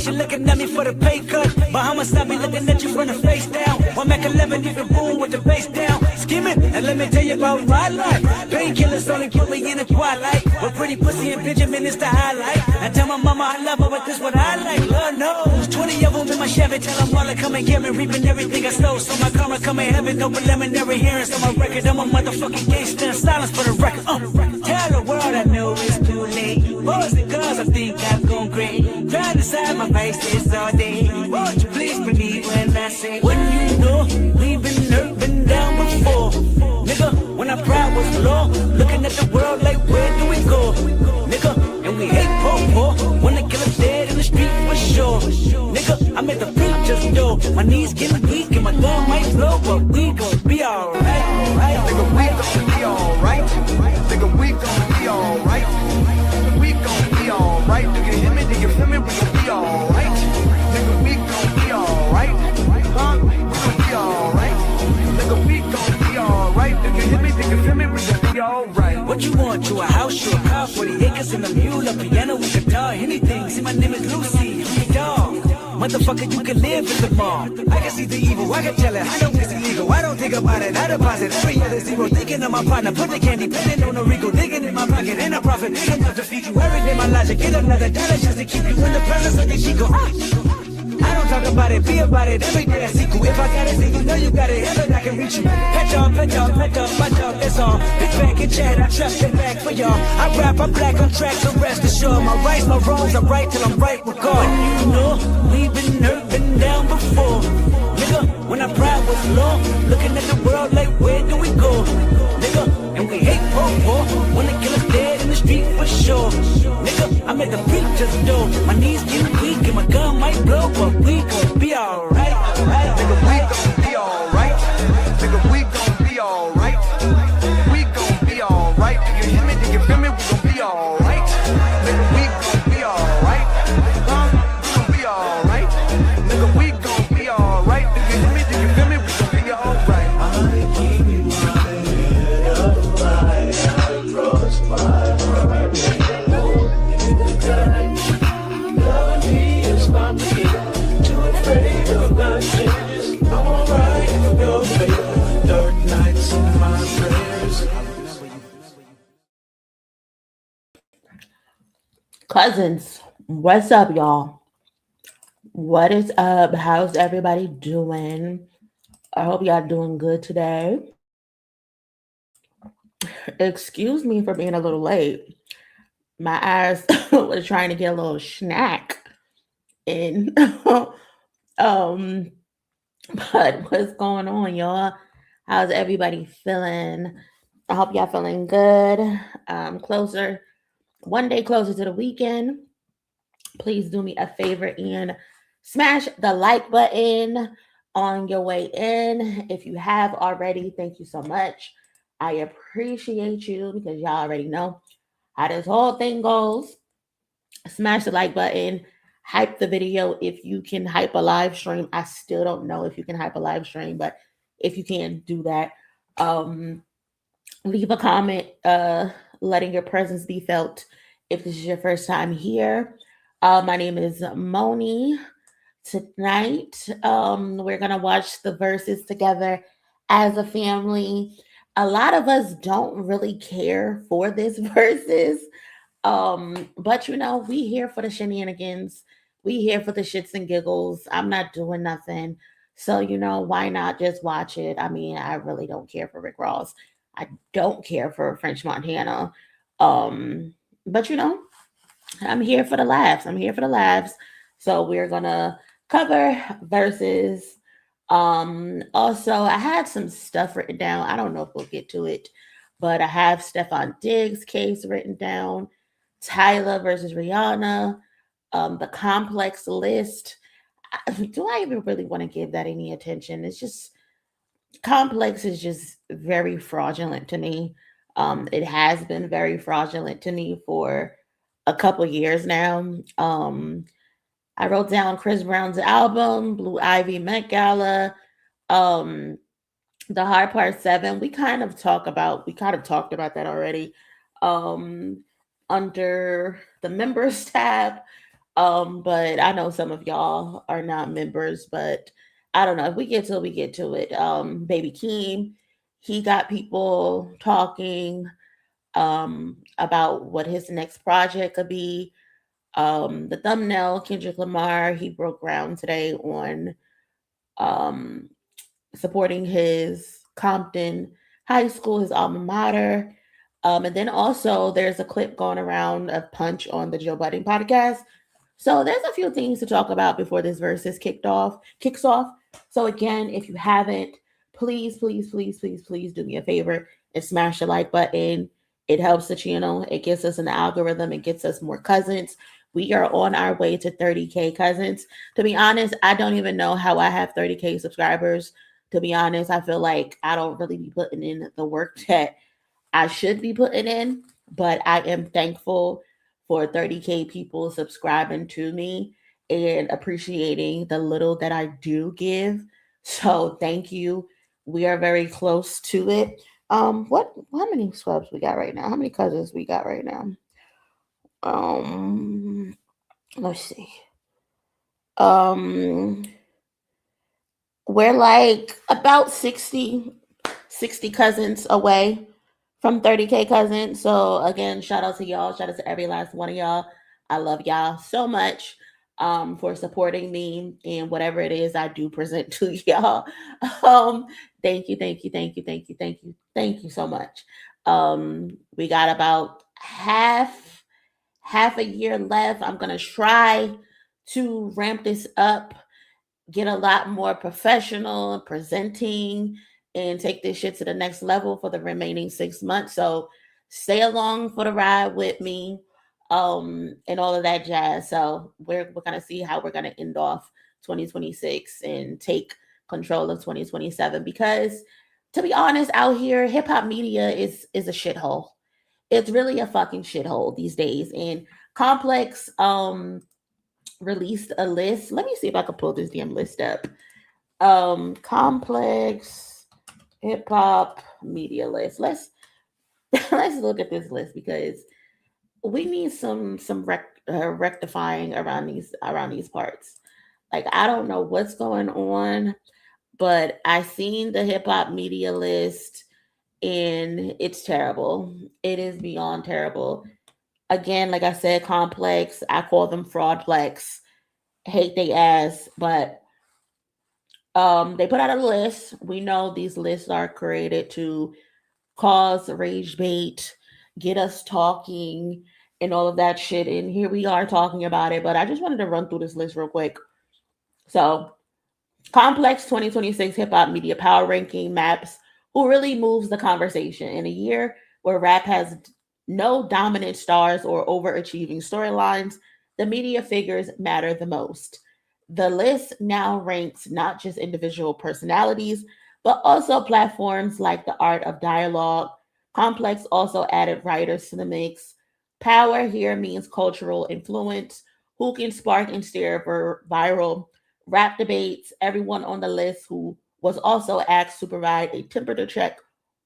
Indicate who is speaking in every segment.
Speaker 1: You're looking at me for the pay cut. Bahamas, I be looking at you from the face down. One Mac 11, you can boom with the bass down. Skimming, and let me tell you about my life. Painkillers only put me in the twilight. But pretty pussy and Benjamin is the highlight. I tell my mama I love her, but this what I like. Lord knows, 20 of them in my Chevy. Tell them all to come and get me, reaping everything I stole. So my karma come in heaven, no preliminary hearings on my record. I'm a motherfucking gangster in silence for the record. Tell the world I know it's too late. Boys and girls, I think I've gone great. Trying to decide my faces all day. Won't you please believe when I say, when you know we've been hurt, been down before. Nigga, when our pride was low, looking at the world like where do we go? Nigga, and we hate poor. When the killer's dead in the street for sure. Nigga, I'm at the preacher's door. My knees getting weak and my gun might blow, but we gon' be alright.
Speaker 2: Nigga, we gon' be alright. Nigga, we gon' be alright. We gon' be alright. Do you hear me? Do you feel me? We gon' be alright. Nigga, we gon' be alright. Huh? We gon' be alright. Nigga, we gon' be alright. Do you hear me? Do you feel me? We gon' be alright.
Speaker 1: What you want? You a house, you a car, 40 acres and a mule, a piano with guitar, anything. See, my name is Lucy, I'm your dog. Motherfucker, you can live in the mall. I can see the evil, I can tell it. I know it's illegal. I don't think about it. I deposit every other zero. Thinking of my partner, put the candy, penning on the Rico, digging in my pocket, and a profit. Big enough to feed you every day. My logic, get another dollar just to keep you in the presence of the Chico. I don't talk about it, be about it. Every day I see you. If I got it, then you know you got it. Ever I can reach you. Pet y'all, my dog, that's all. Bitch back and chat, I trust it back for y'all. I rap, I'm black on track, so rest assured. My rights, my wrongs, I'm right till I'm right with God. When you know we've been hurt, been down before. Nigga, when our pride was low, looking at the world like where do we go? Nigga, and we hate poor. When the killer's dead in the street for sure. Nigga, I'm at the preacher's door. My knees get weak and my gun might blow, but we gon' be alright.
Speaker 2: Nigga, we gon' be alright. Nigga, we gon' be alright. We gon' be alright. Do you hear me? Do you feel me? We gon' be alright. Nigga, we gon' be alright. Huh? We gon' be alright. Nigga, we gon' be alright. Do you hear me? Do you feel me? We gon' be alright.
Speaker 3: I keep my head up high. I cross my heart. Love me is my plea. Too afraid of my changes. I'm alright in your favor. Dark nights in my prayers.
Speaker 4: Cousins, what's up, y'all? What is up? How's everybody doing? I hope y'all doing good today. Excuse me for being a little late. My eyes was trying to get a little snack in. But what's going on, y'all? How's everybody feeling? I hope y'all feeling good. One day closer to the weekend. Please do me a favor and smash the like button on your way in. If you have already, thank you so much. I appreciate you because y'all already know how this whole thing goes. Smash the like button. Hype the video if you can hype a live stream. I still don't know if you can hype a live stream, but if you can, do that. Leave a comment letting your presence be felt if this is your first time here. My name is Moni. Tonight, we're going to watch the Verzuz together as a family. A lot of us don't really care for this Verzuz. But you know, we here for the shenanigans. We here for the shits and giggles. I'm not doing nothing. So, you know, why not just watch it? I mean, I really don't care for Rick Ross. I don't care for French Montana. But you know, I'm here for the laughs. So we're gonna cover Verzuz. Also, I had some stuff written down. I don't know if we'll get to it, but I have Stefan Diggs case written down, Tyla versus Rihanna, the complex list. Do I even really want to give that any attention? It's just complex is just very fraudulent to me. It has been very fraudulent to me for a couple years now. I wrote down Chris Brown's album, Blue Ivy Met Gala, um, the Hard Part 7. We kind of talked about that already. Um, under the members tab. But I know some of y'all are not members, but I don't know. If we get to it, we get to it. Baby Keem, he got people talking about what his next project could be. The thumbnail, Kendrick Lamar, he broke ground today on um supporting his Compton high school, his alma mater. And then also there's a clip going around of Punch on the Joe Budden podcast. So there's a few things to talk about before this Verzuz kicks off. So again, if you haven't, please, please, please, please, please do me a favor and smash the like button. It helps the channel. It gets us an algorithm. It gets us more cousins. We are on our way to 30K cousins. To be honest, I don't even know how I have 30K subscribers. To be honest, I feel like I don't really be putting in the work that I should be putting in, but I am thankful for 30K people subscribing to me and appreciating the little that I do give. So thank you. We are very close to it. How many subs we got right now? How many cousins we got right now? Um let's see. Um we're like about 60 cousins away from 30K cousins. So again, shout out to y'all. Shout out to every last one of y'all. I love y'all so much for supporting me and whatever it is I do present to y'all. Um, thank you, thank you, thank you, thank you, thank you, thank you so much. We got about half a year left. I'm gonna try to ramp this up, get a lot more professional and presenting, and take this shit to the next level for the remaining 6 months. So stay along for the ride with me, and all of that jazz. So we're gonna see how we're gonna end off 2026 and take control of 2027, because to be honest, out here hip hop media is a shithole. It's really a fucking shithole these days. And Complex released a list. Let me see if I can pull this damn list up. Complex hip hop media list. Let's look at this list, because we need some rectifying around these parts. Like, I don't know what's going on, but I seen the hip hop media list and it's terrible. It is beyond terrible. Again, like I said, Complex, I call them fraudplex. Hate they ass, but they put out a list. We know these lists are created to cause rage bait, get us talking, and all of that shit. And here we are talking about it. But I just wanted to run through this list real quick. So, Complex 2026 Hip Hop Media Power Ranking maps who really moves the conversation in a year where rap has no dominant stars or overachieving storylines. The media figures matter the most. The list now ranks not just individual personalities, but also platforms like the Art of Dialogue. Complex also added writers to the mix. Power here means cultural influence. Who can spark and steer viral rap debates? Everyone on the list who was also asked to provide a temperature check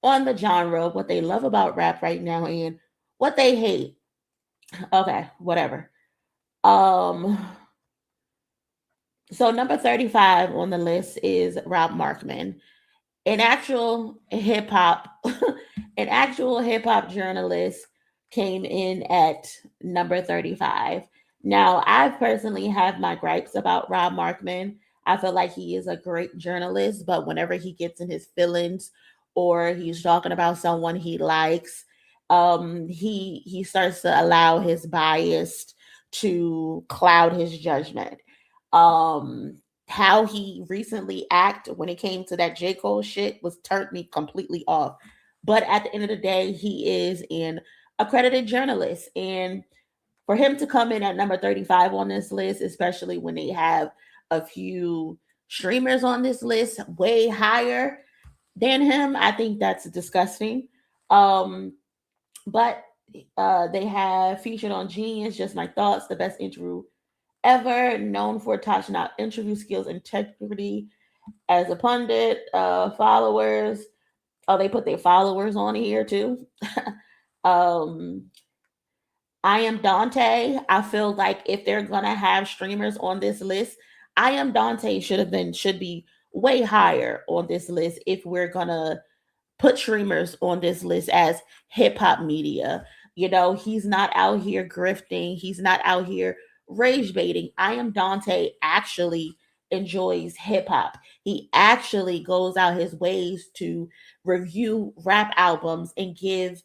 Speaker 4: on the genre, what they love about rap right now, and what they hate. Okay, whatever. Um, so number 35 on the list is Rob Markman, an actual hip hop, an actual hip hop journalist, came in at number 35. Now, I personally have my gripes about Rob Markman. I feel like he is a great journalist, but whenever he gets in his feelings or he's talking about someone he likes, he starts to allow his bias to cloud his judgment. Um, how he recently acted when it came to that J. Cole shit was turned me completely off. But at the end of the day, he is an accredited journalist. And for him to come in at number 35 on this list, especially when they have a few streamers on this list way higher than him, I think that's disgusting. Um, but they have featured on Genius, Just My Thoughts, the best interview ever, known for touching out interview skills, integrity as a pundit, followers. Oh, they put their followers on here too. um, I Am Dante. I feel like if they're gonna have streamers on this list, I Am Dante should be way higher on this list if we're gonna put streamers on this list as hip hop media. You know, he's not out here grifting, he's not out here rage baiting. I Am Dante actually enjoys hip hop. He actually goes out his ways to review rap albums and give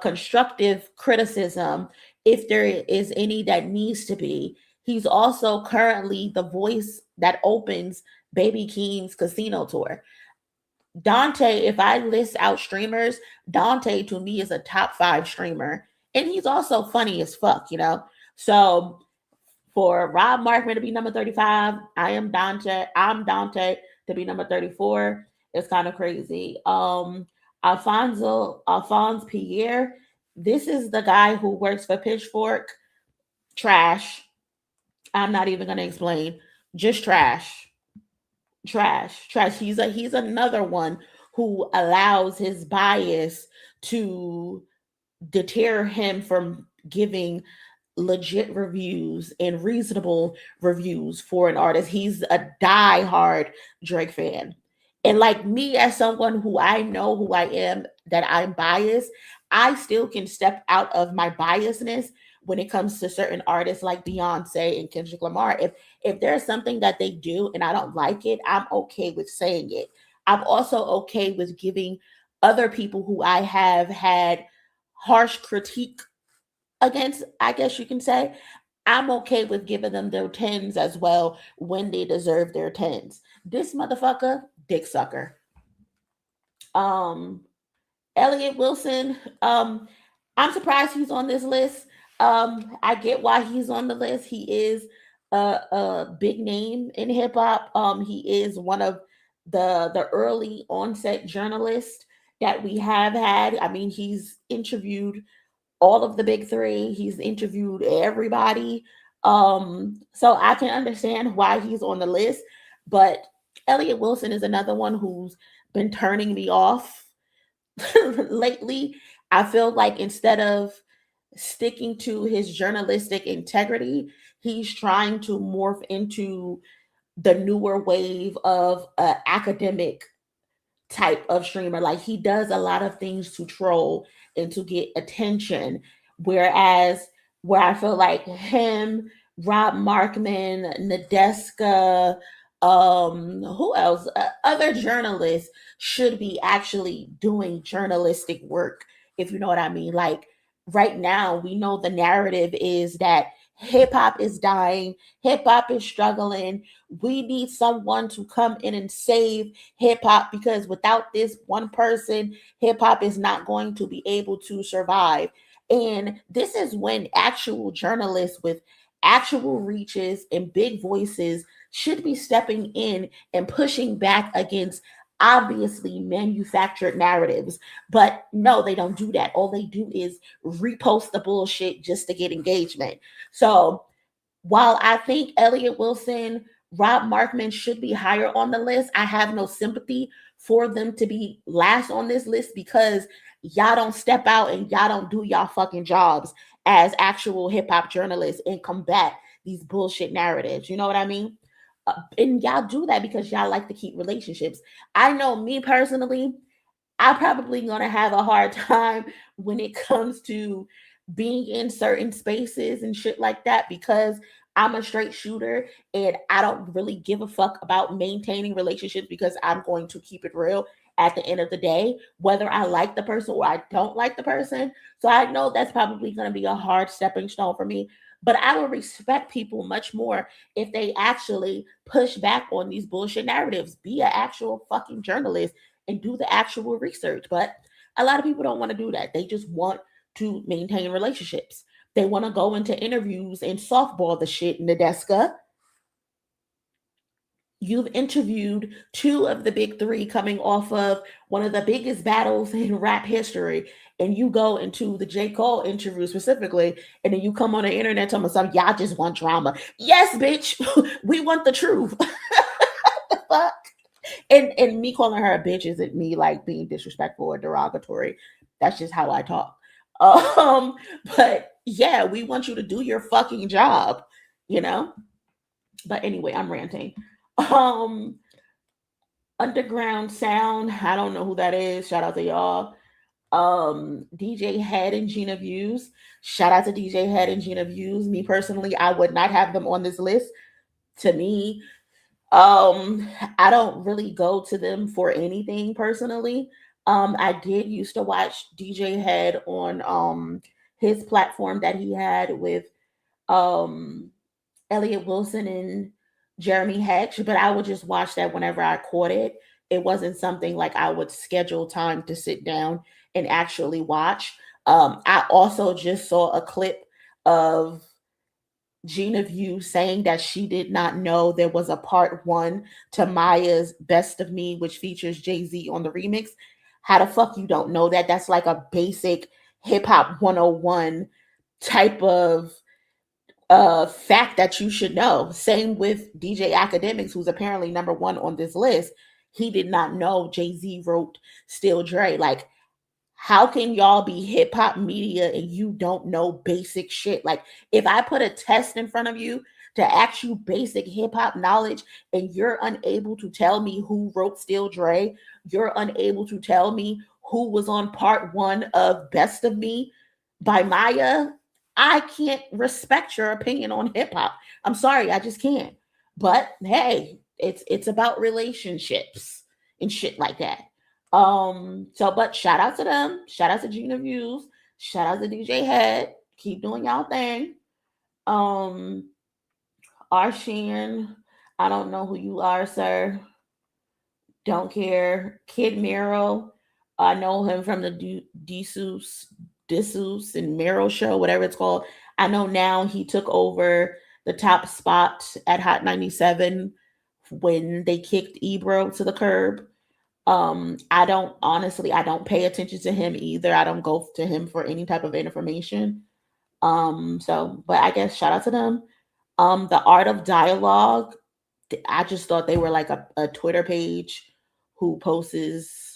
Speaker 4: constructive criticism if there is any that needs to be. He's also currently the voice that opens Baby Keem's casino tour. Dante, if I list out streamers, Dante to me is a top 5 streamer. And he's also funny as fuck, you know? So for Rob Markman to be number 35, I'm Dante to be number 34. It's kind of crazy. Alphonse Pierre, this is the guy who works for Pitchfork. Trash. I'm not even gonna explain. Just trash. Trash. He's another one who allows his bias to deter him from giving legit reviews and reasonable reviews for an artist. He's a die-hard Drake fan. And like me, as someone who I know who I am, that I'm biased, I still can step out of my biasness when it comes to certain artists like Beyonce and Kendrick Lamar. If there's something that they do and I don't like it, I'm okay with saying it. I'm also okay with giving other people who I have had harsh critique against, I guess you can say, I'm okay with giving them their 10s as well when they deserve their 10s. This motherfucker, dick sucker. Elliot Wilson, I'm surprised he's on this list. I get why he's on the list. He is a big name in hip hop. He is one of the early onset journalists that we have had. I mean, he's interviewed all of the big three. He's interviewed everybody. So I can understand why he's on the list. But Elliot Wilson is another one who's been turning me off lately. I feel like instead of sticking to his journalistic integrity, he's trying to morph into the newer wave of academic type of streamer. Like he does a lot of things to troll and to get attention. Whereas where I feel like him, Rob Markman, Nadeska, who else? Other journalists should be actually doing journalistic work, if you know what I mean. Like right now, we know the narrative is that hip hop is dying, hip hop is struggling. We need someone to come in and save hip hop because without this one person, hip hop is not going to be able to survive. And this is when actual journalists with actual reaches and big voices should be stepping in and pushing back against obviously manufactured narratives. But no, they don't do that. All they do is repost the bullshit just to get engagement. So while I think Elliot Wilson, Rob Markman should be higher on the list, I have no sympathy for them to be last on this list because y'all don't step out and y'all don't do y'all fucking jobs as actual hip hop journalists and combat these bullshit narratives. You know what I mean? And y'all do that because y'all like to keep relationships. I know me personally, I'm probably going to have a hard time when it comes to being in certain spaces and shit like that because I'm a straight shooter and I don't really give a fuck about maintaining relationships because I'm going to keep it real at the end of the day, whether I like the person or I don't like the person. So I know that's probably going to be a hard stepping stone for me. But I would respect people much more if they actually push back on these bullshit narratives. Be an actual fucking journalist and do the actual research. But a lot of people don't want to do that. They just want to maintain relationships. They want to go into interviews and softball the shit in the deska. You've interviewed two of the big three coming off of one of the biggest battles in rap history, and you go into the J. Cole interview specifically, and then you come on the internet talking about something, y'all just want drama. Yes, bitch, we want the truth. The fuck? And me calling her a bitch isn't me like being disrespectful or derogatory. That's just how I talk. Um, but yeah, we want you to do your fucking job, you know? But anyway, I'm ranting. Um, Underground Sound, I don't know who that is. Shout out to y'all. DJ Head and Gina Views. Shout out to DJ Head and Gina Views. Me personally, I would not have them on this list. To me, I don't really go to them for anything personally. I did used to watch DJ Head on his platform that he had with um Elliot Wilson and Jeremy Hatch, but I would just watch that whenever I caught it. It wasn't something like I would schedule time to sit down and actually watch. I also just saw a clip of Gina View saying that she did not know there was a part one to Maya's Best of Me, which features Jay Z on the remix. How the fuck you don't know that? That's like a basic hip hop 101 type of fact that you should know. Same with DJ Academics, who's apparently number one on this list. He did not know Jay Z wrote Still Dre. Like, how can y'all be hip hop media and you don't know basic shit? Like, if I put a test in front of you to ask you basic hip hop knowledge and you're unable to tell me who wrote Still Dre, you're unable to tell me who was on part one of Best of Me by Maya, I can't respect your opinion on hip hop. I'm sorry, I just can't. But hey, it's about relationships and shit like that. So but shout out to them. Shout out to Gina Views. Shout out to DJ Head. Keep doing y'all thing. Um Arshan, I don't know who you are, sir. Don't care. Kid Mero, I know him from the Dissus and Mero show, whatever it's called. I know now he took over the top spot at Hot 97 when they kicked Ebro to the curb. I don't pay attention to him either. I don't go to him for any type of information. But I guess shout out to them. The Art of Dialogue, I just thought they were like a Twitter page who posts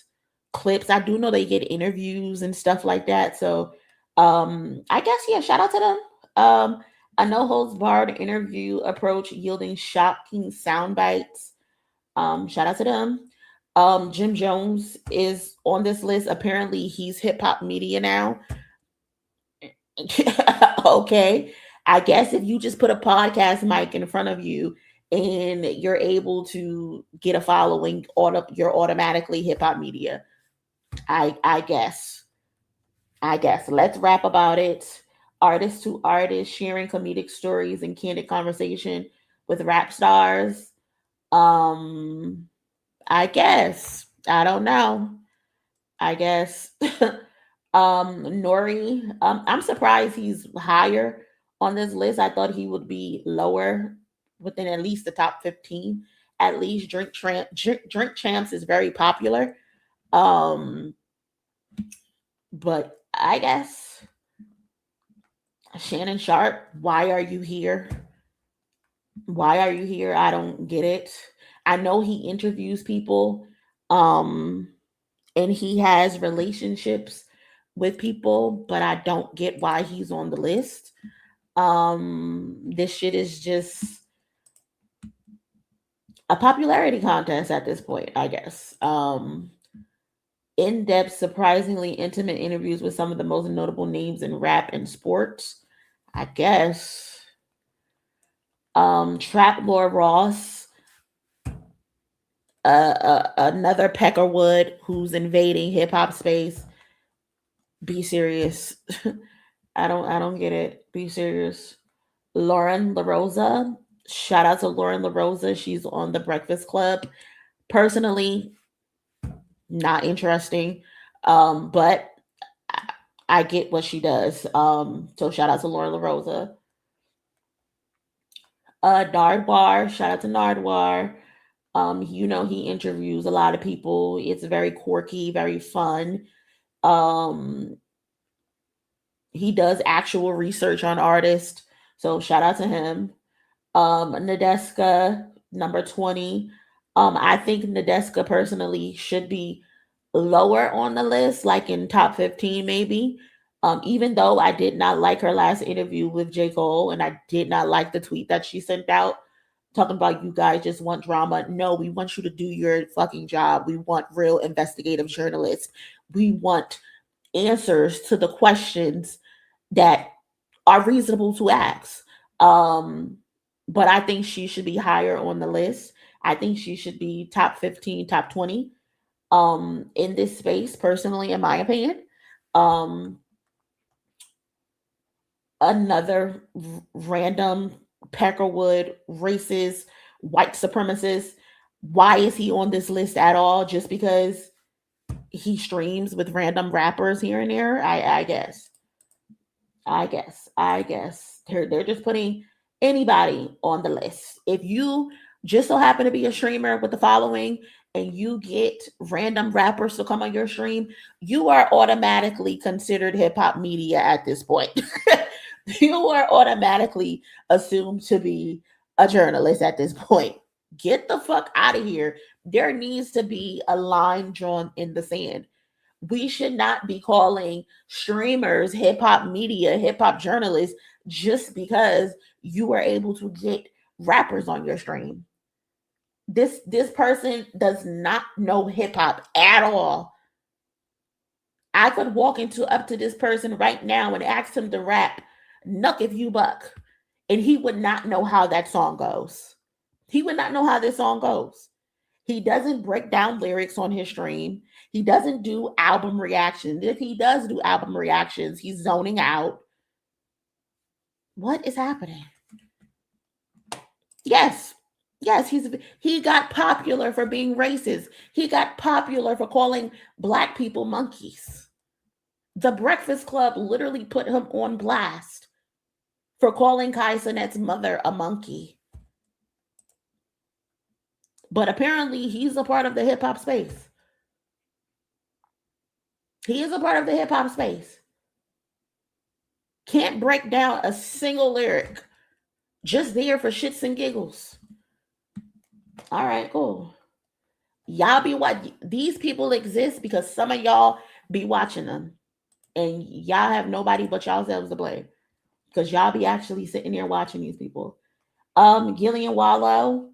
Speaker 4: clips. I do know they get interviews and stuff like that. So I guess yeah, shout out to them. A no holds barred interview approach yielding shocking sound bites. Shout out to them. Jim Jones is on this list. Apparently, he's hip hop media now. Okay. I guess if you just put a podcast mic in front of you and you're able to get a following, you're automatically hip hop media. I guess. Let's rap about it. Artist to artist, sharing comedic stories and candid conversation with rap stars. I guess. I don't know. I guess. Nori. I'm surprised he's higher on this list. I thought he would be lower within at least the top 15. At least Drink Champs is very popular. But I guess Shannon Sharp, why are you here? Why are you here? I don't get it. I know he interviews people, and he has relationships with people, but I don't get why he's on the list. This shit is just a popularity contest at this point, I guess. In-depth, surprisingly intimate interviews with some of the most notable names in rap and sports, I guess. Trap Lord Ross, another Peckerwood who's invading hip hop space. Be serious. I don't get it. Be serious. Lauren LaRosa. Shout out to Lauren LaRosa. She's on the Breakfast Club. Personally, not interesting. But I get what she does. So shout out to Lauren LaRosa. Nardwar, shout out to Nardwar. He interviews a lot of people. It's very quirky, very fun. Um, he does actual research on artists. So shout out to him. Nadeska, number 20. I think Nadeska personally should be lower on the list, like in top 15, maybe. Even though I did not like her last interview with J. Cole, and I did not like the tweet that she sent out talking about you guys just want drama. No, we want you to do your fucking job. We want real investigative journalists. We want answers to the questions that are reasonable to ask. But I think she should be higher on the list. I think she should be top 15, top 20 in this space, personally, in my opinion. Another random Peckerwood racist white supremacist. Why is he on this list at all? Just because he streams with random rappers here and there? I guess. They're just putting anybody on the list. If you just so happen to be a streamer with the following and you get random rappers to come on your stream, you are automatically considered hip hop media at this point. You are automatically assumed to be a journalist at this point. Get the fuck out of here. There needs to be a line drawn in the sand. We should not be calling streamers hip hop media, hip hop journalists just because you were able to get rappers on your stream. This person does not know hip hop at all. I could walk up to this person right now and ask him to rap "Nuck If You Buck," and he would not know how that song goes. He would not know how this song goes. He doesn't break down lyrics on his stream. He doesn't do album reactions. If he does do album reactions, he's zoning out. What is happening? Yes, he got popular for being racist. He got popular for calling black people monkeys. The Breakfast Club literally put him on blast for calling Kai Cenat's mother a monkey. But apparently he's a part of the hip hop space. He is a part of the hip hop space. Can't break down a single lyric. Just there for shits and giggles. All right, cool. Y'all be what these people exist because some of y'all be watching them. And y'all have nobody but yourselves to blame. Because y'all be actually sitting there watching these people. Gillian Wallow,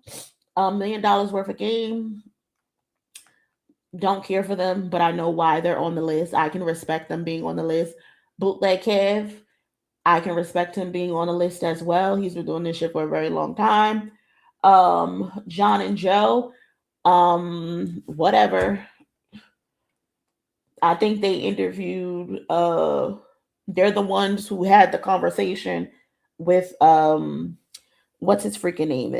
Speaker 4: $1 million worth of game. Don't care for them, but I know why they're on the list. I can respect them being on the list. Bootleg Kev, I can respect him being on the list as well. He's been doing this shit for a very long time. John and Joe, whatever. I think they interviewed, they're the ones who had the conversation with, what's his freaking name?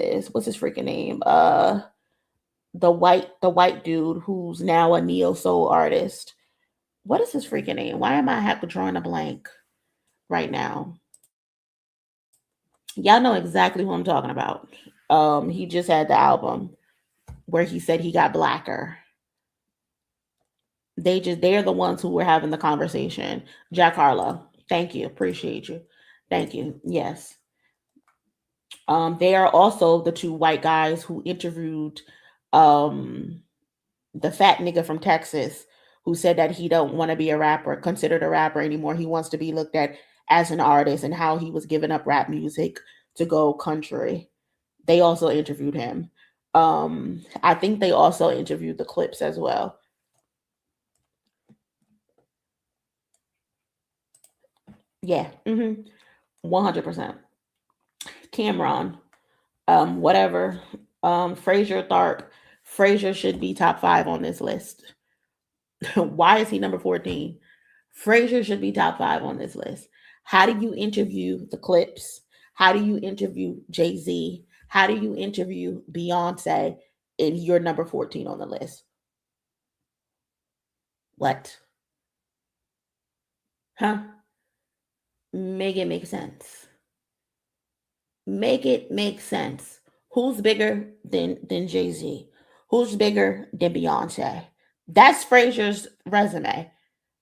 Speaker 4: The white dude who's now a neo soul artist. What is his freaking name? Why am I drawing a blank right now? Y'all know exactly who I'm talking about. He just had the album where he said he got blacker. They're the ones who were having the conversation. Jack Harlow. Thank you. Appreciate you. Thank you. Yes. They are also the two white guys who interviewed the fat nigga from Texas who said that he don't want to be considered a rapper anymore. He wants to be looked at as an artist and how he was giving up rap music to go country. They also interviewed him. I think they also interviewed the Clips as well. Yeah. 100%. Cameron. Whatever. Fraser Tharp. Fraser should be top 5 on this list. Why is he number 14? Fraser should be top 5 on this list. How do you interview the Clips? How do you interview Jay-Z? How do you interview Beyonce and you're number 14 on the list? What? Huh? Make it make sense. Make it make sense. Who's bigger than Jay-Z? Who's bigger than Beyonce? That's Frazier's resume,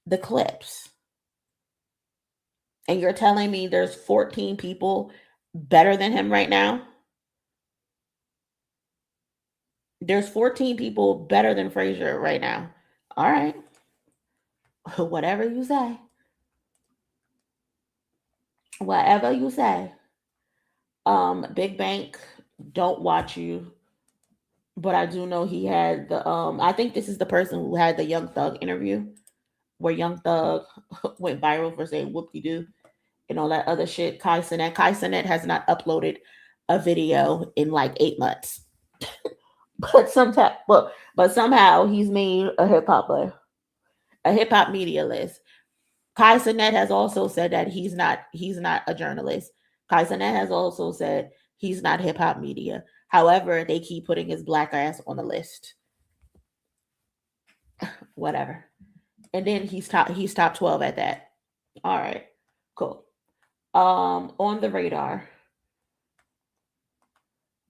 Speaker 4: the clips. And you're telling me there's 14 people better than him right now? There's 14 people better than Frazier right now. All right. Whatever you say. Whatever you say. Big Bank, don't watch you. But I do know he had the I think this is the person who had the Young Thug interview where Young Thug went viral for saying whoop de doo and all that other shit. Kai Cenat. Kai Cenat has not uploaded a video in like 8 months. But somehow he's made a hip hop media list. Kai Cenat has also said that he's not a journalist. Kai Cenat has also said he's not hip hop media. However, they keep putting his black ass on the list. Whatever. And then he's top 12 at that. All right. Cool. On the radar,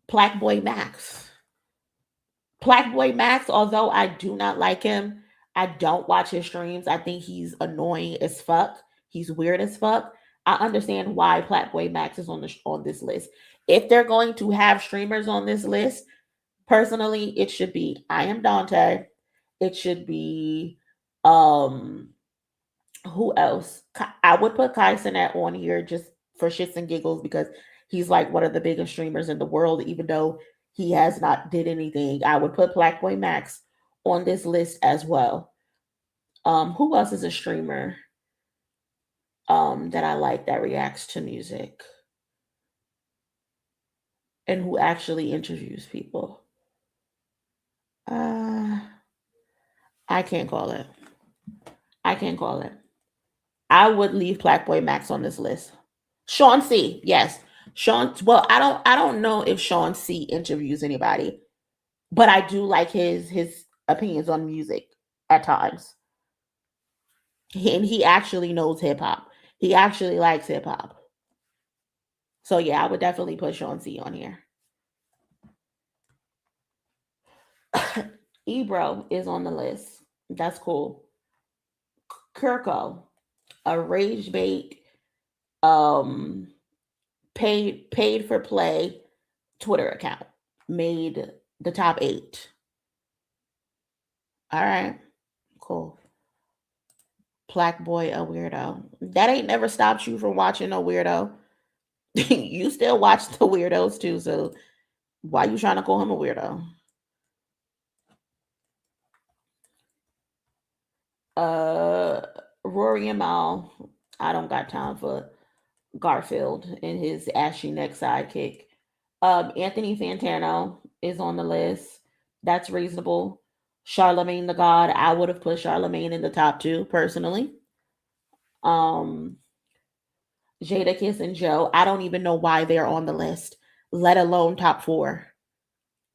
Speaker 4: Black Boy Max. Black Boy Max, although I do not like him, I don't watch his streams. I think he's annoying as fuck. He's weird as fuck. I understand why Black Boy Max is on this list. If they're going to have streamers on this list, personally, it should be I Am Dante. It should be who else? I would put Kai Cenat on here just for shits and giggles because he's like one of the biggest streamers in the world, even though he has not did anything. I would put Black Boy Max on this list as well. Who else is a streamer that I like that reacts to music and who actually interviews people? I can't call it. I would leave Black Boy Max on this list. Sean C. Yes. Sean. Well, I don't know if Sean C. interviews anybody, but I do like his opinions on music at times. And he actually knows hip hop. He actually likes hip hop. So yeah, I would definitely put Sean C. on here. Ebro is on the list. That's cool. Kirko, a rage bait, paid for play Twitter account, made the top 8. All right, cool. Black Boy, a weirdo. That ain't never stopped you from watching a weirdo. You still watch the weirdos too, so why you trying to call him a weirdo? Rory and Mal, I don't got time for Garfield and his ashy neck sidekick. Anthony Fantano is on the list. That's reasonable. Charlemagne the God, I would have put Charlemagne in the top 2 personally. Jadakiss and Joe, I don't even know why they're on the list, let alone top 4.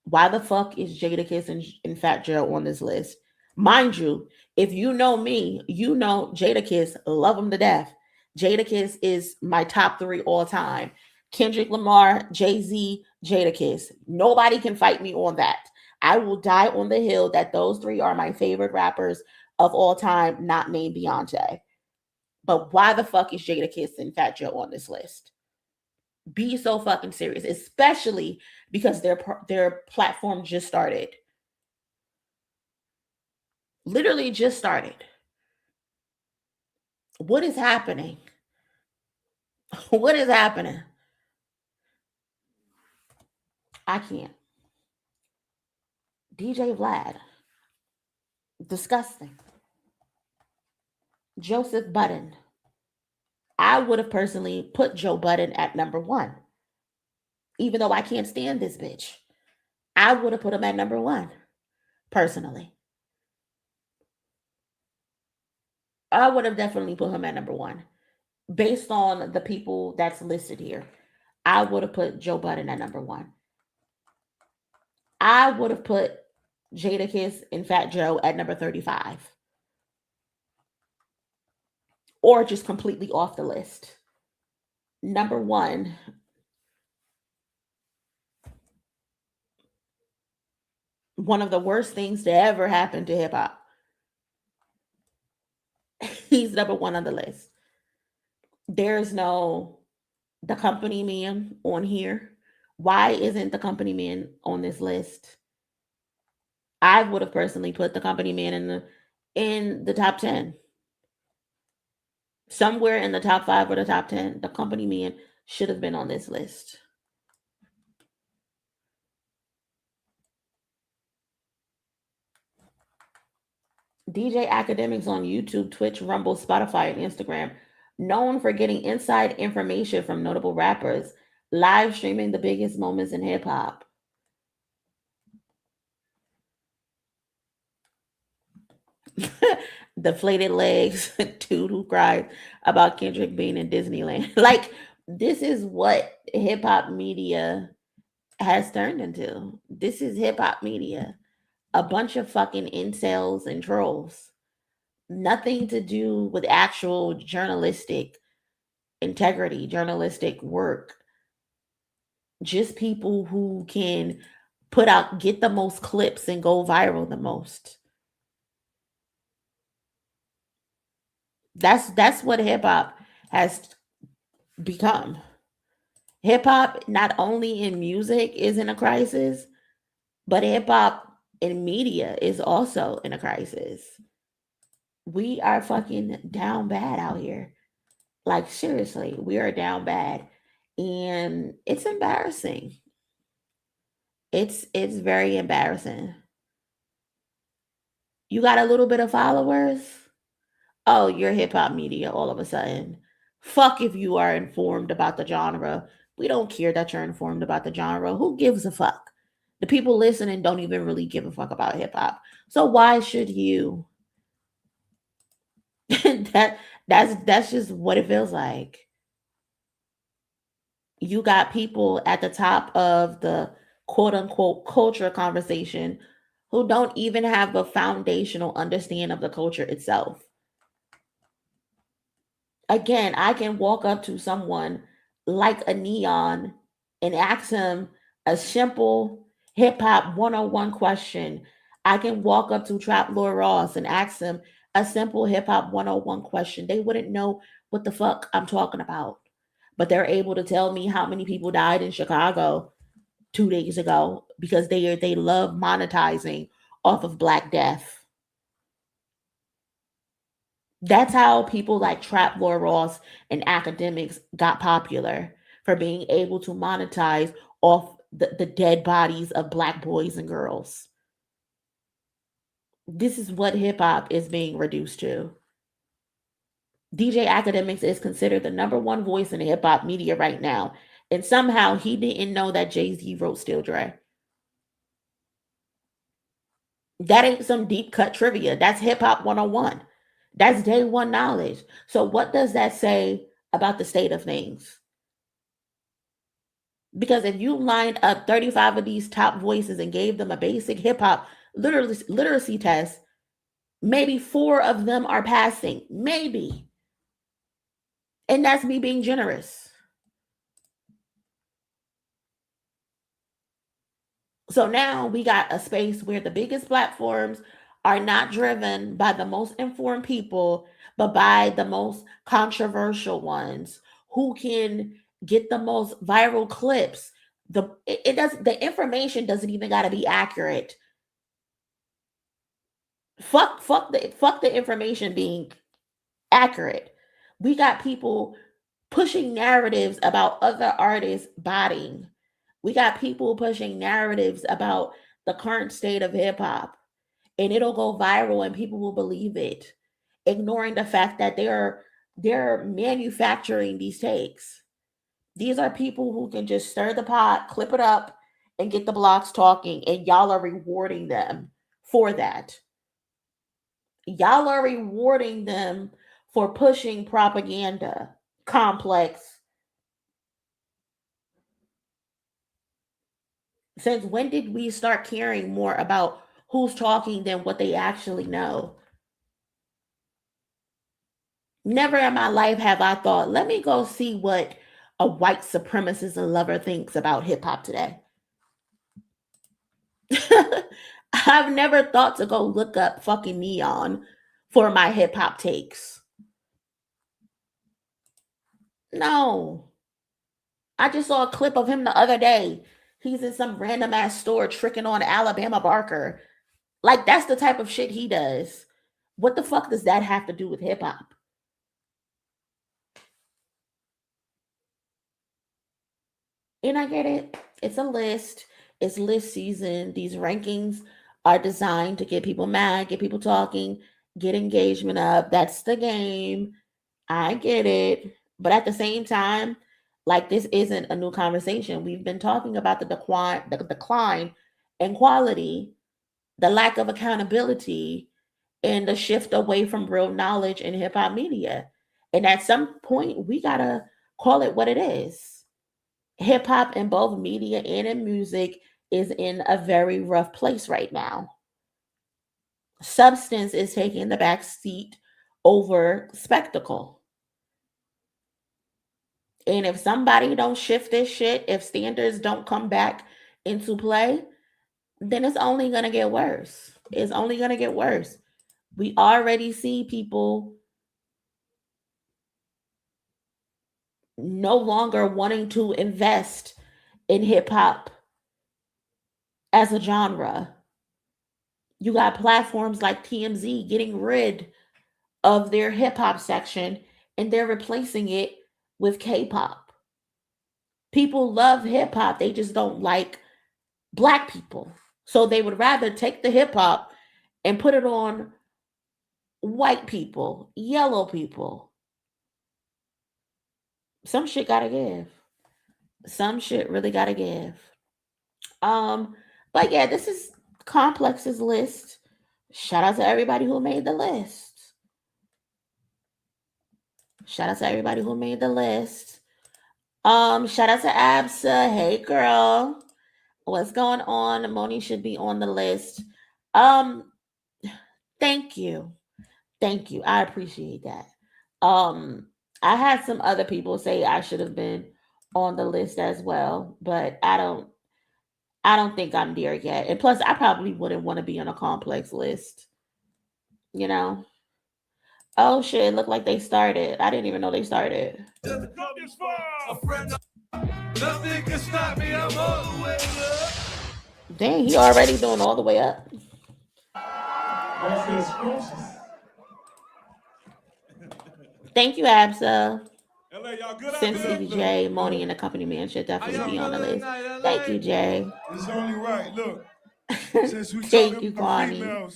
Speaker 4: Why the fuck is Jadakiss and Fat Joe on this list? Mind you, if you know me, you know Jadakiss, love him to death. Jadakiss is my top 3 all time. Kendrick Lamar, Jay-Z, Jadakiss. Nobody can fight me on that. I will die on the hill that those 3 are my favorite rappers of all time, not named Beyonce. But why the fuck is Jadakiss and Fat Joe on this list? Be so fucking serious, especially because their platform just started. Literally just started. What is happening? What is happening? I can't. DJ Vlad. Disgusting. Joseph Budden. I would have personally put Joe Budden at number 1. Even though I can't stand this bitch. I would have put him at number 1. Personally. I would have definitely put him at number 1. Based on the people that's listed here. I would have put Joe Budden at number one. I would have put Jadakiss and Fat Joe at number 35. Or just completely off the list. Number one, one of the worst things to ever happen to hip hop. He's number one on the list. There's no The Company Man on here. Why isn't The Company Man on this list? I would have personally put The Company Man in the top 10. Somewhere in the top 5 or the top 10. The Company Man should have been on this list. DJ Academics on YouTube, Twitch, Rumble, Spotify, and Instagram, known for getting inside information from notable rappers, live streaming the biggest moments in hip hop. Deflated legs, dude who cried about Kendrick being in Disneyland. Like, this is what hip hop media has turned into. This is hip hop media. A bunch of fucking incels and trolls. Nothing to do with actual journalistic integrity, journalistic work. Just people who can get the most clips and go viral the most. That's what hip hop has become. Hip hop, not only in music, is in a crisis, but hip hop in media is also in a crisis. We are fucking down bad out here. Like, seriously, we are down bad. And it's embarrassing. It's very embarrassing. You got a little bit of followers? Oh, you're hip hop media all of a sudden. Fuck if you are informed about the genre. We don't care that you're informed about the genre. Who gives a fuck? The people listening don't even really give a fuck about hip hop. So why should you? That's just what it feels like. You got people at the top of the quote unquote culture conversation who don't even have a foundational understanding of the culture itself. Again, I can walk up to someone like a Neon and ask him a simple hip hop 101 question. I can walk up to Trap Lord Ross and ask him a simple hip hop 101 question. They wouldn't know what the fuck I'm talking about. But they're able to tell me how many people died in Chicago 2 days ago because they love monetizing off of Black Death. That's how people like Trap Lord Ross and academics got popular, for being able to monetize off the dead bodies of Black boys and girls. This is what hip hop is being reduced to. DJ Academics is considered the number one voice in hip hop media right now. And somehow he didn't know that Jay-Z wrote Still Dre. That ain't some deep cut trivia. That's hip hop 101. That's day one knowledge. So what does that say about the state of things? Because if you lined up 35 of these top voices and gave them a basic hip hop literacy test, maybe 4 of them are passing. Maybe. And that's me being generous. So now we got a space where the biggest platforms are not driven by the most informed people, but by the most controversial ones who can get the most viral clips. The information doesn't even got to be accurate. Fuck the information being accurate. We got people pushing narratives about other artists botting. We got people pushing narratives about the current state of hip hop, and it'll go viral and people will believe it, ignoring the fact that they're manufacturing these takes. These are people who can just stir the pot, clip it up, and get the blocks talking, and y'all are rewarding them for that. Y'all are rewarding them for pushing propaganda, complex. Since when did we start caring more about who's talking than what they actually know? Never in my life have I thought, let me go see what a white supremacist and lover thinks about hip hop today. I've never thought to go look up fucking Neon for my hip hop takes. No. I just saw a clip of him the other day. He's in some random ass store tricking on Alabama Barker. Like, that's the type of shit he does. What the fuck does that have to do with hip hop? And I get it. It's a list. It's list season. These rankings are designed to get people mad, get people talking, get engagement up. That's the game. I get it. But at the same time, like, this isn't a new conversation. We've been talking about the decline in quality, the lack of accountability, and the shift away from real knowledge in hip hop media. And at some point, we gotta call it what it is. Hip hop in both media and in music is in a very rough place right now. Substance is taking the back seat over spectacle. And if somebody don't shift this shit, if standards don't come back into play, then it's only going to get worse. It's only going to get worse. We already see people no longer wanting to invest in hip hop as a genre. You got platforms like TMZ getting rid of their hip hop section and they're replacing it with K-pop. People love hip hop, they just don't like black people. So they would rather take the hip hop and put it on white people, yellow people. Some shit gotta give. Some shit really gotta give. But yeah, this is Complex's list. Shout out to everybody who made the list. Shout out to everybody who made the list. Shout out to Absa. Hey girl. What's going on? Moni should be on the list. Thank you. Thank you. I appreciate that. I had some other people say I should have been on the list as well, but I don't think I'm there yet. And plus, I probably wouldn't want to be on a Complex list. You know? Oh shit, it looked like they started. I didn't even know they started. Dang, he already doing all the way up. Thank you, Absa. Since CBJ, Moni, and the company man should definitely be on the list. Thank you, Jay.
Speaker 5: It's only right. Look,
Speaker 4: thank you, Kwani.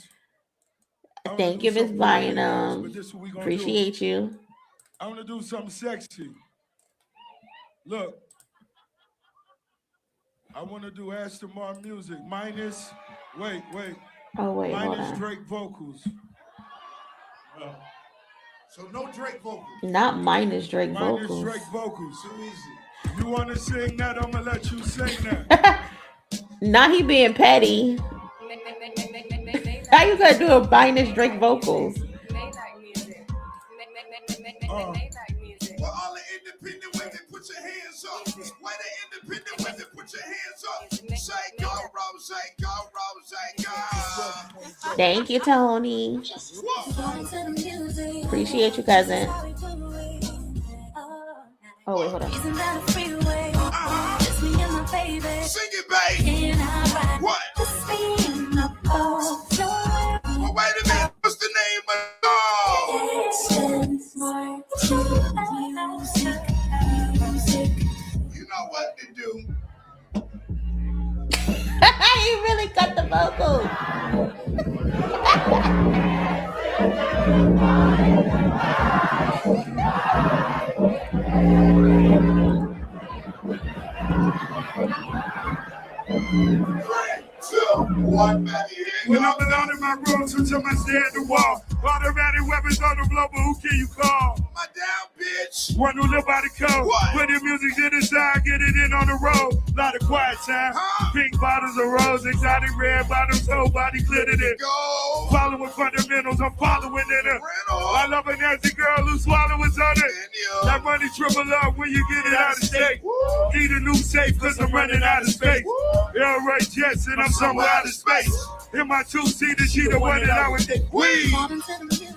Speaker 4: Thank you, Miss Bynum. Appreciate you.
Speaker 5: I want to do something sexy. Look, I want to do Aston Martin music minus, wait.
Speaker 4: Oh, wait,
Speaker 5: minus Drake vocals.
Speaker 6: So no Drake vocals.
Speaker 4: Not minus Drake vocals.
Speaker 5: Minus Drake vocals. So easy. You want to sing that? I'm going to let you sing that.
Speaker 4: Not he being petty. How you gonna do a minus Drake vocals?
Speaker 6: Well, all the independent women, put your hands up. Where the independent women, put your hands up. Say go, Rose, go, Rose, go.
Speaker 4: Thank you, Tony. Appreciate you, cousin. Oh, wait, hold on.
Speaker 6: Sing it, babe. What? Well, wait a minute. What's the name of You know what to do.
Speaker 4: You really cut the vocals.
Speaker 5: When I'm alone in my room, switch on my stare at the wall. Automatic weapons on the blow, but who can you call?
Speaker 6: My down bitch.
Speaker 5: One who live by the code.
Speaker 2: What?
Speaker 5: Put the music to the side, get it in on the road. Lot of quiet time. Pink bottles of rose, exotic red bottoms, whole body glittered it.
Speaker 2: Go.
Speaker 5: Following fundamentals, I'm following in it.
Speaker 2: Rental.
Speaker 5: I love a nasty girl who swallows on it.
Speaker 2: Centennial.
Speaker 5: That money triple up when you get it out of state. Need a new safe cause I'm running out of space. Air right jets and I'm somewhere out of space. In my two-seater, she the one that I would take.
Speaker 2: We.
Speaker 7: Morning to the music.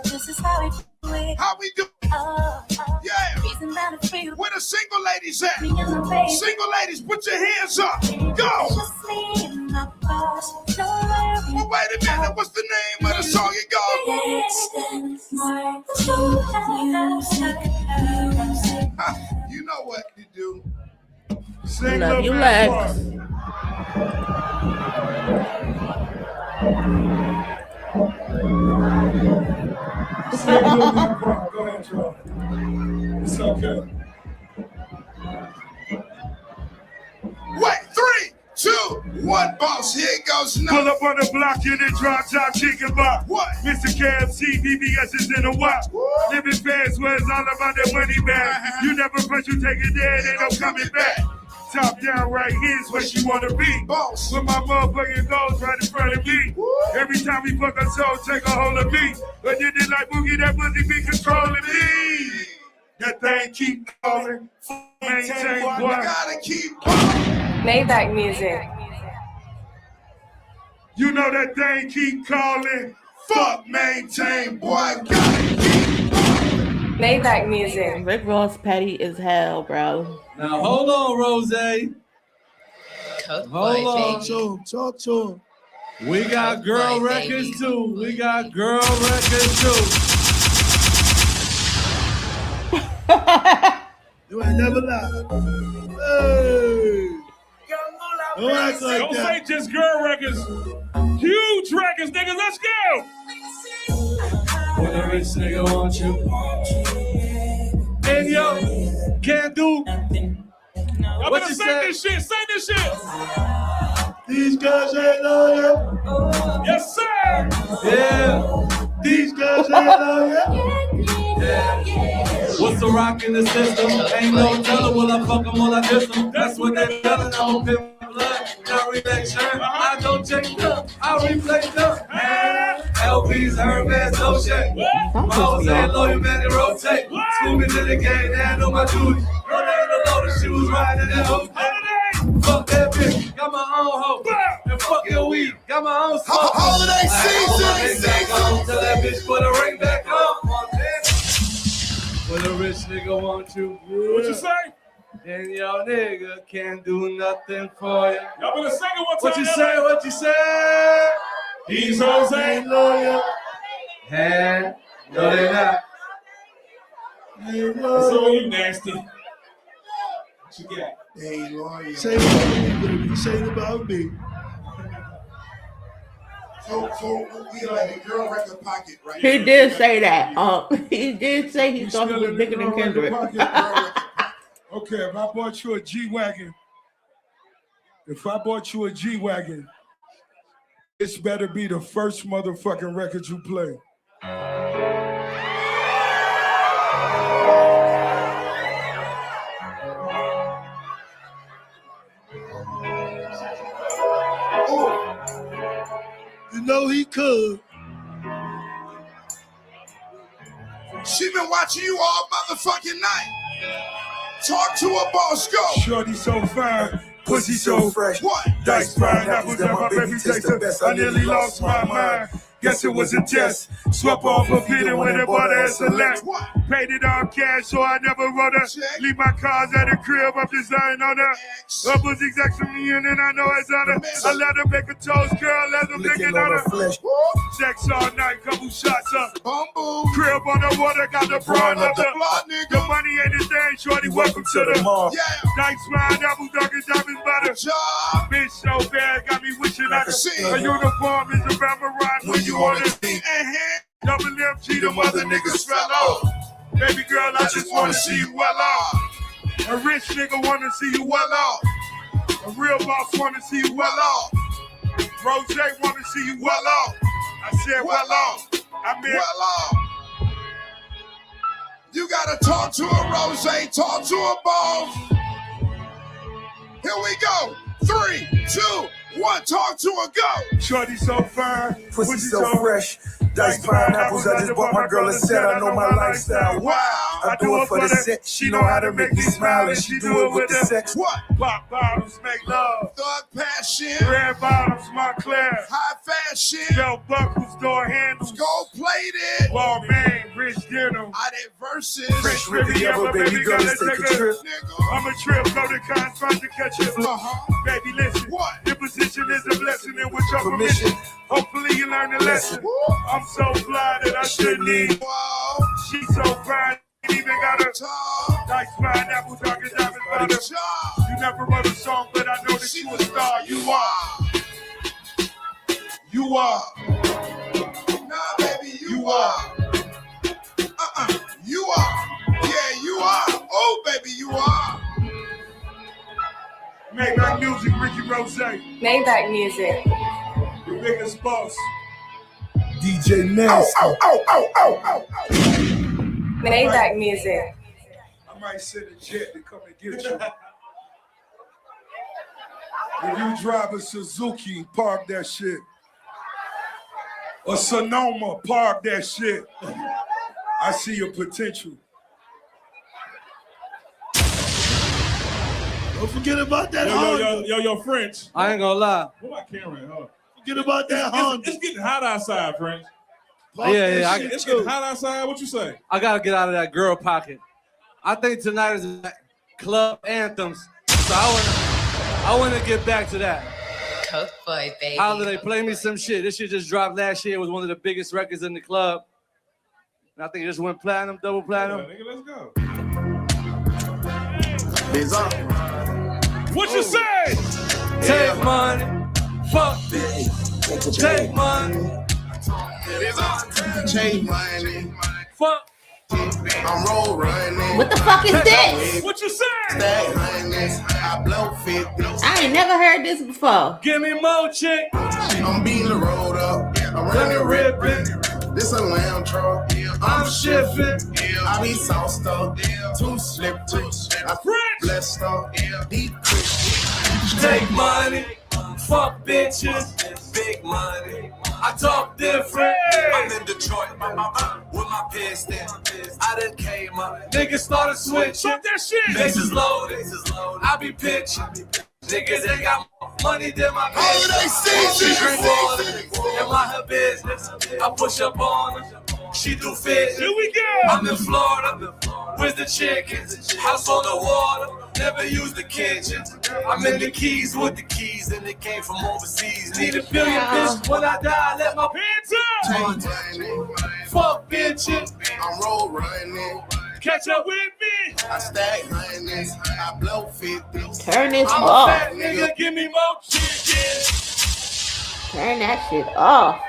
Speaker 7: This is how we do it.
Speaker 2: How we do? Yeah.
Speaker 7: Reason that I feel
Speaker 2: Where the single ladies at?
Speaker 7: me and my baby.
Speaker 2: Single ladies, put your hands up. Go.
Speaker 7: Just me and my boss. Don't worry.
Speaker 2: Well, wait a minute. What's the name of the song? It goes. You know what to do.
Speaker 5: Sing
Speaker 4: Love
Speaker 5: Lil
Speaker 4: you,
Speaker 5: Mac
Speaker 4: Lex.
Speaker 5: Sing Lil Mac Park. Go ahead, Joe. It's okay.
Speaker 2: Wait, 3, 2, 1, boss. Here it goes
Speaker 5: Pull
Speaker 2: now.
Speaker 5: up on the block in the drop top chicken bar.
Speaker 2: What?
Speaker 5: Mr. KFC, BBS is in a wop. Living fast where it's all about that money bag. You never punch, you take it there, ain't no coming back. Top down right here's where she wanna be.
Speaker 2: Boss.
Speaker 5: With my motherfucking goals right in front of me. Every time we fuck her soul, take a hold of me. But did it like Boogie, that pussy be controlling me. That thing keep calling. Maintain,
Speaker 2: You
Speaker 5: boy.
Speaker 2: gotta keep.
Speaker 8: Maybach music.
Speaker 5: You know that thing keep calling.
Speaker 2: Fuck, maintain, boy. Gotta keep.
Speaker 8: Maybach music.
Speaker 4: Rick Ross petty as hell, bro.
Speaker 9: Now hold on, Rose. Hold on.
Speaker 5: Talk to him.
Speaker 9: We got girl records too. We got girl records too.
Speaker 5: You ain't never lied. Hey. Don't act like
Speaker 10: Don't
Speaker 5: that.
Speaker 10: say just girl records. Huge records, nigga. Let's go.
Speaker 9: When a rich nigga want you. And yo, can't do.
Speaker 10: Y'all
Speaker 9: What
Speaker 10: better
Speaker 9: you
Speaker 10: say
Speaker 9: say?
Speaker 10: this shit. Say this shit.
Speaker 5: These guys ain't loyal.
Speaker 10: Yes, sir.
Speaker 9: Yeah.
Speaker 5: These guys ain't loyal.
Speaker 9: What's the rock in the system? Ain't no telling will I fuck them, will I diss them? That's what they're telling. I'm gonna pimp my blood. Now relax, sure. I don't check them. I replay them. LB's Hermes, no shit. My hoes ain't loyal, man, they rotate. Scooby to the game, they know my duty. Girl, they ain't no loaded shoes, riding that hoe. Fuck that bitch, got my own hoe. And fuck your weed, got my own smoke.
Speaker 2: Holiday
Speaker 9: Ring
Speaker 2: season.
Speaker 9: back on, tell that bitch put a ring back on. When a rich nigga want you,
Speaker 10: What you say?
Speaker 9: and your nigga can't do nothing for you.
Speaker 10: Y'all better sing it one time.
Speaker 9: What you say? What you say?
Speaker 10: These hoes ain't
Speaker 9: loyal. And no, they not.
Speaker 10: So you nasty. What you got?
Speaker 2: They ain't loyal.
Speaker 5: Say it about me, baby. Say it about me.
Speaker 2: So we like the girl record pocket right
Speaker 4: He
Speaker 2: here.
Speaker 4: did say that. He did say he thought he
Speaker 5: Still
Speaker 4: was
Speaker 5: in
Speaker 4: bigger
Speaker 5: the
Speaker 4: than
Speaker 5: girl
Speaker 4: Kendrick.
Speaker 5: record pocket. Okay, if I bought you a G-Wagon, it's better be the first motherfucking record you play. You know he could.
Speaker 2: She been watching you all motherfucking night. Talk to her, boss. Go.
Speaker 5: Shorty so fine, pussy so fresh.
Speaker 2: What?
Speaker 5: Dice fine, apples that my baby tastes the best. I nearly lost my mind. Guess it was a test. Swept off a feeder when it bought her a select.
Speaker 2: What?
Speaker 5: Paid it all cash, so I never wrote her.
Speaker 2: Check.
Speaker 5: Leave my cars at the crib, I'm just lying on her. Her pussy exact to me, and then I know it's on her. I let her make a toast, girl, let them licking on her. Sex all night, couple shots up.
Speaker 2: Bumble.
Speaker 5: Crib on the water, got the broad up
Speaker 2: The
Speaker 5: the.
Speaker 2: block,
Speaker 5: The
Speaker 2: nigga.
Speaker 5: money ain't a thing, shorty, welcome to the mall.
Speaker 2: Yeah.
Speaker 5: Nice wine, apple duckers, diamonds butter.
Speaker 2: Job.
Speaker 5: Bitch so bad, got me wishing I could
Speaker 2: See.
Speaker 5: a uniform is a Ramadan when you on it. Double MG, the mother niggas fell off. Baby girl, I just wanna see you well off. A rich nigga wanna see you well off. A real boss wanna see you well off. Rose wanna see you well off. I said well off. I meant
Speaker 2: Well off. You gotta talk to a rose, talk to a balls. Here we go. 3, 2, 1, talk to a go.
Speaker 5: Shorty so fine,
Speaker 11: Pussy so fresh. Diced pineapples, I just bought my girl a set. I know my lifestyle.
Speaker 2: Wow.
Speaker 11: I do it for the sex. She know how to make me smile, and she do it with the sex.
Speaker 2: What?
Speaker 5: Pop bottles make love.
Speaker 2: Thug passion.
Speaker 5: Red bottoms, Montclair.
Speaker 2: High fashion.
Speaker 5: Joe Buckles, door handles.
Speaker 2: Gold plated.
Speaker 5: Ball main, rich denim.
Speaker 2: I did verses.
Speaker 11: Fresh Riviera, baby girl, let's take a trip.
Speaker 5: I'm a trip, go to Compton to catch it. Baby, listen.
Speaker 2: What?
Speaker 5: Your position is a blessing, and with your permission, hopefully you learn the lesson. I'm so fly that I shouldn't need.
Speaker 2: Whoa.
Speaker 5: She's so fine, ain't even got a
Speaker 2: Talk.
Speaker 5: nice pineapple, talking diamonds about her.
Speaker 2: Job.
Speaker 5: You never wrote a song, but I know that you a star. You are. You are.
Speaker 2: Nah, baby, you are. You are. Yeah, you are. Oh, baby, you are.
Speaker 5: Make that music, Ricky Rose.
Speaker 8: Maybach music.
Speaker 5: The biggest boss.
Speaker 11: DJ Nasty.
Speaker 8: Maybach music.
Speaker 5: I might send a jet to come and get you. If you drive a Suzuki, park that shit. A Sonoma, park that shit. I see your potential.
Speaker 12: Don't forget about that Honda.
Speaker 10: Yo, French.
Speaker 9: I ain't gonna lie.
Speaker 10: What my camera at? Huh?
Speaker 12: Forget about that Honda.
Speaker 10: It's getting hot outside, French.
Speaker 9: Yeah,
Speaker 10: It's getting hot outside. What you say?
Speaker 9: I gotta get out of that girl pocket. I think tonight is club anthems, so I wanna get back to that.
Speaker 13: Coke boy, baby.
Speaker 9: Holiday, play me some shit. This shit just dropped last year. It was one of the biggest records in the club. And I think it just went platinum, double platinum.
Speaker 10: Yeah, nigga, let's go.
Speaker 5: What you say?
Speaker 9: Take money, fuck bitch. Take money,
Speaker 2: Take money.
Speaker 9: fuck.
Speaker 2: I'm roll running.
Speaker 4: What the fuck is this?
Speaker 5: What you say?
Speaker 2: Stack hundreds. I blow 50.
Speaker 4: I ain't never heard this before.
Speaker 9: Give me more chick.
Speaker 2: I'm beating the road up. I'm running ripping. This a lamb truck.
Speaker 9: I'm shifting.
Speaker 2: I be sauced up. Too slippery. I blessed up. Deep
Speaker 9: Take money, fuck bitches, big money. I talk different. I'm in Detroit with my piston. I done came up. Niggas started switching.
Speaker 5: Fuck that shit.
Speaker 9: Bases loaded. I be pitching. Niggas ain't got more money than my
Speaker 2: Holiday
Speaker 9: bitch.
Speaker 2: season.
Speaker 9: She drink water and mind her business. I push up on her. She do fit.
Speaker 5: Here we go.
Speaker 9: I'm in Florida with the chickens. House on the water. Never use the kitchen. I'm in the Keys with the keys, and it came from overseas. Need a billion, bitch. When I die, let my
Speaker 5: Hands up.
Speaker 9: fuck bitches.
Speaker 2: I'm roll running.
Speaker 5: Catch up with me.
Speaker 2: I stack hundreds. I blow 50.
Speaker 4: Turn this
Speaker 9: I'm a
Speaker 4: off.
Speaker 9: fat nigga, give me more chicken.
Speaker 4: Turn that shit off.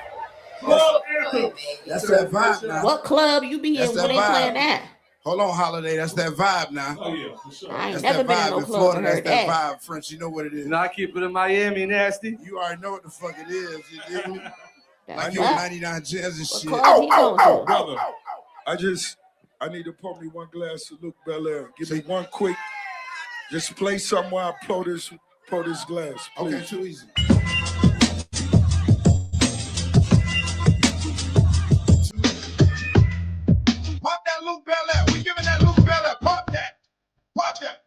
Speaker 2: That's that vibe now.
Speaker 4: What club you be in
Speaker 2: That's
Speaker 4: when
Speaker 2: that
Speaker 4: they
Speaker 2: vibe.
Speaker 4: playing that?
Speaker 2: Hold on, Holiday. That's that vibe now.
Speaker 10: Oh, yeah, for sure.
Speaker 4: I ain't
Speaker 2: That's
Speaker 4: never
Speaker 2: that
Speaker 4: been in
Speaker 2: vibe
Speaker 4: no
Speaker 2: in
Speaker 4: club
Speaker 2: Florida.
Speaker 4: and
Speaker 2: That's
Speaker 4: heard
Speaker 2: that
Speaker 4: that.
Speaker 2: vibe, French. You know what it is.
Speaker 9: You know, I keep it in Miami, nasty.
Speaker 2: You already know what the fuck it is. You dig me?
Speaker 4: That's
Speaker 2: Like you in
Speaker 4: that.
Speaker 2: 99 Jazz and
Speaker 4: What
Speaker 2: shit.
Speaker 4: club he going to?
Speaker 5: Brother, I need to pour me one glass of Luke Belair. Give me one quick. Just play something while I pour this glass, please.
Speaker 2: Okay, too easy. Pop that Luke Belair. We giving that Luke Belair. Pop that. Pop that.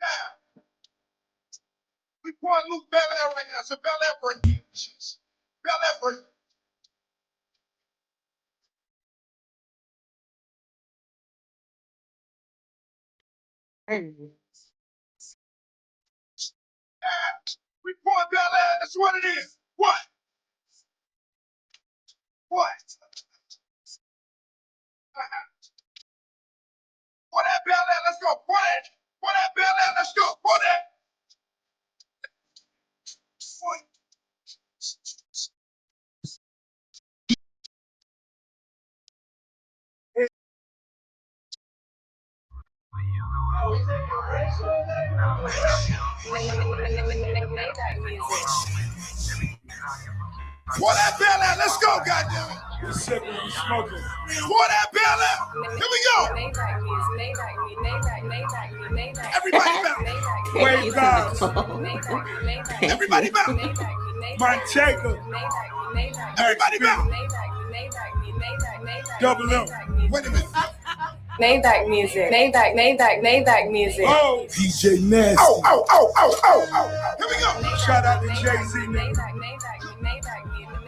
Speaker 2: Now, we pouring Luke Belair right now. It's a Belair break. Belair break. We pouring Belair. That's what it is. What? What? Pour that Belair. Let's go. Pour that. Pour that Belair. Let's go. Pour that. Pour it.
Speaker 8: Maybach music.
Speaker 2: Pour that bell out. Let's go, goddammit.
Speaker 5: You sipping, you smoking.
Speaker 2: Pour that bell out. Here we go. Everybody bounce.
Speaker 5: Wave bounce.
Speaker 2: Everybody bounce.
Speaker 5: Manteca.
Speaker 2: Everybody bounce.
Speaker 5: Double M.
Speaker 2: Wait a minute.
Speaker 8: Maybach music. Maybach music.
Speaker 5: Oh,
Speaker 11: DJ Nasty.
Speaker 2: Oh. Here we go.
Speaker 5: shout out to Jay-Z, nigga.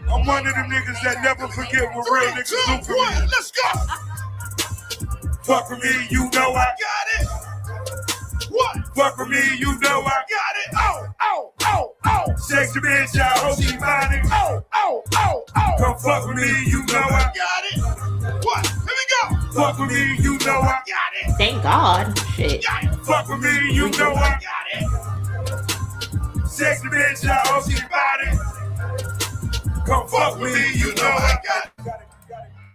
Speaker 5: I'm one of the niggas that never forget what real niggas do for me.
Speaker 2: Let's go.
Speaker 5: Fuck with me, you know I
Speaker 2: got it. What?
Speaker 5: Fuck with me, you know I
Speaker 2: got it. Oh.
Speaker 5: Sexy bitch, I hope she find it.
Speaker 2: Oh.
Speaker 5: Come fuck with me, you know I
Speaker 2: got it. What? Here we go.
Speaker 5: Fuck with me, you know I
Speaker 2: got it.
Speaker 4: Thank God. Shit.
Speaker 5: Fuck with me, you know I
Speaker 2: got it.
Speaker 5: Sexy bitch, I hope she find it. Come fuck with me, you know I got it.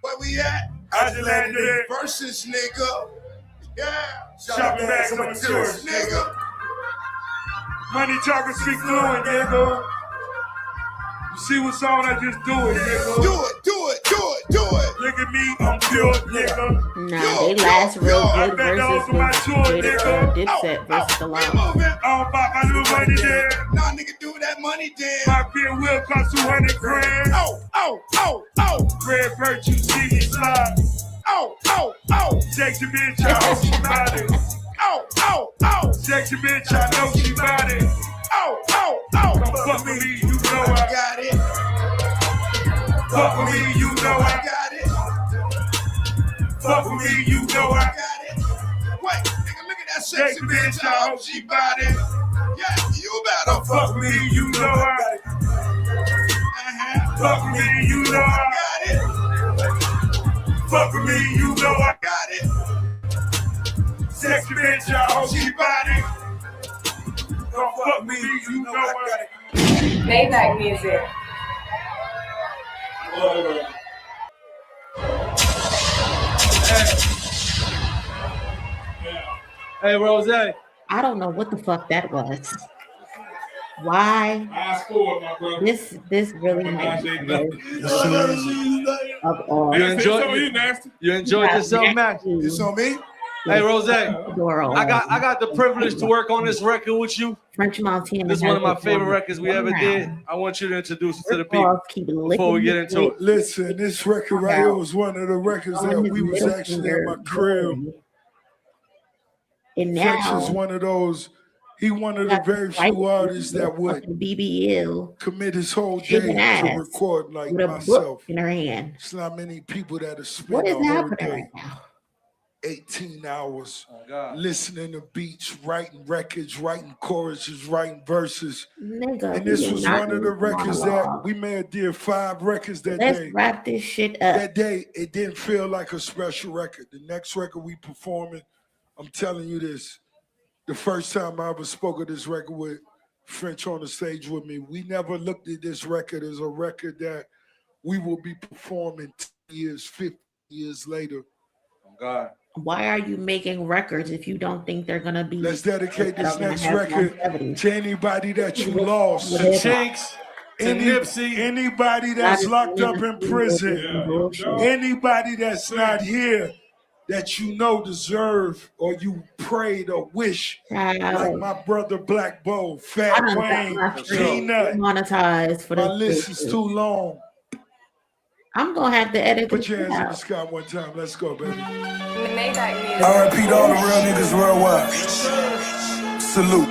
Speaker 2: Where we at?
Speaker 5: I just landed it.
Speaker 2: Verzuz, nigga. Yeah.
Speaker 5: Shopping bags on the tours,
Speaker 2: nigga.
Speaker 5: Money talking, speak fluent, nigga. You see what's on, I just do it, nigga.
Speaker 2: Do it.
Speaker 5: Look at me, I'm pure, nigga.
Speaker 4: Nah, they last real good
Speaker 5: those
Speaker 4: versus
Speaker 5: are my tour, nigga.
Speaker 4: Dipset versus the line.
Speaker 5: I don't buy my little money there.
Speaker 2: Nah, nigga, do that money dance.
Speaker 5: My beer will cost 200 grand.
Speaker 2: Oh.
Speaker 5: Red bird, you see me slide.
Speaker 2: Oh.
Speaker 5: Sexy bitch, I hope she bout it.
Speaker 2: Oh.
Speaker 5: Sexy bitch, I know she bout it.
Speaker 2: Oh.
Speaker 5: Come fuck with me, you know I
Speaker 2: got it.
Speaker 5: Fuck with me, you know I
Speaker 2: got it.
Speaker 5: Fuck with me, you know I
Speaker 2: got it. Wait, nigga, look at that sexy bitch. I hope she bout it. Yeah, you better
Speaker 5: fuck with me, you know I Fuck with me, you know I
Speaker 2: got it.
Speaker 5: Fuck with me, you know I
Speaker 2: got it.
Speaker 5: Sexy bitch, I hope she bout it. Don't fuck me, you know I got it.
Speaker 8: Maybach music.
Speaker 9: Hey, Rose.
Speaker 4: I don't know what the fuck that was. Why? This really makes me of all.
Speaker 9: You enjoyed yourself, Max?
Speaker 2: It's on me.
Speaker 9: Hey, Rose. I got the privilege to work on this record with you.
Speaker 4: French Montana.
Speaker 9: This is one of my favorite records we ever did. I want you to introduce it to the people before we get into it.
Speaker 11: Listen, this record right here was one of the records that we was actually at my crib.
Speaker 4: And
Speaker 11: French
Speaker 4: now
Speaker 11: is one of those. He one of the very few artists that would
Speaker 4: BBL
Speaker 11: commit his whole day to record like
Speaker 4: with a
Speaker 11: myself.
Speaker 4: book in her hand.
Speaker 11: It's not many people that have spent
Speaker 4: What is
Speaker 11: a whole
Speaker 4: happening
Speaker 11: day,
Speaker 4: right now?
Speaker 11: 18 hours listening to beats, writing records, writing choruses, writing verses.
Speaker 4: Nigga,
Speaker 11: and this was one of the records that we may have did 5 records that
Speaker 4: Let's
Speaker 11: day.
Speaker 4: wrap this shit up.
Speaker 11: That day, it didn't feel like a special record. The next record we performing, I'm telling you this, the first time I ever spoke of this record with French on the stage with me, we never looked at this record as a record that we will be performing 10 years, 50 years later.
Speaker 9: Oh God.
Speaker 4: Why are you making records if you don't think they're gonna be?
Speaker 11: Let's dedicate this next record to anybody that you lost.
Speaker 9: To Chinks, to Nipsey.
Speaker 11: Anybody that's locked up in prison. Anybody that's not here that you know deserve or you prayed or wish. Like my brother Black Bo, Fat Wayne, Peanut.
Speaker 4: Monetized for
Speaker 11: my
Speaker 4: this
Speaker 11: list is too long.
Speaker 4: I'm gonna have to edit.
Speaker 11: Put your hands in the sky one time. Let's go, baby.
Speaker 8: Maybach music.
Speaker 11: I repeat all the real niggas worldwide. Salute.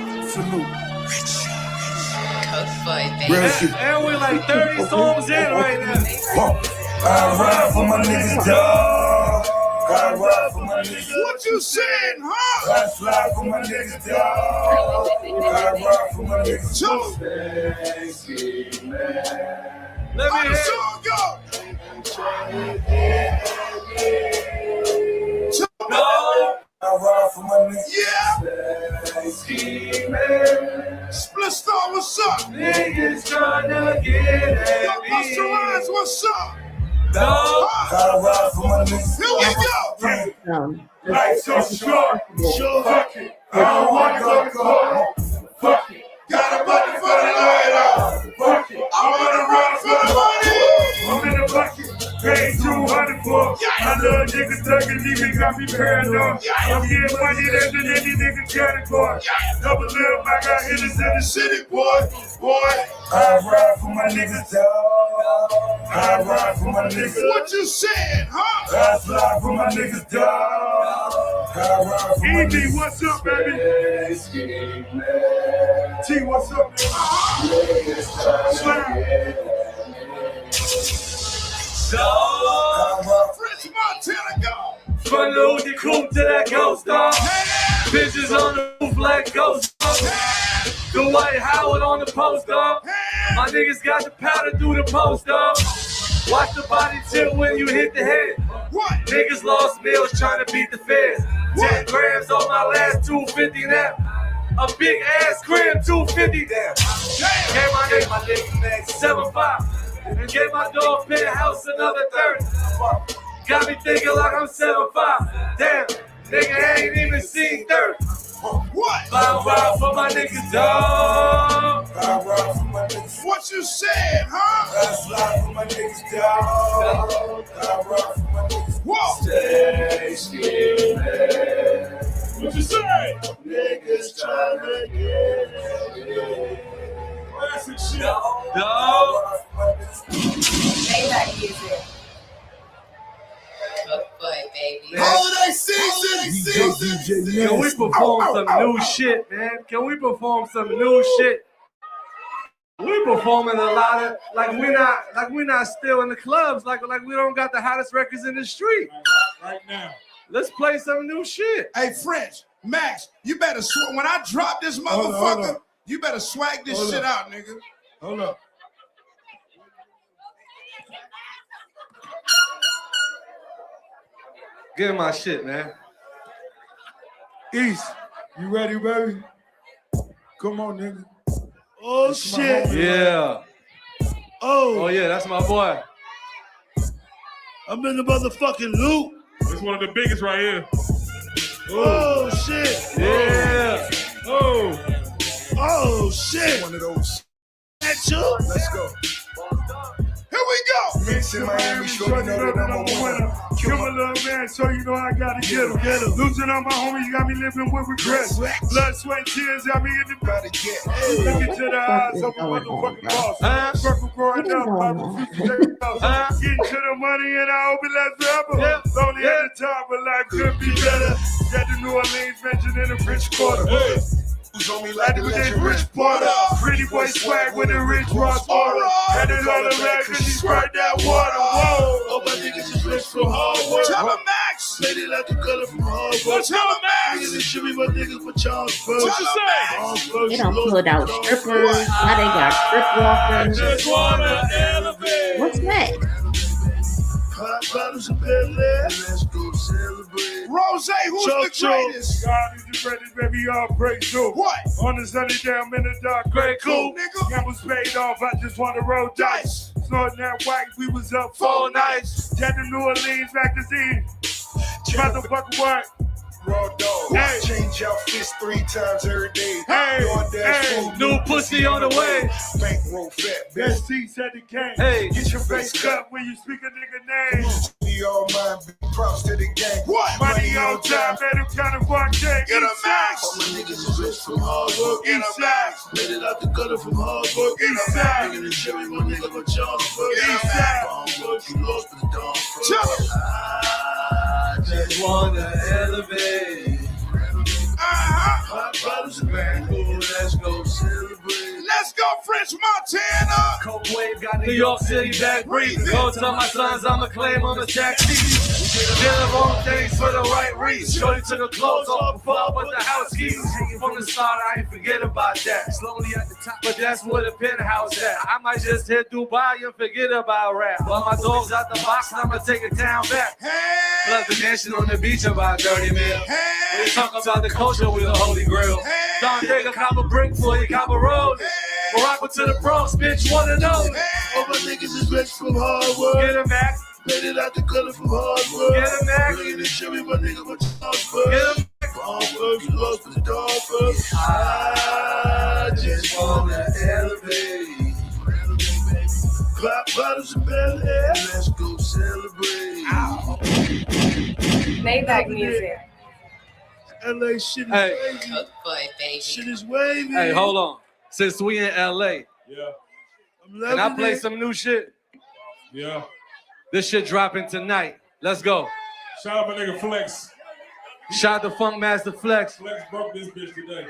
Speaker 11: Real shit.
Speaker 9: And we're like 30 songs in right now.
Speaker 11: I ride for my niggas, dog. I ride for my niggas.
Speaker 2: What you saying, huh?
Speaker 11: I slide for my niggas, dog. I ride for my niggas.
Speaker 9: Let me
Speaker 2: How the
Speaker 9: hear
Speaker 2: song go?
Speaker 11: No. I ride for my niggas.
Speaker 2: Yeah. Split Star, what's up?
Speaker 9: Niggas tryna get at
Speaker 2: Yo,
Speaker 9: me.
Speaker 2: Busta Rhymes, what's up?
Speaker 11: I ride for my niggas.
Speaker 2: Here we go.
Speaker 11: Lights so short. Fuck it. I don't want to go home. Fuck it.
Speaker 2: Got a buddy for the night off.
Speaker 11: Fuck it.
Speaker 2: I
Speaker 5: I wanna run for the money. I'm in the bucket, paid 200 for. I love niggas thugging, even got me paranoid. I'm getting money that's in any nigga category. Double lip, I got hitters in the city, boy. I ride for my niggas, dog. I ride for my niggas. What you saying, huh? I fly for my niggas, dog. I ride for my niggas. What's up, baby? T, what's up, baby? Slam. French Montana, go.
Speaker 9: From the Uzi coupe to that ghost dog. Bitches on the roof like ghost dog. The White Howard on the post dog. My niggas got the powder through the post dog. Watch the body tilt when you hit the head.
Speaker 5: What?
Speaker 9: Niggas lost meals trying to beat the feds. 10 grams on my last 250 now. A big ass crib, 250 down. Gave my nigga next 7.5. And gave my dog penthouse another 30. Got me thinking like I'm 7'5". Damn, nigga ain't even seen 30.
Speaker 5: What?
Speaker 9: I ride for my niggas, dog.
Speaker 5: I ride for my niggas. What you said, huh? I slide for my niggas, dog. I ride for my niggas. Whoa. Stay scared. What you say? Niggas tryna get it. Classic shit.
Speaker 9: Dog.
Speaker 8: Maybach music.
Speaker 13: Cook boy, baby.
Speaker 12: Holiday season.
Speaker 9: Can we perform some new shit, man? Can we perform some new shit? We performing a lot of like we're not still in the clubs, like we don't got the hottest records in the street.
Speaker 5: Right now.
Speaker 9: Let's play some new shit.
Speaker 5: Hey, French, Max, you better when I drop this motherfucker, you better swag this shit out, nigga.
Speaker 11: Hold up.
Speaker 9: Give my shit, man.
Speaker 11: East, you ready, baby? Come on, nigga.
Speaker 12: Oh,
Speaker 11: That's
Speaker 12: shit.
Speaker 9: Yeah. Oh yeah, that's my boy.
Speaker 12: I'm in the motherfucking loop.
Speaker 10: It's one of the biggest right here.
Speaker 12: Oh, shit.
Speaker 9: Yeah.
Speaker 12: Oh, shit.
Speaker 5: One of those.
Speaker 12: That's you?
Speaker 5: Let's go. Here we go. Mix in Miami, shorty know that I'm a winner.
Speaker 11: Kill my little man, so you know I gotta get him. Losing on my homie, you got me living with regrets. Blood, sweat, tears, got me in the
Speaker 5: Gotta get.
Speaker 11: Look into the eyes of a motherfucking boss. Circle growing up, my future getting to the money and I hope it lasts forever. Lonely at the top, but life could be better. Got the New Orleans mentioned in the French Quarter.
Speaker 5: Who's on me like the
Speaker 11: With
Speaker 5: legend
Speaker 11: Rich Porter, pretty boy swag with a rich Ross order. Had it all around cause she sprayed that water. Whoa!
Speaker 12: All my niggas is rich from hard work.
Speaker 5: Tell him Max.
Speaker 12: Made it out the gutter from hard work.
Speaker 5: Tell him Max.
Speaker 12: Niggas should be my niggas for Charles first.
Speaker 5: What you say?
Speaker 4: They don't pull out strippers. Now they got strip walkers.
Speaker 10: Just wanna elevate.
Speaker 4: What's that?
Speaker 12: Hot bottles of Bel Air. Let's go celebrate.
Speaker 5: Rose, who's the greatest?
Speaker 11: God is the greatest, baby, all praise to.
Speaker 5: What?
Speaker 11: On the sunny day, I'm in the dark, great cool. Gambles paid off, I just want to roll dice. Snorting that white, we was up 4 nights. Jet to New Orleans magazine. Motherfucker, what?
Speaker 5: Raw dog.
Speaker 11: Hey.
Speaker 5: Change outfits 3 times every day.
Speaker 11: Hey.
Speaker 5: Hey.
Speaker 9: New pussy on the way.
Speaker 5: Bankroll fat,
Speaker 11: Best seats at the game.
Speaker 9: Hey.
Speaker 11: Get your face cut when you speak a nigga name.
Speaker 5: We all mine, big props to the gang.
Speaker 11: What? Money on time, let him kind of walk check.
Speaker 5: Get a max.
Speaker 12: All my niggas is rich from hard work.
Speaker 5: Get a max.
Speaker 12: Made it out the gutter from hard work.
Speaker 11: East side.
Speaker 12: Nigga, the Jimmy, my nigga, my Charles first.
Speaker 11: East side.
Speaker 12: Hard work, you lost to the dawn first.
Speaker 5: Tell him.
Speaker 12: I
Speaker 9: Just wanna elevate.
Speaker 12: Hot bottles of Bangor, let's go celebrate.
Speaker 5: Let's go, French Montana.
Speaker 9: Cold wave got New York City back breathing. Go tell my sons I'ma claim on the taxi. Did the wrong things for the right reason. Shorty took her clothes off before I put the house keys. From the start, I ain't forget about that. Slowly at the top, but that's where the penthouse at. I might just hit Dubai and forget about rap. While my dog's out the box, I'ma take a town back.
Speaker 5: Hey.
Speaker 9: Plus the dancing on the beach about 30 mil.
Speaker 5: Hey.
Speaker 9: We talk about the culture with a holy grail.
Speaker 5: Hey.
Speaker 9: Don't take a copper brick for your copper road. Morocco to the Bronx, bitch, wanna know.
Speaker 12: All my niggas is rich from hard work.
Speaker 9: Get him back.
Speaker 12: Made it out the gutter from hard work.
Speaker 9: Get him back.
Speaker 12: Nigga, the Jimmy, my nigga, my Charles first.
Speaker 9: Get him back.
Speaker 12: Hard work, you lost to the dawn first. I just wanna elevate.
Speaker 8: Maybach music.
Speaker 12: LA shit is
Speaker 9: Hey.
Speaker 12: wavy.
Speaker 13: Cook boy, baby.
Speaker 12: Shit is wavy.
Speaker 9: Hey, hold on. Since we in LA,
Speaker 5: Yeah.
Speaker 12: I'm
Speaker 9: can I
Speaker 12: loving
Speaker 9: play
Speaker 12: it.
Speaker 9: some new shit?
Speaker 5: Yeah.
Speaker 9: This shit dropping tonight. Let's go.
Speaker 5: Shout out my nigga Flex.
Speaker 9: Shout out to Funk Master Flex.
Speaker 5: Flex broke this bitch today.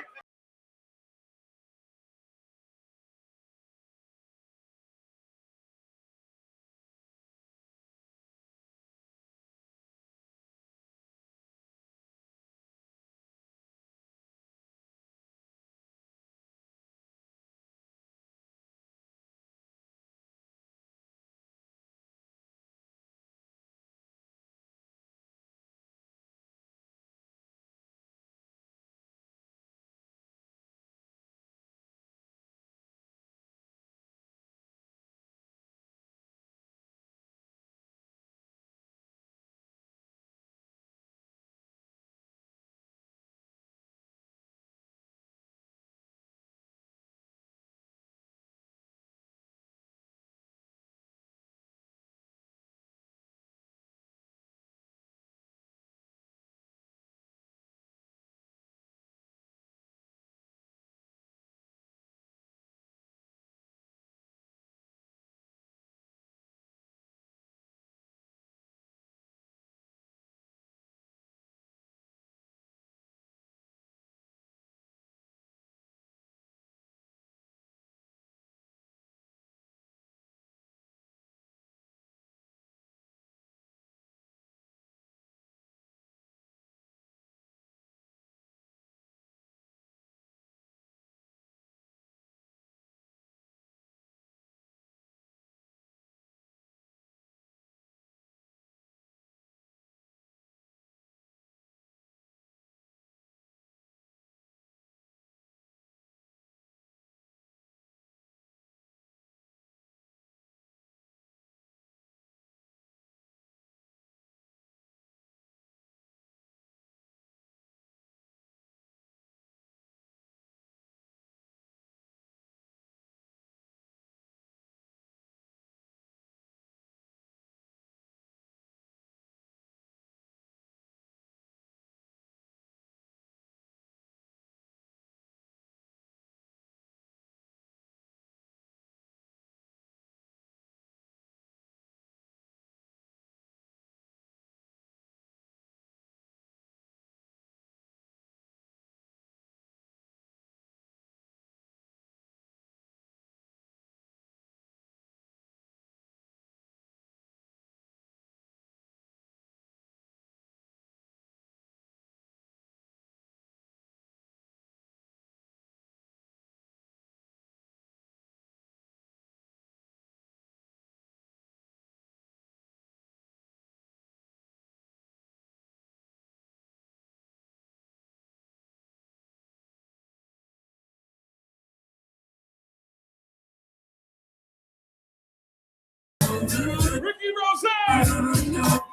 Speaker 10: Ricky Rose,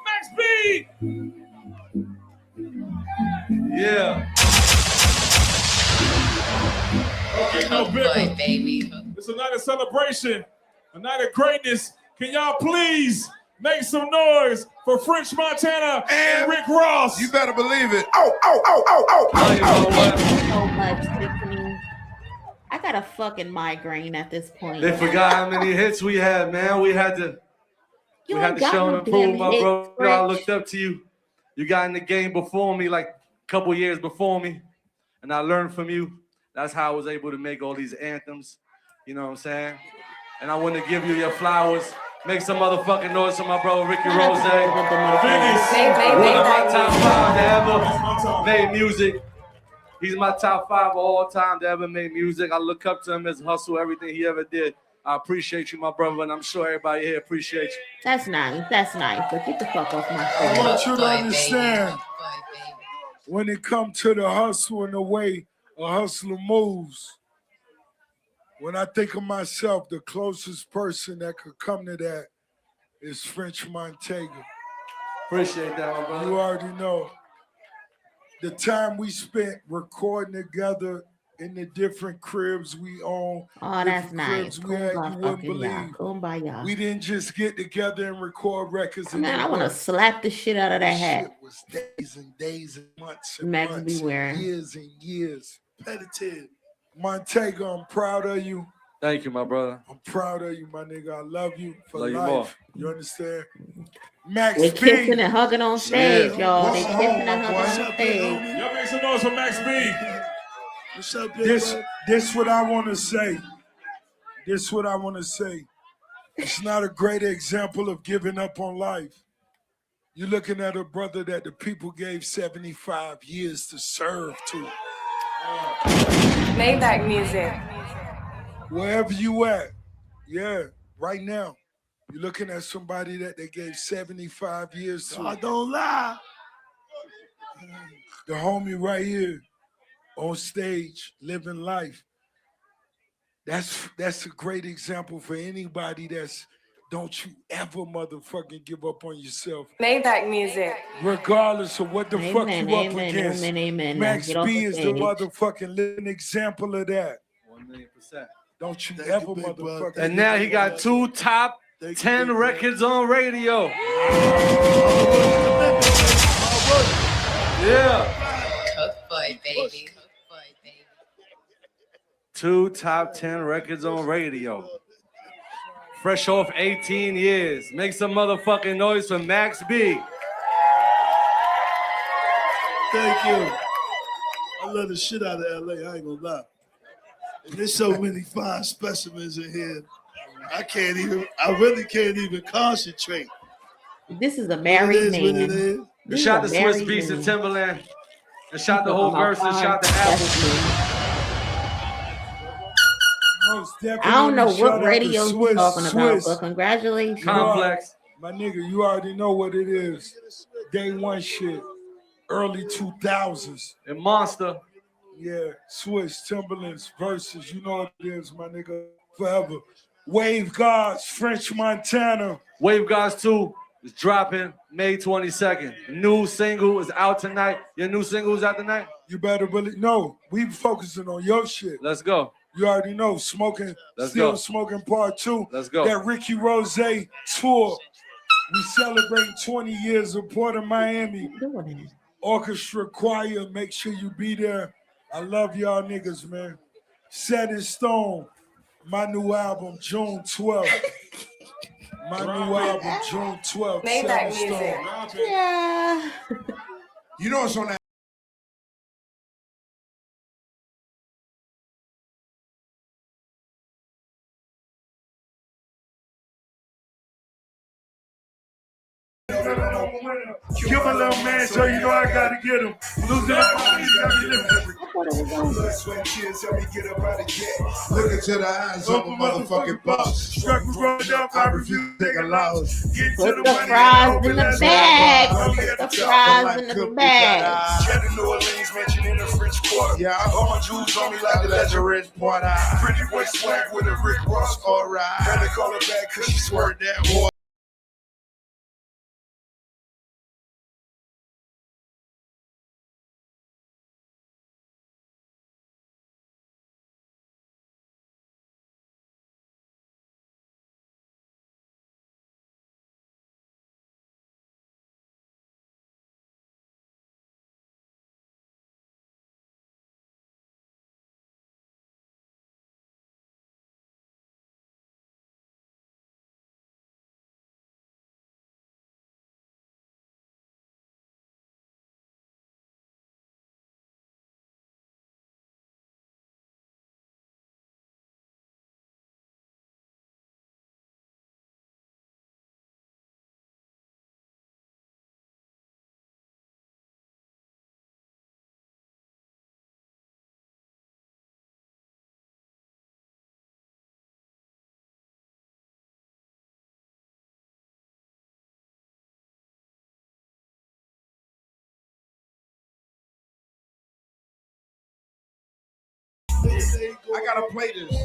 Speaker 10: Max B.
Speaker 9: Yeah.
Speaker 5: Okay, no
Speaker 13: Cook
Speaker 5: bigger.
Speaker 13: boy, baby.
Speaker 5: It's a night of celebration, a night of greatness. Can y'all please make some noise for French Montana and Rick Ross?
Speaker 6: You better believe it. Oh.
Speaker 4: So much, Tiffany. I got a fucking migraine at this point.
Speaker 9: They forgot how many hits we had, man. We had to
Speaker 4: ain't got
Speaker 9: show
Speaker 4: no
Speaker 9: and prove,
Speaker 4: damn
Speaker 9: my
Speaker 4: hits,
Speaker 9: bro. I
Speaker 4: Rich.
Speaker 9: looked up to you. You got in the game before me, like a couple years before me, and I learned from you. That's how I was able to make all these anthems. You know what I'm saying? And I want to give you your flowers. Make some motherfucking noise for my bro Ricky Rose. One of my top 5 to ever made music. He's my top 5 of all time to ever made music. I look up to him, his hustle, everything he ever did. I appreciate you, my brother, and I'm sure everybody here appreciates you.
Speaker 4: That's nice, but get the fuck off my
Speaker 11: I
Speaker 4: phone.
Speaker 11: want you to understand, when it comes to the hustle and the way a hustler moves, when I think of myself, the closest person that could come to that is French Montana.
Speaker 9: Appreciate that, my brother.
Speaker 11: You already know. The time we spent recording together in the different cribs we own,
Speaker 4: Oh, that's
Speaker 11: different
Speaker 4: nice.
Speaker 11: cribs we had, you
Speaker 4: Kumbaya
Speaker 11: wouldn't
Speaker 4: fucking ya.
Speaker 11: believe.
Speaker 4: Kumbaya.
Speaker 11: We didn't just get together and record records.
Speaker 4: Man, I want to slap the shit out of that hat.
Speaker 11: Shit was days and days and months and
Speaker 4: Max
Speaker 11: months
Speaker 4: be wearing.
Speaker 11: and years. Repetitive. Montego, I'm proud of you.
Speaker 9: Thank you, my brother.
Speaker 11: I'm proud of you, my nigga. I love you for
Speaker 9: love
Speaker 11: life.
Speaker 9: You more.
Speaker 11: You understand? Max
Speaker 4: They
Speaker 11: B.
Speaker 4: kissing and hugging on stage, y'all. They kissing and hugging on stage.
Speaker 10: Y'all make some noise for Max B.
Speaker 12: What's up, big
Speaker 11: This what I want to say. This what I want to say. It's not a great example of giving up on life. You're looking at a brother that the people gave 75 years to serve to.
Speaker 8: Maybach music.
Speaker 11: Wherever you at, yeah, right now. You're looking at somebody that they gave 75 years to.
Speaker 12: I don't lie.
Speaker 11: The homie right here on stage, living life. That's a great example for anybody that's, don't you ever motherfucking give up on yourself.
Speaker 8: Maybach music.
Speaker 11: Regardless of what the fuck you up against.
Speaker 4: Amen.
Speaker 11: Max
Speaker 4: Get off
Speaker 11: B
Speaker 4: the
Speaker 11: is the
Speaker 4: stage.
Speaker 11: motherfucking living example of that.
Speaker 9: 1,000,000%.
Speaker 11: Don't you ever motherfucking.
Speaker 9: And now he got 2 top 10 records on radio. Yeah.
Speaker 13: Cook boy, baby.
Speaker 9: 2 top 10 records on radio. Fresh off 18 years. Make some motherfucking noise for Max B.
Speaker 12: Thank you. I love the shit out of LA, I ain't gonna lie. And there's so many fine specimens in here. I really can't even concentrate.
Speaker 4: This is a married man.
Speaker 9: Shout to Swiss Beats and Timberland. And shout the whole Verzuz. Shout to Apple.
Speaker 4: I don't know what radio you're talking about, but congratulations.
Speaker 9: Complex.
Speaker 11: My nigga, you already know what it is. Day one shit. Early 2000s.
Speaker 9: And Monster.
Speaker 11: Yeah, Swiss, Timberlands, Verzuz. You know what it is, my nigga. Forever. Wave Gods, French Montana.
Speaker 9: Wave Gods 2 is dropping May 22nd. New single is out tonight. Your new single is out tonight?
Speaker 11: You better believe. No, we focusing on your shit.
Speaker 9: Let's go.
Speaker 11: You already know, smoking,
Speaker 9: Let's
Speaker 11: still
Speaker 9: go.
Speaker 11: smoking part 2.
Speaker 9: Let's go.
Speaker 11: That Ricky Rose tour. We celebrate 20 years of Port of Miami. Orchestra choir, make sure you be there. I love y'all niggas, man. Set in Stone, my new album, June 12th. My new album, June 12th. Set in Stone.
Speaker 4: Yeah.
Speaker 5: You know it's on that.
Speaker 11: Give a little man, so you know I gotta get him. Losing the body, you gotta get him.
Speaker 5: Blood, sweat, tears, help me get up out of jet. Look into the eyes of a motherfucking boss.
Speaker 11: Struck me running up, I refuse to take a loss. Get
Speaker 4: Put
Speaker 11: to
Speaker 4: the fries in the bag. Put the fries in the bag.
Speaker 5: Jet to New Orleans, mentioned in the French Quarter. Yeah, all my jewels on me like the Legend Porter. Pretty boy swag with a Rick Ross, alright. Better call her back cause she swerved that water. I gotta play this.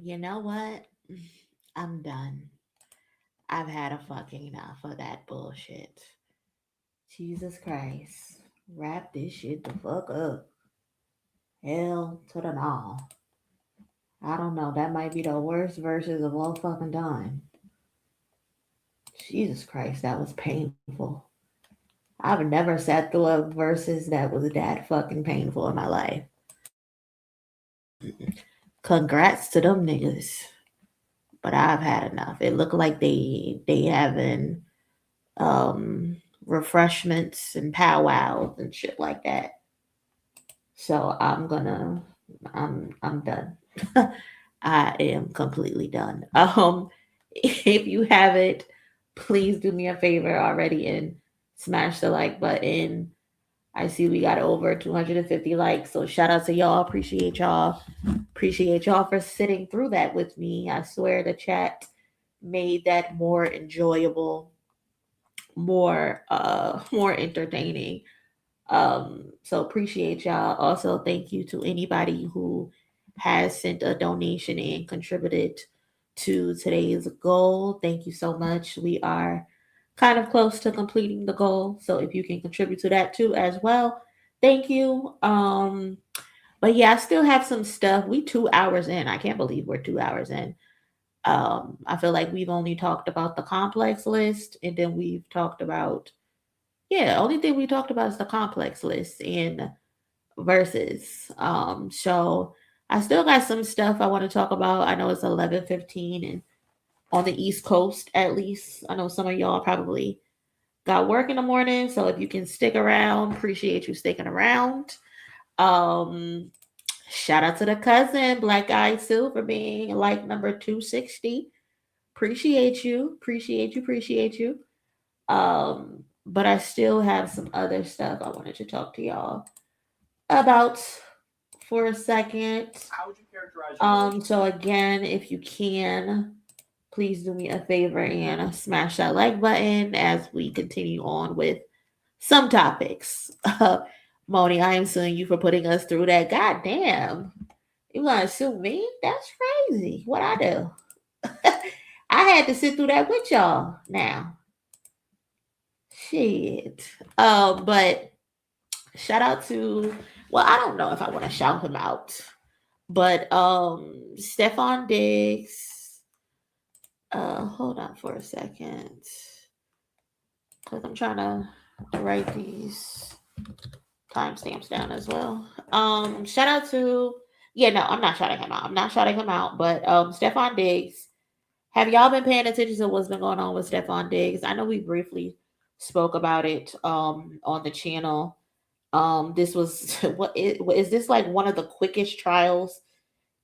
Speaker 4: You know what? I'm done. I've had a fucking enough of that bullshit. Jesus Christ. Wrap this shit the fuck up. Hell to the no. I don't know. That might be the worst verses of all fucking time. Jesus Christ, that was painful. I've never sat through a verses that was that fucking painful in my life. Congrats to them niggas. But I've had enough. It looked like they having refreshments and powwows and shit like that. So I'm done. I am completely done. If you haven't, please do me a favor already and smash the like button. I see we got over 250 likes, so shout out to y'all. Appreciate y'all. Appreciate y'all for sitting through that with me. I swear the chat made that more enjoyable, more entertaining. So appreciate y'all. Also, thank you to anybody who has sent a donation and contributed to today's goal. Thank you so much. We are kind of close to completing the goal. So if you can contribute to that too as well, thank you. But yeah, I still have some stuff. We 2 hours in. I can't believe we're 2 hours in. I feel like we've only talked about the complex list, and then we've talked about, yeah, only thing we talked about is the complex list and verses. So I still got some stuff I want to talk about. I know it's 11:15 and on the East Coast at least. I know some of y'all probably got work in the morning, so if you can stick around, appreciate you sticking around. Um Shout out to the cousin, Black Eyed Sue, for being like number 260. Appreciate you. Appreciate you. Appreciate you. But I still have some other stuff I wanted to talk to y'all about for a second.
Speaker 14: How would you characterize
Speaker 4: So again, if you can, please do me a favor and smash that like button as we continue on with some topics. Moni, I am suing you for putting us through that. God damn. You gonna sue me? That's crazy. What I do? I had to sit through that with y'all now. Shit. But shout out to, well, I don't know if I want to shout him out, but Stefan Diggs. Hold on for a second. Because I'm trying to write these timestamps down as well. Shout out to, yeah, no, I'm not shouting him out. I'm not shouting him out, but Stefan Diggs. Have y'all been paying attention to what's been going on with Stefan Diggs? I know we briefly spoke about it on the channel. This was is this like one of the quickest trials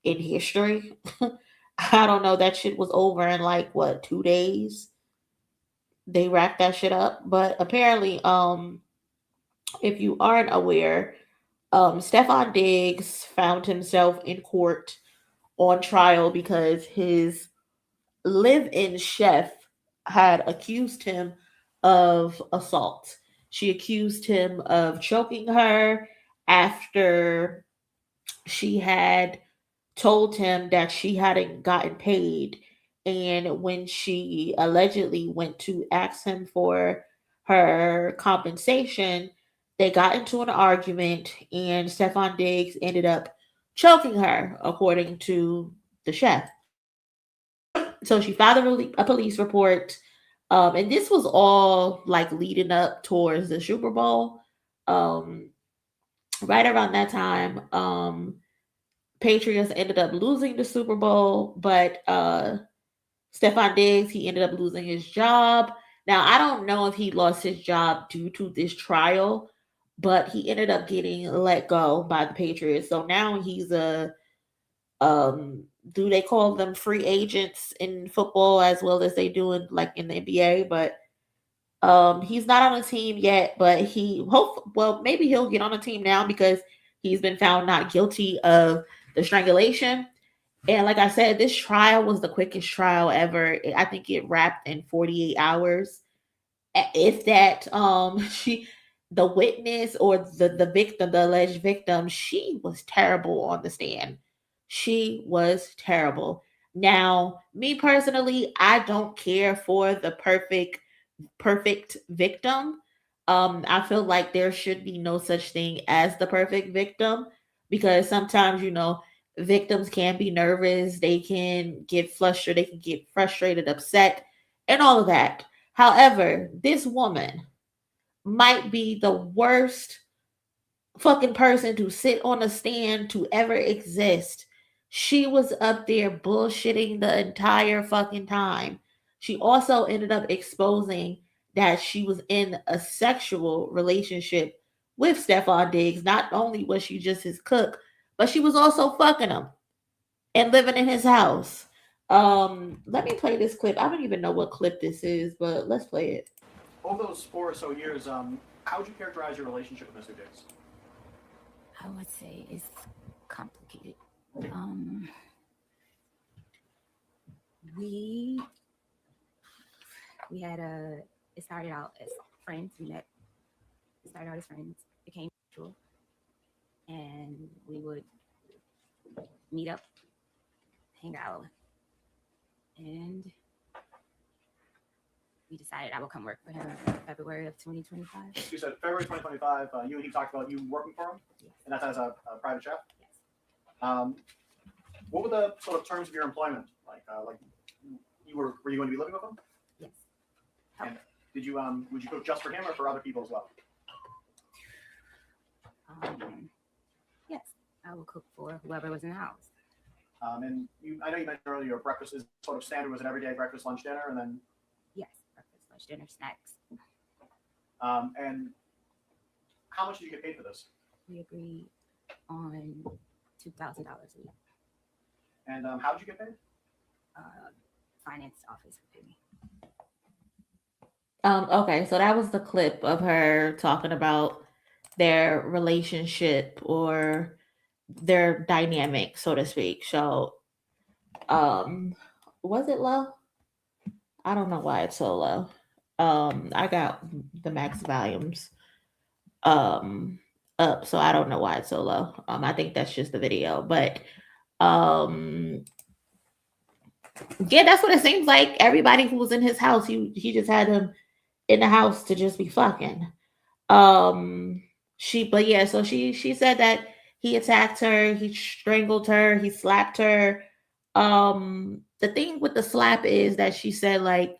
Speaker 4: in history? I don't know. That shit was over in like what, 2 days? They wrapped that shit up. But apparently, if you aren't aware, Stefan Diggs found himself in court on trial because his live-in chef had accused him of assault. She accused him of choking her after she had told him that she hadn't gotten paid. And when she allegedly went to ask him for her compensation, they got into an argument and Stefan Diggs ended up choking her, according to the chef. So she filed a police report. And this was all like leading up towards the Super Bowl. Right around that time, Patriots ended up losing the Super Bowl, but Stefan Diggs, he ended up losing his job. Now, I don't know if he lost his job due to this trial, but he ended up getting let go by the Patriots. So now he's a do they call them free agents in football as well as they do in like in the NBA? But he's not on a team yet, but maybe he'll get on a team now because he's been found not guilty of the strangulation. And like I said, this trial was the quickest trial ever. I think it wrapped in 48 hours. If that, the witness or the victim, the alleged victim, she was terrible on the stand. She was terrible. Now, me personally, I don't care for the perfect victim. I feel like there should be no such thing as the perfect victim because sometimes, victims can be nervous, they can get flustered, they can get frustrated, upset, and all of that. However, this woman might be the worst fucking person to sit on a stand to ever exist. She was up there bullshitting the entire fucking time. She also ended up exposing that she was in a sexual relationship with Stefan Diggs. Not only was she just his cook, but she was also fucking him and living in his house. Let me play this clip. I don't even know what clip this is, but let's play it.
Speaker 14: Over those 4 or so years, how would you characterize your relationship with Mr. Diggs?
Speaker 15: I would say it's complicated. We had it started out as friends. It started out as friends, became mutual, and we would meet up, hang out, and we decided I would come work for him in February of 2025.
Speaker 14: You said February 2025, you and he talked about you working for him?
Speaker 15: Yes.
Speaker 14: And that's as a private chef?
Speaker 15: Yes.
Speaker 14: What were the sort of terms of your employment? Were you going to be living with him?
Speaker 15: Yes.
Speaker 14: And did you would you cook just for him or for other people as well?
Speaker 15: Yes, I would cook for whoever was in the house.
Speaker 14: And I know you mentioned earlier your breakfast is sort of standard. Was it every day breakfast, lunch, dinner, and then?
Speaker 15: Yes, breakfast, lunch, dinner, snacks.
Speaker 14: And how much did you get paid for this?
Speaker 15: We agreed on $2,000 a week.
Speaker 14: And how did you get paid?
Speaker 15: Finance office would pay me.
Speaker 4: Okay, so that was the clip of her talking about their relationship or their dynamic, so to speak. So, was it low? I don't know why it's so low. I got the max volumes up, so I don't know why it's so low. I think that's just the video, but yeah, that's what it seems like. Everybody who was in his house, he just had him in the house to just be fucking. So she said that he attacked her, he strangled her, he slapped her. The thing with the slap is that she said like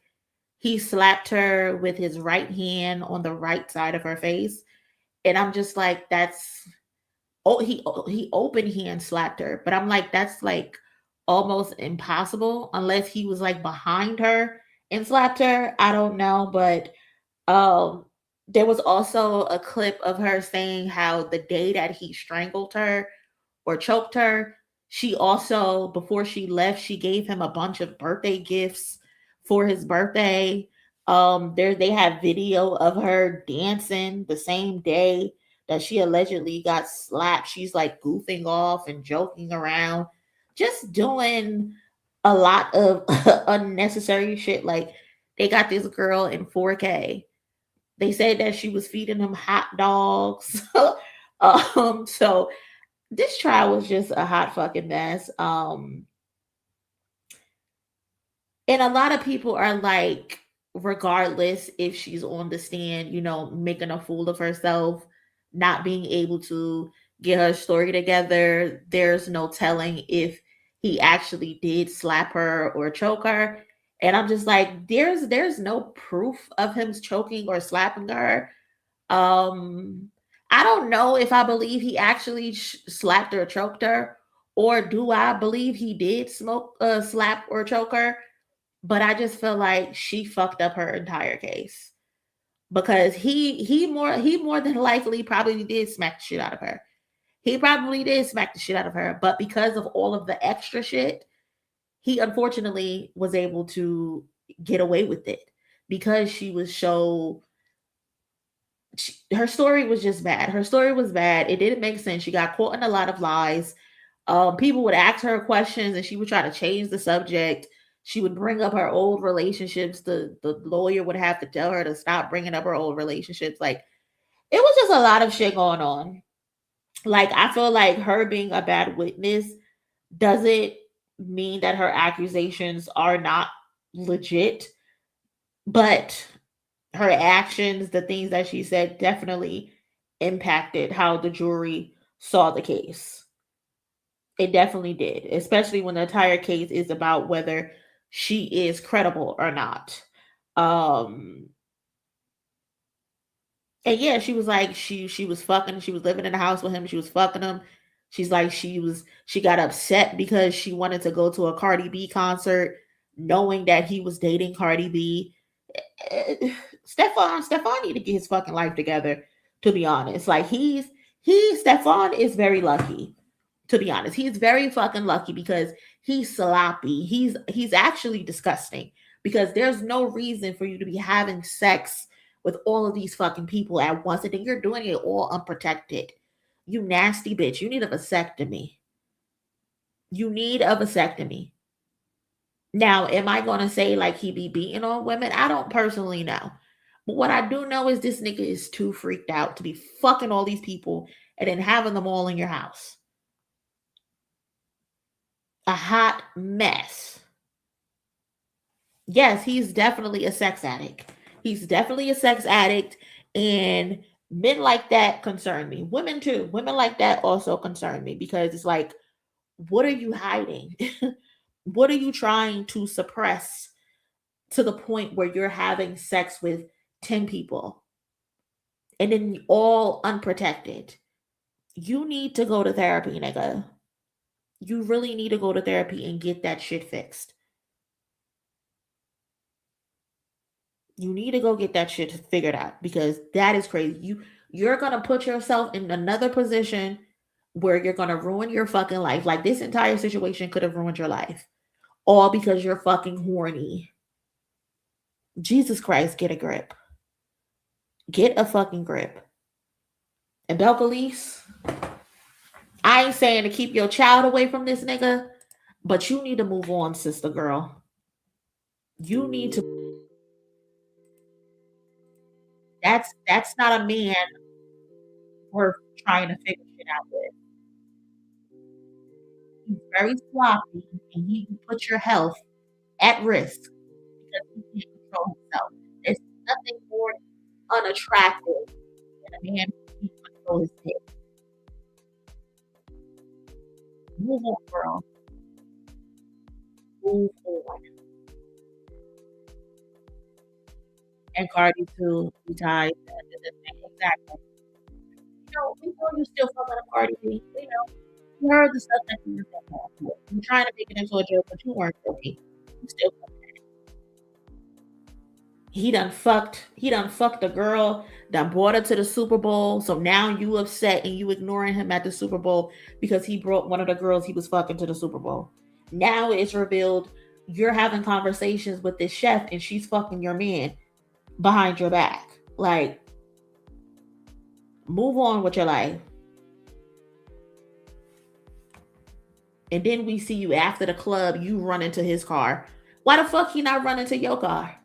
Speaker 4: he slapped her with his right hand on the right side of her face. And I'm just like, he open hand slapped her, but I'm like, that's like almost impossible unless he was like behind her and slapped her. I don't know, but there was also a clip of her saying how the day that he strangled her or choked her, she also, before she left, she gave him a bunch of birthday gifts for his birthday. They have video of her dancing the same day that she allegedly got slapped. She's like goofing off and joking around, just doing a lot of unnecessary shit. Like they got this girl in 4K. They said that she was feeding him hot dogs. So this trial was just a hot fucking mess. And a lot of people are like, regardless if she's on the stand, making a fool of herself, not being able to get her story together, there's no telling if he actually did slap her or choke her. And I'm just like, there's no proof of him choking or slapping her. I don't know if I believe he actually slapped or choked her, or do I believe he did slap or choke her? But I just feel like she fucked up her entire case because he more than likely probably did smack the shit out of her. He probably did smack the shit out of her, but because of all of the extra shit, he unfortunately was able to get away with it because she was her story was just bad. Her story was bad. It didn't make sense. She got caught in a lot of lies. People would ask her questions and she would try to change the subject. She would bring up her old relationships. The lawyer would have to tell her to stop bringing up her old relationships. Like, it was just a lot of shit going on. Like, I feel like her being a bad witness doesn't mean that her accusations are not legit, but her actions, the things that she said, definitely impacted how the jury saw the case. It definitely did, especially when the entire case is about whether she is credible or not. Um and yeah, she was like she was fucking, she was living in the house with him, she was fucking him. She's like she got upset because she wanted to go to a Cardi B concert knowing that he was dating Cardi B. Stefan need to get his fucking life together, to be honest. Like Stefan is very lucky, to be honest. He's very fucking lucky because he's sloppy. He's actually disgusting because there's no reason for you to be having sex with all of these fucking people at once and then you're doing it all unprotected. You nasty bitch. You need a vasectomy. You need a vasectomy. Now, am I going to say like he be beating on women? I don't personally know. But what I do know is this nigga is too freaked out to be fucking all these people and then having them all in your house. A hot mess. Yes, he's definitely a sex addict. He's definitely a sex addict. And men like that concern me. Women too. Women like that also concern me because it's like, what are you hiding? What are you trying to suppress to the point where you're having sex with 10 people and then all unprotected? You need to go to therapy, nigga. You really need to go to therapy and get that shit fixed. You need to go get that shit figured out because that is crazy. You're going to put yourself in another position where you're going to ruin your fucking life. Like this entire situation could have ruined your life. All because you're fucking horny. Jesus Christ, get a grip. Get a fucking grip. And Belcalis, I ain't saying to keep your child away from this nigga, but you need to move on, sister girl. You need to. That's not a man worth trying to figure shit out with. He's very sloppy and he can put your health at risk because he can't control himself. There's nothing more unattractive than a man who can't control his dick. Move on, girl. Move on. And Cardi too, he tied. Exactly. We know you still fucking a Cardi B. We know. You heard the stuff that you were saying. You're trying to make it into a joke, but you weren't joking. You still fucking it. He done fucked a girl, done brought her to the Super Bowl. So now you upset and you ignoring him at the Super Bowl because he brought one of the girls he was fucking to the Super Bowl. Now it's revealed you're having conversations with this chef and she's fucking your man behind your back. Like, move on with your life. And then we see you after the club, you run into his car. Why the fuck he not running to your car?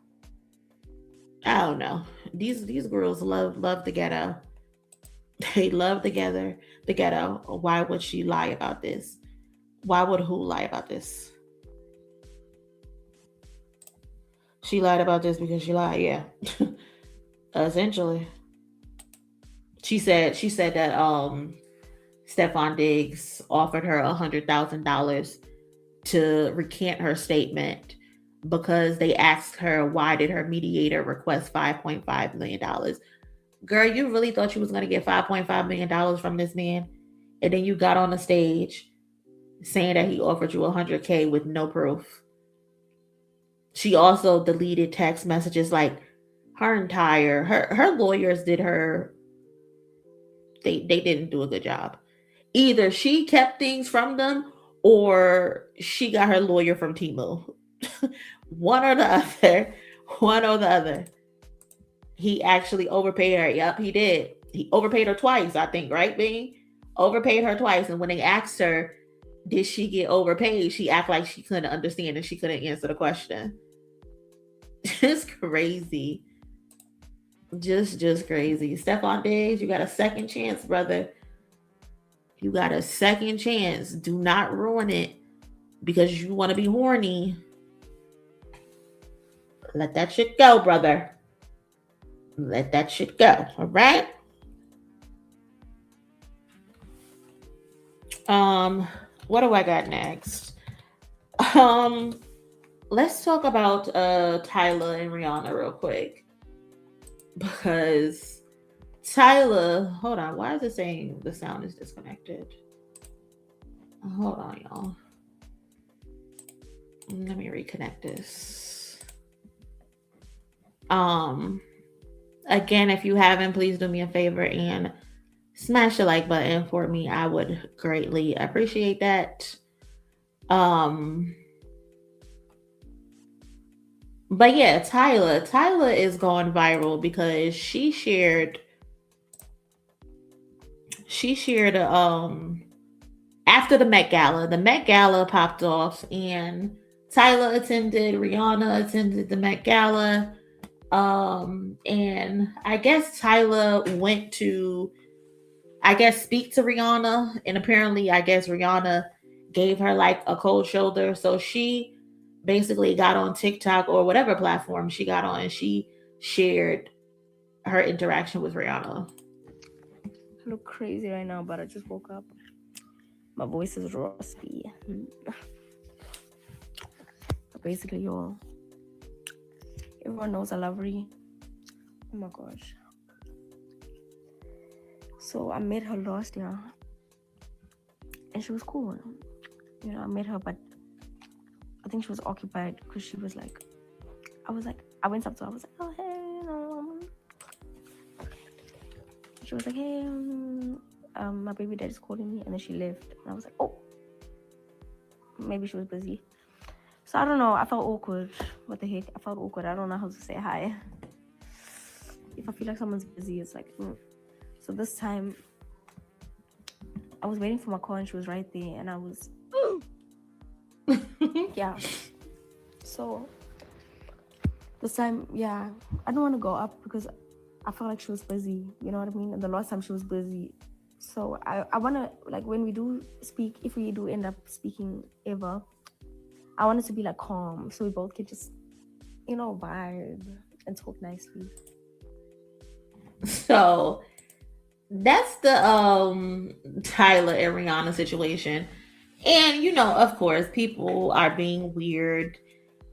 Speaker 4: I don't know. These girls love the ghetto. They love the ghetto. Why would she lie about this? Why would who lie about this? She lied about this because she lied, yeah. Essentially. She said that Stefan Diggs offered her $100,000 to recant her statement because they asked her why did her mediator request $5.5 million. Girl, you really thought you was going to get $5.5 million from this man? And then you got on the stage saying that he offered you $100K with no proof. She also deleted text messages like her lawyers did her. They didn't do a good job. Either she kept things from them or she got her lawyer from Temu. One or the other. He actually overpaid her. Yep, he did. He overpaid her twice, I think, right, Bing? Overpaid her twice. And when they asked her, did she get overpaid? She acted like she couldn't understand and she couldn't answer the question. Just crazy. Just crazy. Stefan Diggs, you got a second chance, brother. You got a second chance. Do not ruin it because you want to be horny. Let that shit go, brother. Let that shit go. All right. What do I got next? Let's talk about Tyla and Rihanna real quick. Because Tyla, hold on, why is it saying the sound is disconnected? Hold on, y'all. Let me reconnect this. Again, if you haven't, please do me a favor and smash the like button for me. I would greatly appreciate that. But yeah, Tyla is going viral because she shared after the Met Gala popped off and Tyla attended, Rihanna attended the Met Gala. And I guess Tyla went to speak to Rihanna, and apparently I guess Rihanna gave her like a cold shoulder. So she basically got on TikTok or whatever platform she got on and she shared her interaction with Rihanna.
Speaker 15: I look crazy right now, but I just woke up. My voice is rusty. Basically, y'all, everyone knows I love Ree. Oh my gosh. So I met her last year and she was cool. You know, I met her, but I think she was occupied because she was like, I went up to her, I was like, oh, hey, she was like, hey, my baby dad is calling me, and then she left, and I was like, oh, maybe she was busy. So I don't know, I felt awkward. What the heck? I felt awkward. I don't know how to say hi. If I feel like someone's busy, it's like, So this time, I was waiting for my car, and she was right there, and I was, yeah. So this time, yeah, I don't want to go up because I felt like she was busy, you know what I mean? And the last time she was busy. So I want to, like, when we do speak, if we do end up speaking ever, I want it to be like calm so we both can just, you know, vibe and talk nicely.
Speaker 4: So that's the Tyla and Rihanna situation. And, you know, of course, people are being weird.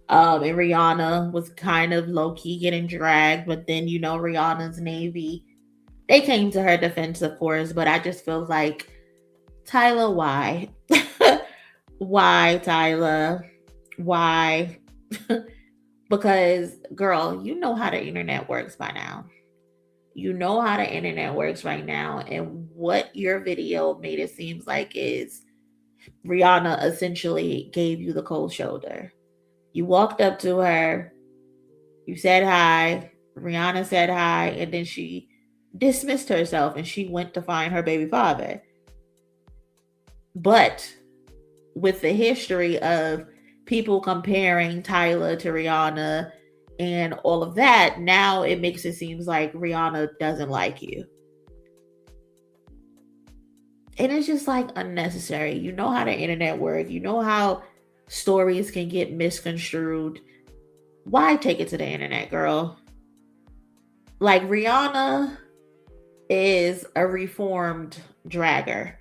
Speaker 4: And Rihanna was kind of low-key getting dragged, but then, you know, Rihanna's Navy, they came to her defense, of course, but I just feel like, Tyla, why? Why, Tyla? Why? Because, girl, you know how the internet works by now. You know how the internet works right now, and what your video made it seem like is Rihanna essentially gave you the cold shoulder. You walked up to her, you said hi, Rihanna said hi, and then she dismissed herself and she went to find her baby father. But with the history of people comparing Tyla to Rihanna and all of that, now it makes it seem like Rihanna doesn't like you. And it's just like unnecessary. You know how the internet works. You know how stories can get misconstrued. Why take it to the internet, girl? Like, Rihanna is a reformed dragger.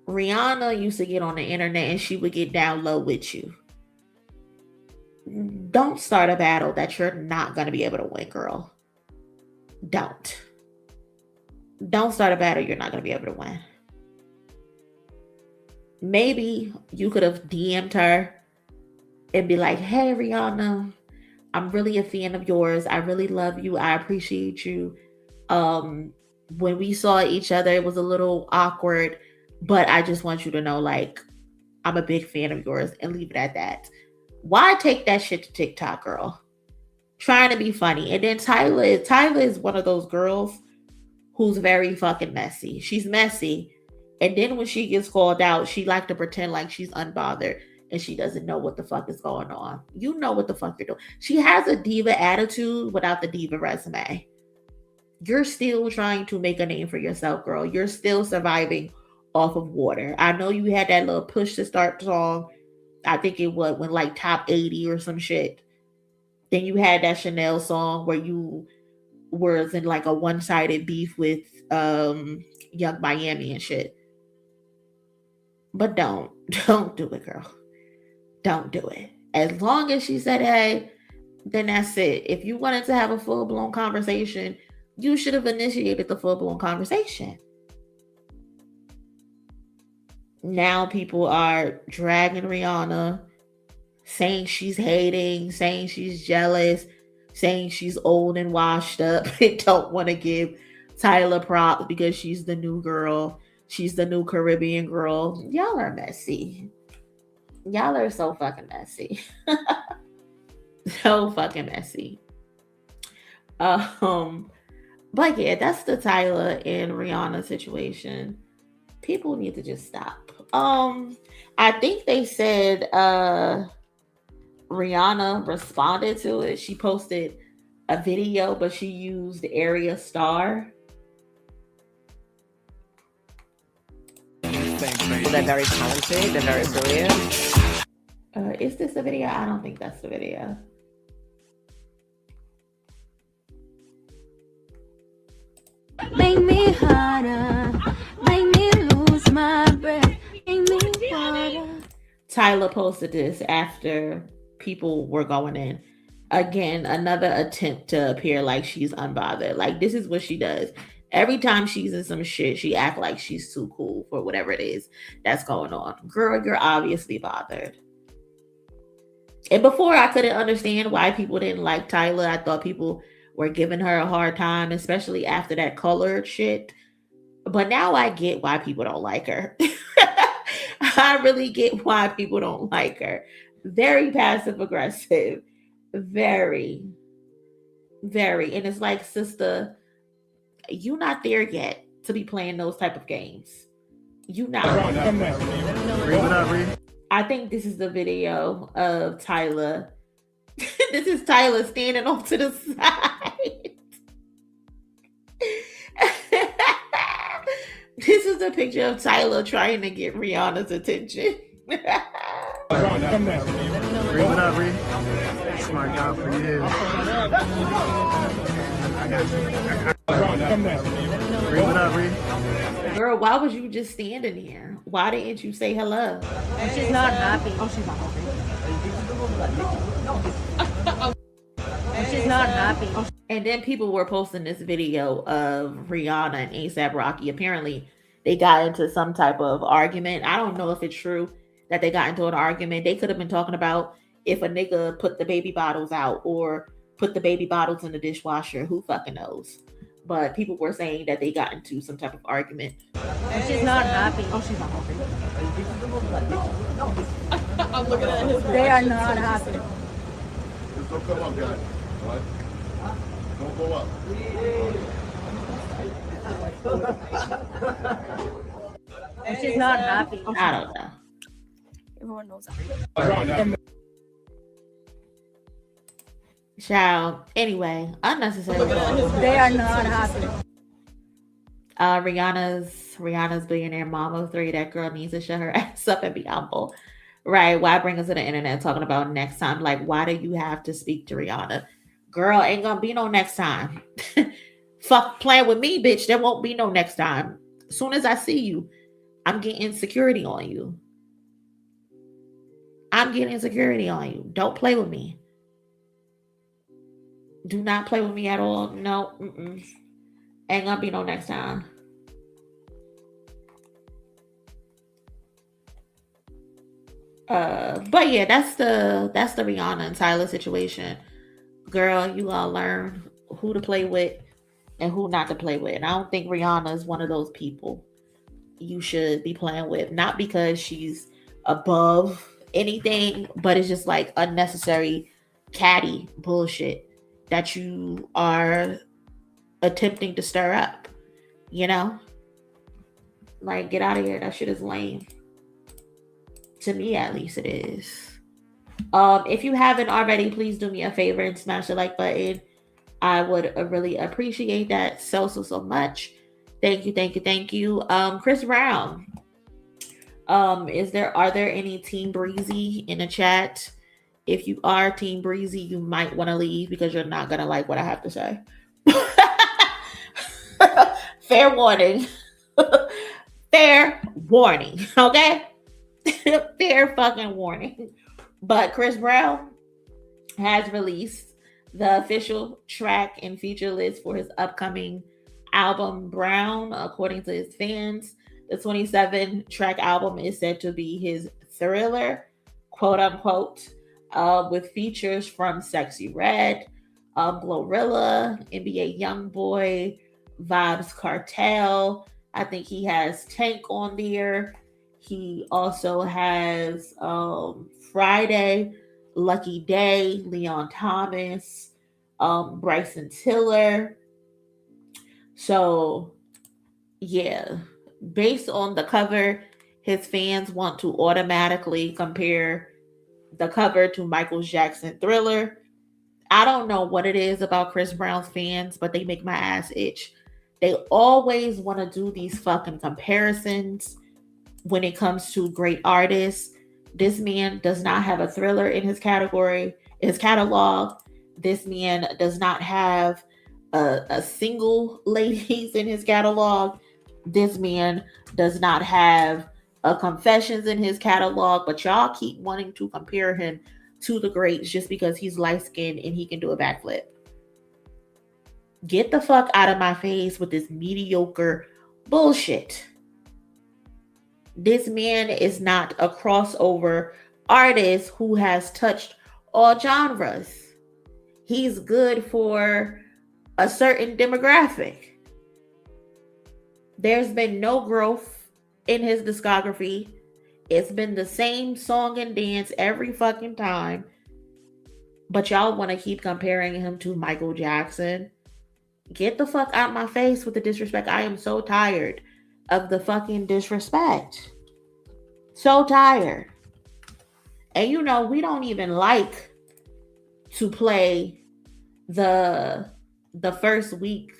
Speaker 4: Rihanna used to get on the internet and she would get down low with you. Don't start a battle that you're not going to be able to win, girl. Don't start a battle you're not going to be able to win. Maybe you could have DM'd her and be like, hey, Rihanna, I'm really a fan of yours. I really love you. I appreciate you. When we saw each other, it was a little awkward, but I just want you to know, like, I'm a big fan of yours, and leave it at that. Why take that shit to TikTok, girl? Trying to be funny. And then Tyla is one of those girls who's very fucking messy. She's messy. And then when she gets called out, she like to pretend like she's unbothered and she doesn't know what the fuck is going on. You know what the fuck you're doing. She has a diva attitude without the diva resume. You're still trying to make a name for yourself, girl. You're still surviving off of Water. I know you had that little push to start song. I think it went like top 80 or some shit. Then you had that Chanel song where you was in like a one-sided beef with Young Miami and shit. But don't do it, girl. Don't do it. As long as she said, hey, then that's it. If you wanted to have a full-blown conversation, you should have initiated the full-blown conversation. Now people are dragging Rihanna, saying she's hating, saying she's jealous, saying she's old and washed up and don't want to give Tyla props because she's the new girl. She's the new Caribbean girl. Y'all are messy. Y'all are so fucking messy. So fucking messy. But yeah, that's the Tyla and Rihanna situation. People need to just stop. I think they said Rihanna responded to it. She posted a video, but she used Area Star.
Speaker 16: They're very talented. They're very brilliant.
Speaker 4: Is this the video? I don't think that's the video.
Speaker 7: Make me harder, make me lose my breath, make me harder.
Speaker 4: Tyla posted this after people were going in. Again, another attempt to appear like she's unbothered. Like, this is what she does. Every time she's in some shit, she acts like she's too cool for whatever it is that's going on. Girl, you're obviously bothered. And before, I couldn't understand why people didn't like Tyla. I thought people were giving her a hard time, especially after that colored shit. But now I get why people don't like her. I really get why people don't like her. Very passive aggressive. Very, very. And it's like, sister, you not there yet to be playing those type of games. You not. I think this is the video of Tyla. This is Tyla standing off to the side. This is a picture of Tyla trying to get Rihanna's attention.
Speaker 17: Smart job for you.
Speaker 4: Girl, why was you just standing here? Why didn't you say hello?
Speaker 15: She's not happy.
Speaker 4: She's not happy.
Speaker 15: She's not happy.
Speaker 4: And then people were posting this video of Rihanna and A$AP Rocky. Apparently, they got into some type of argument. I don't know if it's true that they got into an argument. They could have been talking about if a nigga put the baby bottles out or put the baby bottles in the dishwasher. Who fucking knows? But people were saying that they got into some type of argument.
Speaker 15: She's not happy.
Speaker 4: She's not happy.
Speaker 15: I'm looking at his. They are not happy.
Speaker 17: Just don't come up, guys. What? Don't go up.
Speaker 15: She's not happy.
Speaker 4: I don't know.
Speaker 15: Everyone knows
Speaker 4: that. Child. Anyway, unnecessary.
Speaker 15: They are not happy.
Speaker 4: Rihanna's billionaire mama 3. That girl needs to shut her ass up and be humble. Right? Why bring us to the internet talking about next time? Like, why do you have to speak to Rihanna? Girl, ain't gonna be no next time. Fuck playing with me, bitch. There won't be no next time. As soon as I see you, I'm getting security on you. I'm getting security on you. Don't play with me. Do not play with me at all. No. Ain't gonna be no next time. But yeah, that's the Rihanna and Tyla situation. Girl, you gonna learn who to play with and who not to play with. And I don't think Rihanna is one of those people you should be playing with. Not because she's above anything, but it's just like unnecessary catty bullshit that you are attempting to stir up. You know? Like, get out of here. That shit is lame. To me, at least, it is. If you haven't already, please do me a favor and smash the like button. I would really appreciate that so much. Thank you. Chris Brown Are there any Team Breezy in the chat? If you are Team Breezy, you might want to leave because you're not gonna like what I have to say. Fair warning. Fair warning. Okay? Fair fucking warning. But Chris Brown has released the official track and feature list for his upcoming album Brown. According to his fans, the 27-track album is said to be his thriller, quote unquote, with features from Sexy Red, Glorilla, NBA Youngboy, Vibes Cartel. I think he has Tank on there. He also has Friday, Lucky Day, Leon Thomas, Bryson Tiller. So, yeah, based on the cover, his fans want to automatically compare the cover to Michael Jackson Thriller. I don't know what it is about Chris Brown's fans, but they make my ass itch. They always want to do these fucking comparisons when it comes to great artists. This man does not have a Thriller in his catalog. This man does not have a single ladies in his catalog. This man does not have a Confessions in his catalog, but y'all keep wanting to compare him to the greats just because he's light-skinned and he can do a backflip. Get the fuck out of my face with this mediocre bullshit. This man is not a crossover artist who has touched all genres. He's good for a certain demographic. There's been no growth in his discography. It's been the same song and dance every fucking time. But y'all want to keep comparing him to Michael Jackson. Get the fuck out my face with the disrespect. I am so tired of the fucking disrespect. So tired. And you know, we don't even like to play the first week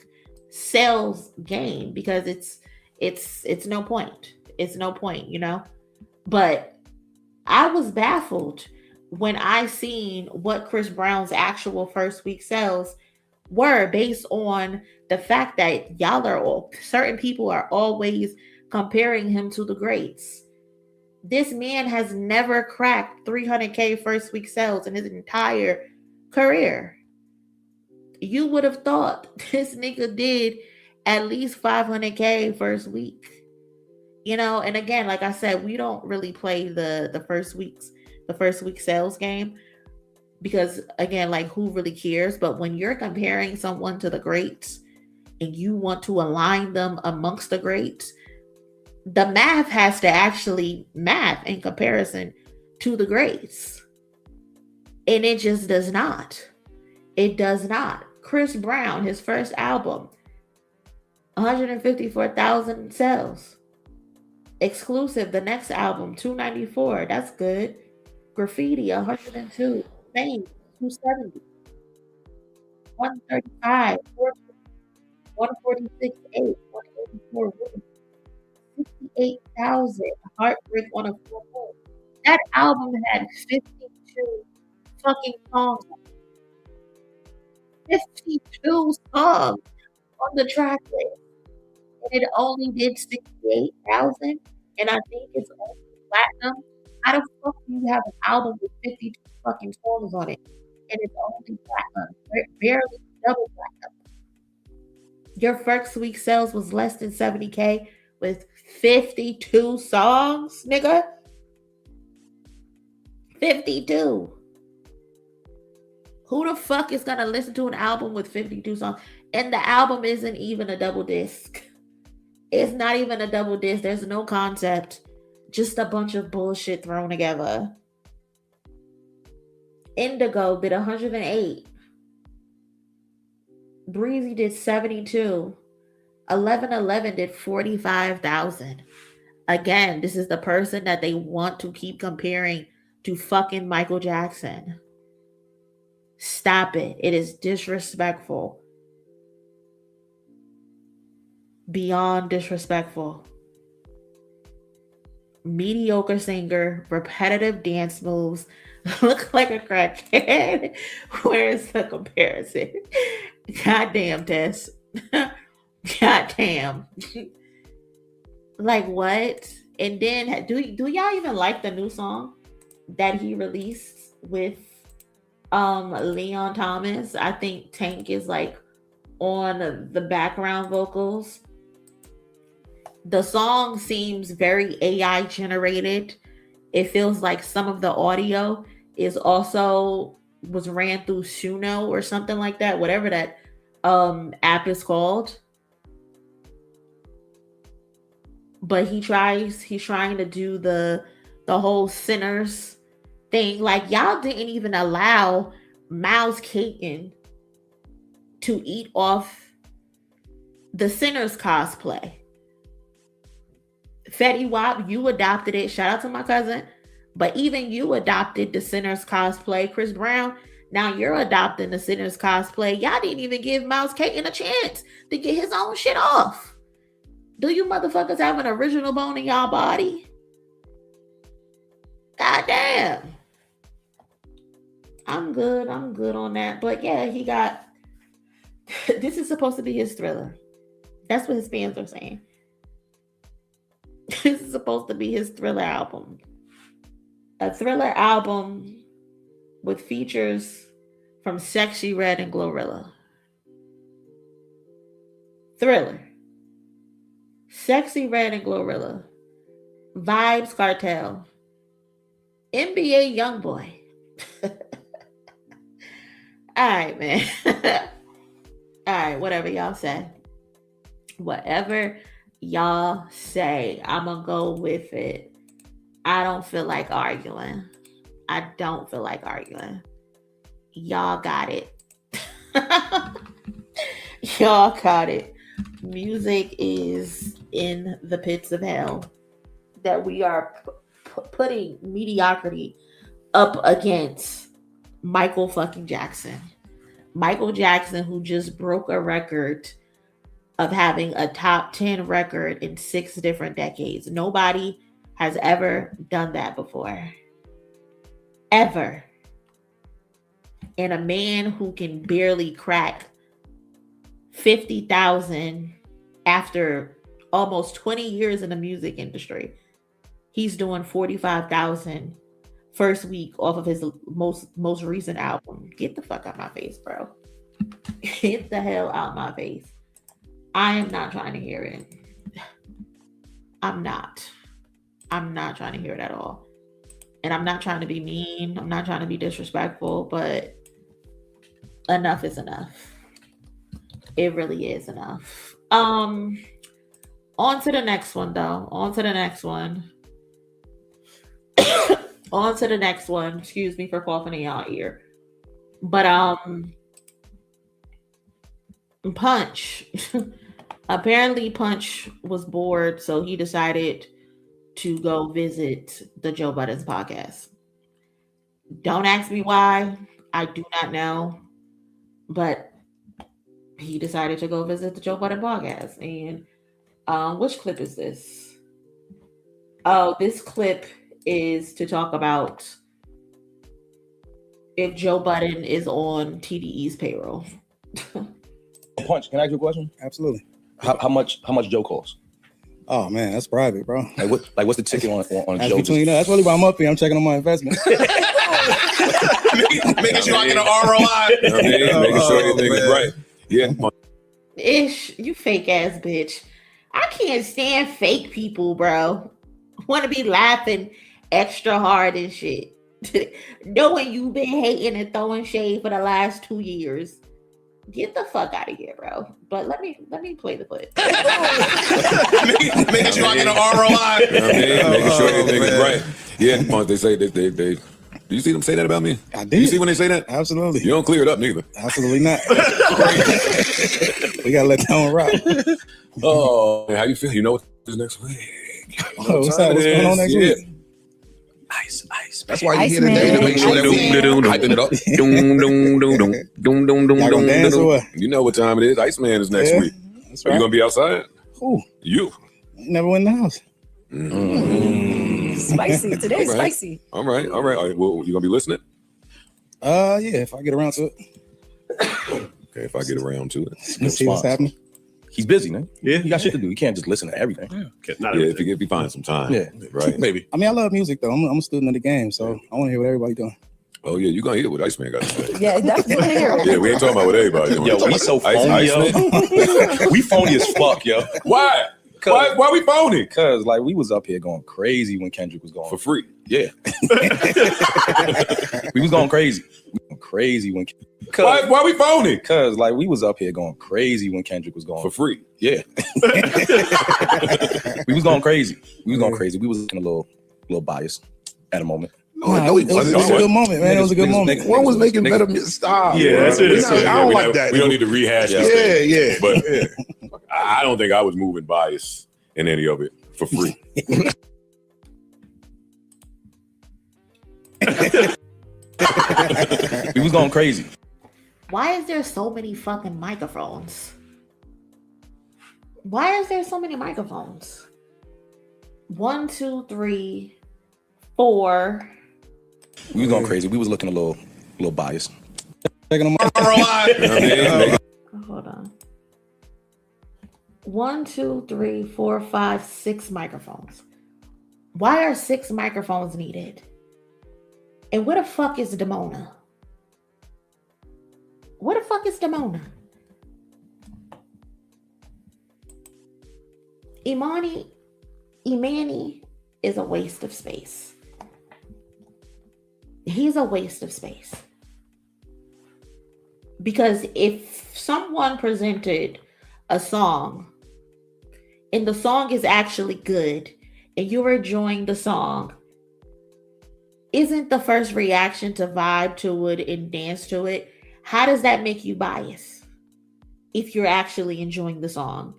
Speaker 4: sales game because it's no point. It's no point, you know? But I was baffled when I seen what Chris Brown's actual first week sales were based on the fact that certain people are always comparing him to the greats. This man has never cracked 300K first week sales in his entire career. You would have thought this nigga did at least 500K first week. You know, and again, like I said, we don't really play the first week sales game because again, like who really cares? But when you're comparing someone to the greats and you want to align them amongst the greats, the math has to actually math in comparison to the greats. And it just does not. It does not. Chris Brown, his first album, 154,000 sales. Exclusive, the next album, 294. That's good. Graffiti, 102. Fame, 270. 135. 146. 8. 184. 68,000. Heartbreak on a full moon. That album had 52 fucking songs. 52 songs on the track list. And it only did 68,000. And I think it's only platinum. How the fuck do you have an album with 52 fucking songs on it? And it's only platinum. Barely double platinum. Your first week sales was less than 70K with 52 songs, nigga. 52. Who the fuck is gonna listen to an album with 52 songs? And the album isn't even a double disc. It's not even a double disc. There's no concept. Just a bunch of bullshit thrown together. Indigo did 108. Breezy did 72. 1111 did 45,000. Again, this is the person that they want to keep comparing to fucking Michael Jackson. Stop it. It is disrespectful. Beyond disrespectful. mediocre singer, repetitive dance moves, look like a crackhead. Where's the comparison? Goddamn, Tess. Goddamn. Like what? And then do y'all even like the new song that he released with Leon Thomas? I think Tank is like on the background vocals. The song seems very AI generated. It feels like some of the audio was ran through Suno or something like that, whatever that app is called. But he's trying to do the whole sinners thing. Like, y'all didn't even allow Miles Caton to eat off the Sinners cosplay. Fetty Wap, you adopted it. Shout out to my cousin. But even you adopted the Sinners cosplay. Chris Brown, now you're adopting the Sinners cosplay. Y'all didn't even give Miles Caton a chance to get his own shit off. Do you motherfuckers have an original bone in y'all body? God damn. I'm good on that. But yeah, he got... This is supposed to be his Thriller. That's what his fans are saying. This is supposed to be his Thriller album. A Thriller album with features from Sexy Red and Glorilla. Thriller. Sexy Red and Glorilla. Vibes Cartel. NBA Youngboy. Alright, man. Alright, whatever y'all say. Whatever y'all say, I'm gonna go with it. I don't feel like arguing. Y'all got it. Y'all got it. Music is in the pits of hell that we are putting mediocrity up against Michael fucking Jackson. Michael Jackson, who just broke a record of having a top 10 record in 6 different decades. Nobody has ever done that before. Ever. And a man who can barely crack 50,000 after almost 20 years in the music industry. He's doing 45,000 first week off of his most recent album. Get the fuck out my face, bro. Get the hell out my face. I am not trying to hear it. I'm not trying to hear it at all. And I'm not trying to be mean. I'm not trying to be disrespectful, but enough is enough. It really is enough. On to the next one, though. On to the next one. Excuse me for coughing in y'all ear. But Punch. Apparently Punch was bored, so he decided to go visit the Joe Budden's podcast. Don't ask me why. I do not know. But he decided to go visit the Joe Budden podcast. And which clip is this? Oh, this clip is to talk about if Joe Budden is on TDE's payroll.
Speaker 18: Punch, can I ask you a question?
Speaker 19: Absolutely.
Speaker 18: How much Joe costs?
Speaker 19: Oh man, that's private, bro.
Speaker 18: What's the ticket on
Speaker 19: that's
Speaker 18: Joe?
Speaker 19: Between that's really why I'm up here. I'm checking on my investment.
Speaker 18: Making sure I get an ROI. Making sure everything's right. Yeah.
Speaker 4: Ish, you fake ass bitch. I can't stand fake people, bro. Want to be laughing extra hard and shit. Knowing you've been hating and throwing shade for the last 2 years. Get the fuck out of here, bro. But let me play the clip.
Speaker 18: Making sure I get an ROI. Making sure everything's right. Yeah, Punch, they say they do you see them say that about me?
Speaker 19: I did.
Speaker 18: You see when they say that?
Speaker 19: Absolutely.
Speaker 18: You don't clear it up neither.
Speaker 19: Absolutely not. We gotta let that one rock.
Speaker 18: Oh, how you feel? You know what is next week?
Speaker 19: What's going on next week?
Speaker 18: Ice.
Speaker 17: That's why you're here today, to make sure that we hyping it up.
Speaker 19: Y'all gonna dance or what?
Speaker 18: You know what time it is. Iceman is next week.
Speaker 19: That's
Speaker 18: Are
Speaker 19: right.
Speaker 18: you gonna be outside?
Speaker 19: Who?
Speaker 18: You.
Speaker 19: Never went in the house.
Speaker 18: Mm-hmm.
Speaker 20: Spicy. Today's
Speaker 18: All right.
Speaker 20: spicy.
Speaker 18: All right. Well, you gonna be listening?
Speaker 19: Yeah, if I get around to it.
Speaker 18: Okay, if I get around to it.
Speaker 19: Let's see what's happening.
Speaker 21: He's busy, man. Yeah, he got shit to do. He can't just listen to everything.
Speaker 18: If you find some time.
Speaker 19: Yeah,
Speaker 18: right.
Speaker 21: Maybe.
Speaker 19: I mean, I love music though. I'm a student of the game, so I want to hear what everybody doing.
Speaker 18: Oh yeah, you gonna hear what Iceman got to say.
Speaker 20: Yeah, definitely hear it.
Speaker 18: Yeah, we ain't talking about what everybody doing.
Speaker 21: Yo, we so phony, yo. We phony as fuck, yo.
Speaker 18: Why? Why we phony?
Speaker 21: Because like we was up here going crazy when Kendrick was going
Speaker 18: for free.
Speaker 21: Yeah, we was going crazy. We going crazy when.
Speaker 18: Why we phony?
Speaker 21: Because like we was up here going crazy when Kendrick was going
Speaker 18: for free.
Speaker 21: Yeah, we was going crazy. We was looking a little biased at a moment.
Speaker 19: Oh, no, it was a good moment, man. It was a good moment.
Speaker 17: One was making better style.
Speaker 18: Yeah, that's it.
Speaker 17: I don't like that.
Speaker 18: We don't need to rehash this thing. But I don't think I was moving bias in any of it for free.
Speaker 21: We was going crazy.
Speaker 4: Why is there so many fucking microphones? Why is there so many microphones? 1, 2, 3, 4.
Speaker 21: We was going crazy. We was looking a little biased.
Speaker 4: Hold on. 1, 2, 3, 4, 5, 6 microphones. Why are 6 microphones needed? And where the fuck is Damona? Where the fuck is Damona? Imani is a waste of space. He's a waste of space. Because if someone presented a song and the song is actually good and you're enjoying the song, isn't the first reaction to vibe to it and dance to it? How does that make you biased if you're actually enjoying the song?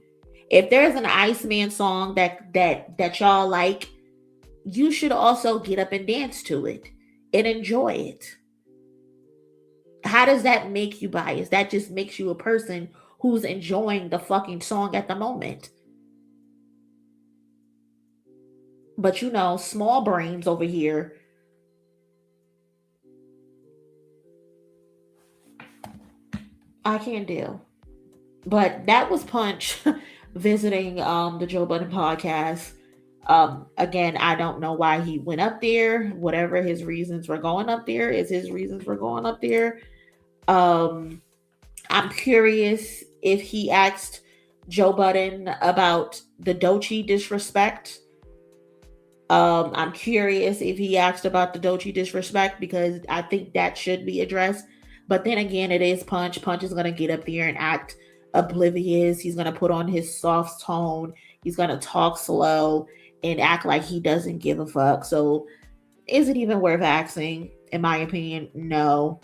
Speaker 4: If there's an Iceman song that y'all like, you should also get up and dance to it and enjoy it. How does that make you biased? That just makes you a person who's enjoying the fucking song at the moment. But you know, small brains over here. I can't deal. But that was Punch visiting the Joe Budden podcast. Again, I don't know why he went up there. Whatever his reasons for going up there is his reasons for going up there. I'm curious if he asked Joe Budden about the Doechii disrespect. I'm curious if he asked about the Doechii disrespect because I think that should be addressed. But then again, it is Punch. Punch is going to get up there and act oblivious. He's going to put on his soft tone. He's going to talk slow and act like he doesn't give a fuck. So is it even worth asking? In my opinion, no.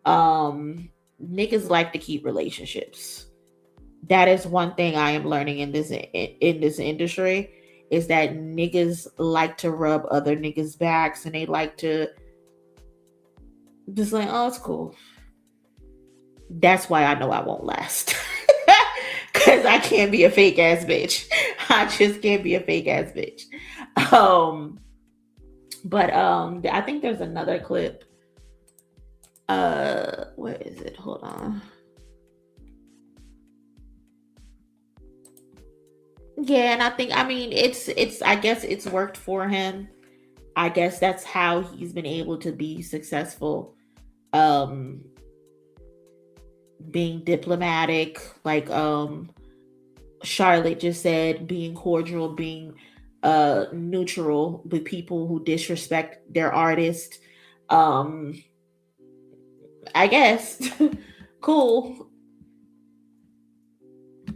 Speaker 4: Niggas like to keep relationships. That is one thing I am learning in this industry, is that niggas like to rub other niggas' backs and they like to just like, oh, it's cool. That's why I know I won't last. Because I can't be a fake ass bitch. I just can't be a fake ass bitch. But I think there's another clip. Where is it? Hold on. Yeah, and I mean, it's I guess it's worked for him. I guess that's how he's been able to be successful. Being diplomatic, like Charlotte just said, being cordial, being neutral with people who disrespect their artist. I guess. Cool.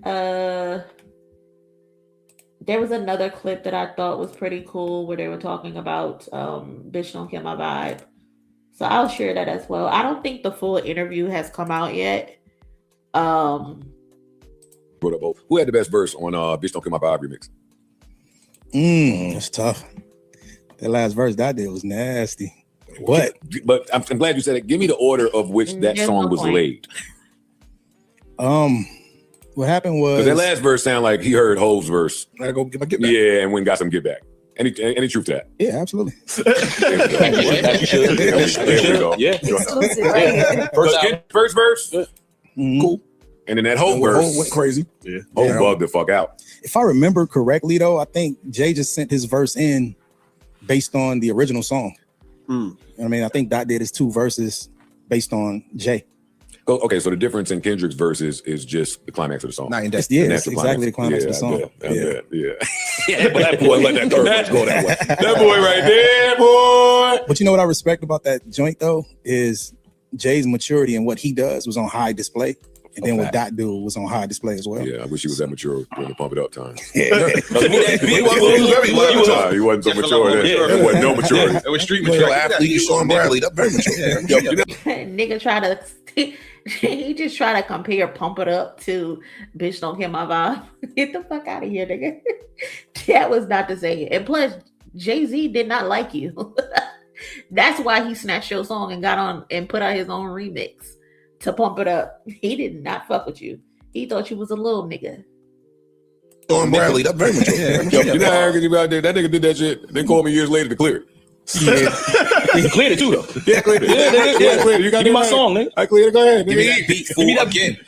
Speaker 4: There was another clip that I thought was pretty cool where they were talking about Bitch Don't Kill My Vibe. So I'll share that as well. I don't think the full interview has come out yet.
Speaker 18: Who had the best verse on Bitch Don't Kill My Vibe remix?
Speaker 19: That's tough. That last verse that I did was nasty. What?
Speaker 18: But I'm glad you said it. Give me the order of which that song was laid.
Speaker 19: What happened was
Speaker 18: that last verse sounded like he heard Hove's verse.
Speaker 17: I gotta go get my get back.
Speaker 18: Yeah, and went and got some get back. Any truth to that?
Speaker 21: Yeah, absolutely.
Speaker 18: There we go.
Speaker 21: Yeah.
Speaker 20: Exclusive, right?
Speaker 18: First verse.
Speaker 21: Cool.
Speaker 18: And then that whole
Speaker 21: And
Speaker 18: verse
Speaker 21: went crazy.
Speaker 18: Yeah. Whole bugged the fuck out.
Speaker 21: If I remember correctly, though, I think Jay just sent his verse in based on the original song. I mean, I think Dot did his 2 verses based on Jay.
Speaker 18: Oh, okay, so the difference in Kendrick's verses is just the climax of the song.
Speaker 21: That's exactly the climax of the song.
Speaker 18: Yeah, but that boy let that third verse go that way. That boy right there, boy.
Speaker 21: But you know what I respect about that joint, though, is Jay's maturity and what he does was on high display. And then what Dot do was on high display as well.
Speaker 18: Yeah, I wish he was that mature during the Pump It Up time.
Speaker 21: Yeah.
Speaker 18: He wasn't so mature then. There wasn't no maturity.
Speaker 17: It was street mature athlete. You saw him Bradley. That's very mature.
Speaker 4: Nigga try to he just try to compare Pump It Up to Bitch Don't Kill My Vibe. Get the fuck out of here, nigga. That was not the same. And plus, Jay-Z did not like you. That's why he snatched your song and got on and put out his own remix to Pump It Up. He did not fuck with you. He thought you was a little nigga.
Speaker 17: Sean Bradley, that's very mature.
Speaker 18: You know how arrogant you out there? That nigga did that shit. They called me years later to clear it.
Speaker 21: He cleared it too, though.
Speaker 18: Yeah, cleared it. Yeah, cleared it. You got
Speaker 21: Give me my song, nigga.
Speaker 18: I cleared it. Go ahead.
Speaker 21: Give me that beat. Give me that again.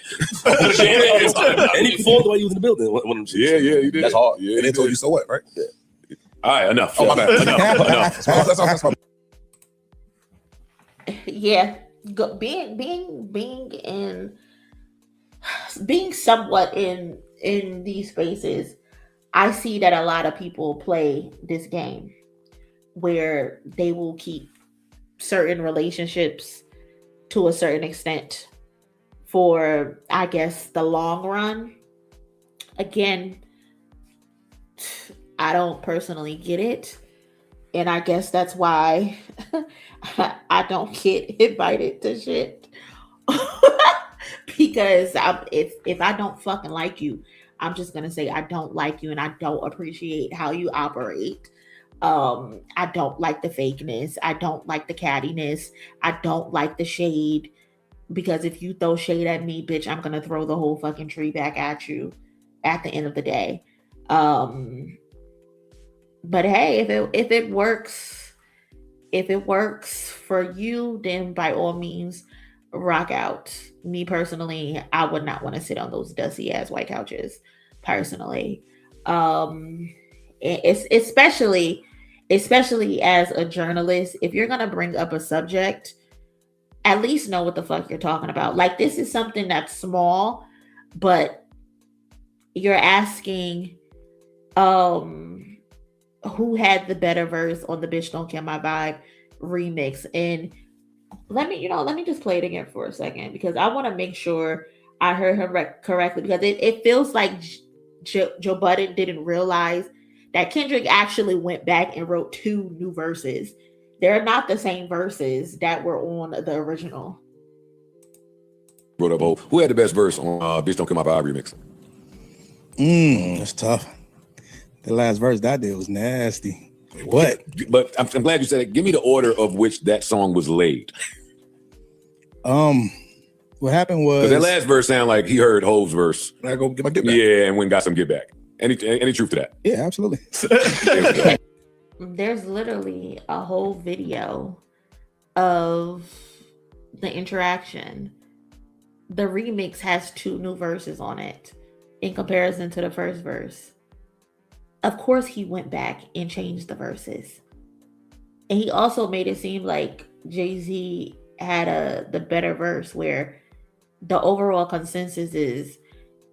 Speaker 21: And he performed while he was in the building.
Speaker 18: Yeah, you did.
Speaker 21: That's hard.
Speaker 18: Yeah,
Speaker 21: And they told you so what, right?
Speaker 18: Yeah. All right, enough.
Speaker 21: Oh, my bad.
Speaker 18: Enough.
Speaker 21: That's my
Speaker 4: Yeah, being somewhat in these spaces, I see that a lot of people play this game where they will keep certain relationships to a certain extent for, I guess, the long run. Again, I don't personally get it. And I guess that's why I don't get invited to shit. Because if I don't fucking like you, I'm just going to say I don't like you and I don't appreciate how you operate. I don't like the fakeness. I don't like the cattiness. I don't like the shade. Because if you throw shade at me, bitch, I'm going to throw the whole fucking tree back at you at the end of the day. But hey, if it works for you, then by all means, rock out. Me personally, I would not want to sit on those dusty ass white couches. Personally, it's especially as a journalist, if you're gonna bring up a subject, at least know what the fuck you're talking about. Like, this is something that's small, but you're asking, who had the better verse on the Bitch Don't Kill My Vibe remix. And let me just play it again for a second, because I want to make sure I heard him correctly, because it feels like Joe Budden didn't realize that Kendrick actually went back and wrote 2 new verses. They're not the same verses that were on the original.
Speaker 18: Wrote up, who had the best verse on Bitch Don't Kill My Vibe remix?
Speaker 21: That's tough. The last verse that did was nasty. What?
Speaker 18: But I'm glad you said it. Give me the order of which that song was laid.
Speaker 21: What happened was,
Speaker 18: that last verse sounded like he heard Hove's verse.
Speaker 21: I go get my get back.
Speaker 18: Yeah, and went and got some get back. Any truth to that?
Speaker 21: Yeah, absolutely.
Speaker 4: There's literally a whole video of the interaction. The remix has 2 new verses on it in comparison to the first verse. Of course, he went back and changed the verses. And he also made it seem like Jay-Z had the better verse, where the overall consensus is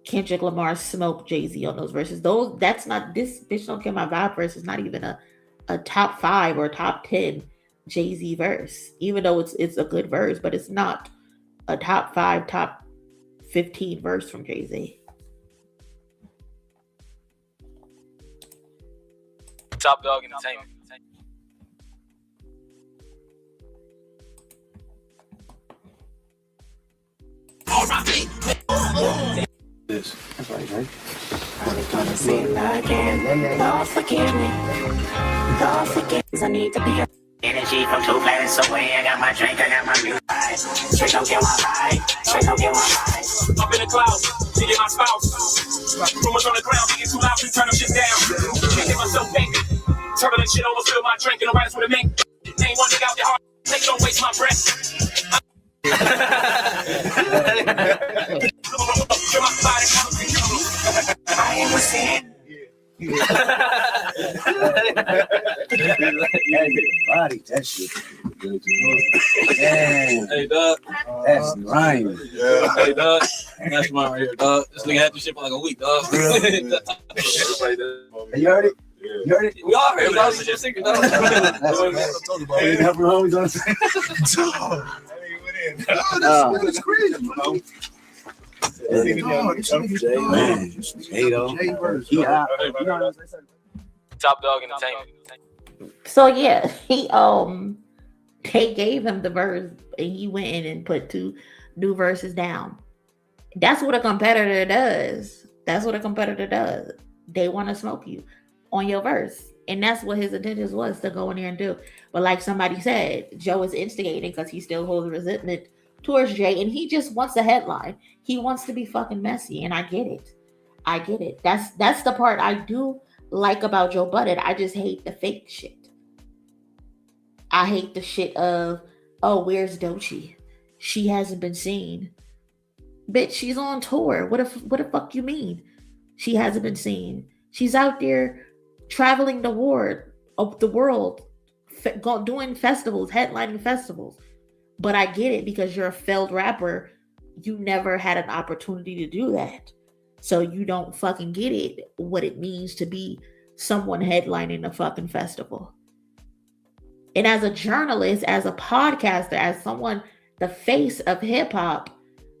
Speaker 4: Kendrick Lamar smoked Jay-Z on those verses. That's not, this Bitch Don't Kill My Vibe verse is not even a top 5 or top 10 Jay-Z verse, even though it's a good verse, but it's not a top 5, top 15 verse from Jay-Z.
Speaker 1: Top Dog Entertainment.
Speaker 3: This. That's right.
Speaker 2: Gonna see it again. Lord forgive me. Lord forgive me. I need to be a energy from 2 planets away. I got my drink, I got my music. Straight don't get my vibe. Straight don't get my vibe.
Speaker 1: Up in the clouds, me and my spouse. Rumors on the ground, being too loud, we turn them shit down. Can't get myself baby. Turbulent shit overfill my drink and the rest with a mink. Name one nigga out there hard. Take don't waste my breath. I ain't listening.
Speaker 6: Body, that shit. Damn.
Speaker 9: Hey, dog.
Speaker 6: That's right.
Speaker 9: Yeah. Hey, dog. That's mine right here, dog. This nigga had this shit for like a week, dog.
Speaker 6: Hey, you heard it? You heard it?
Speaker 9: We all heard it. That was your secret, dog.
Speaker 6: Hey, help your homies on the
Speaker 11: That's crazy, bro.
Speaker 1: Top Dog Entertainment.
Speaker 4: So yeah, they gave him the verse and he went in and put 2 new verses down. That's what a competitor does. They want to smoke you on your verse. And that's what his intentions was, to go in there and do. But like somebody said, Joe is instigating because he still holds resentment towards Jay, and he just wants a headline. He wants to be fucking messy, and I get it. That's the part I do like about Joe Budden. I just hate the fake shit. I hate the shit of, oh, where's Doechii? She hasn't been seen. Bitch, she's on tour. What the fuck you mean? She hasn't been seen. She's out there traveling the world, doing festivals, headlining festivals. But I get it, because you're a failed rapper. You never had an opportunity to do that. So you don't fucking get it, what it means to be someone headlining a fucking festival. And as a journalist, as a podcaster, as someone, the face of hip hop,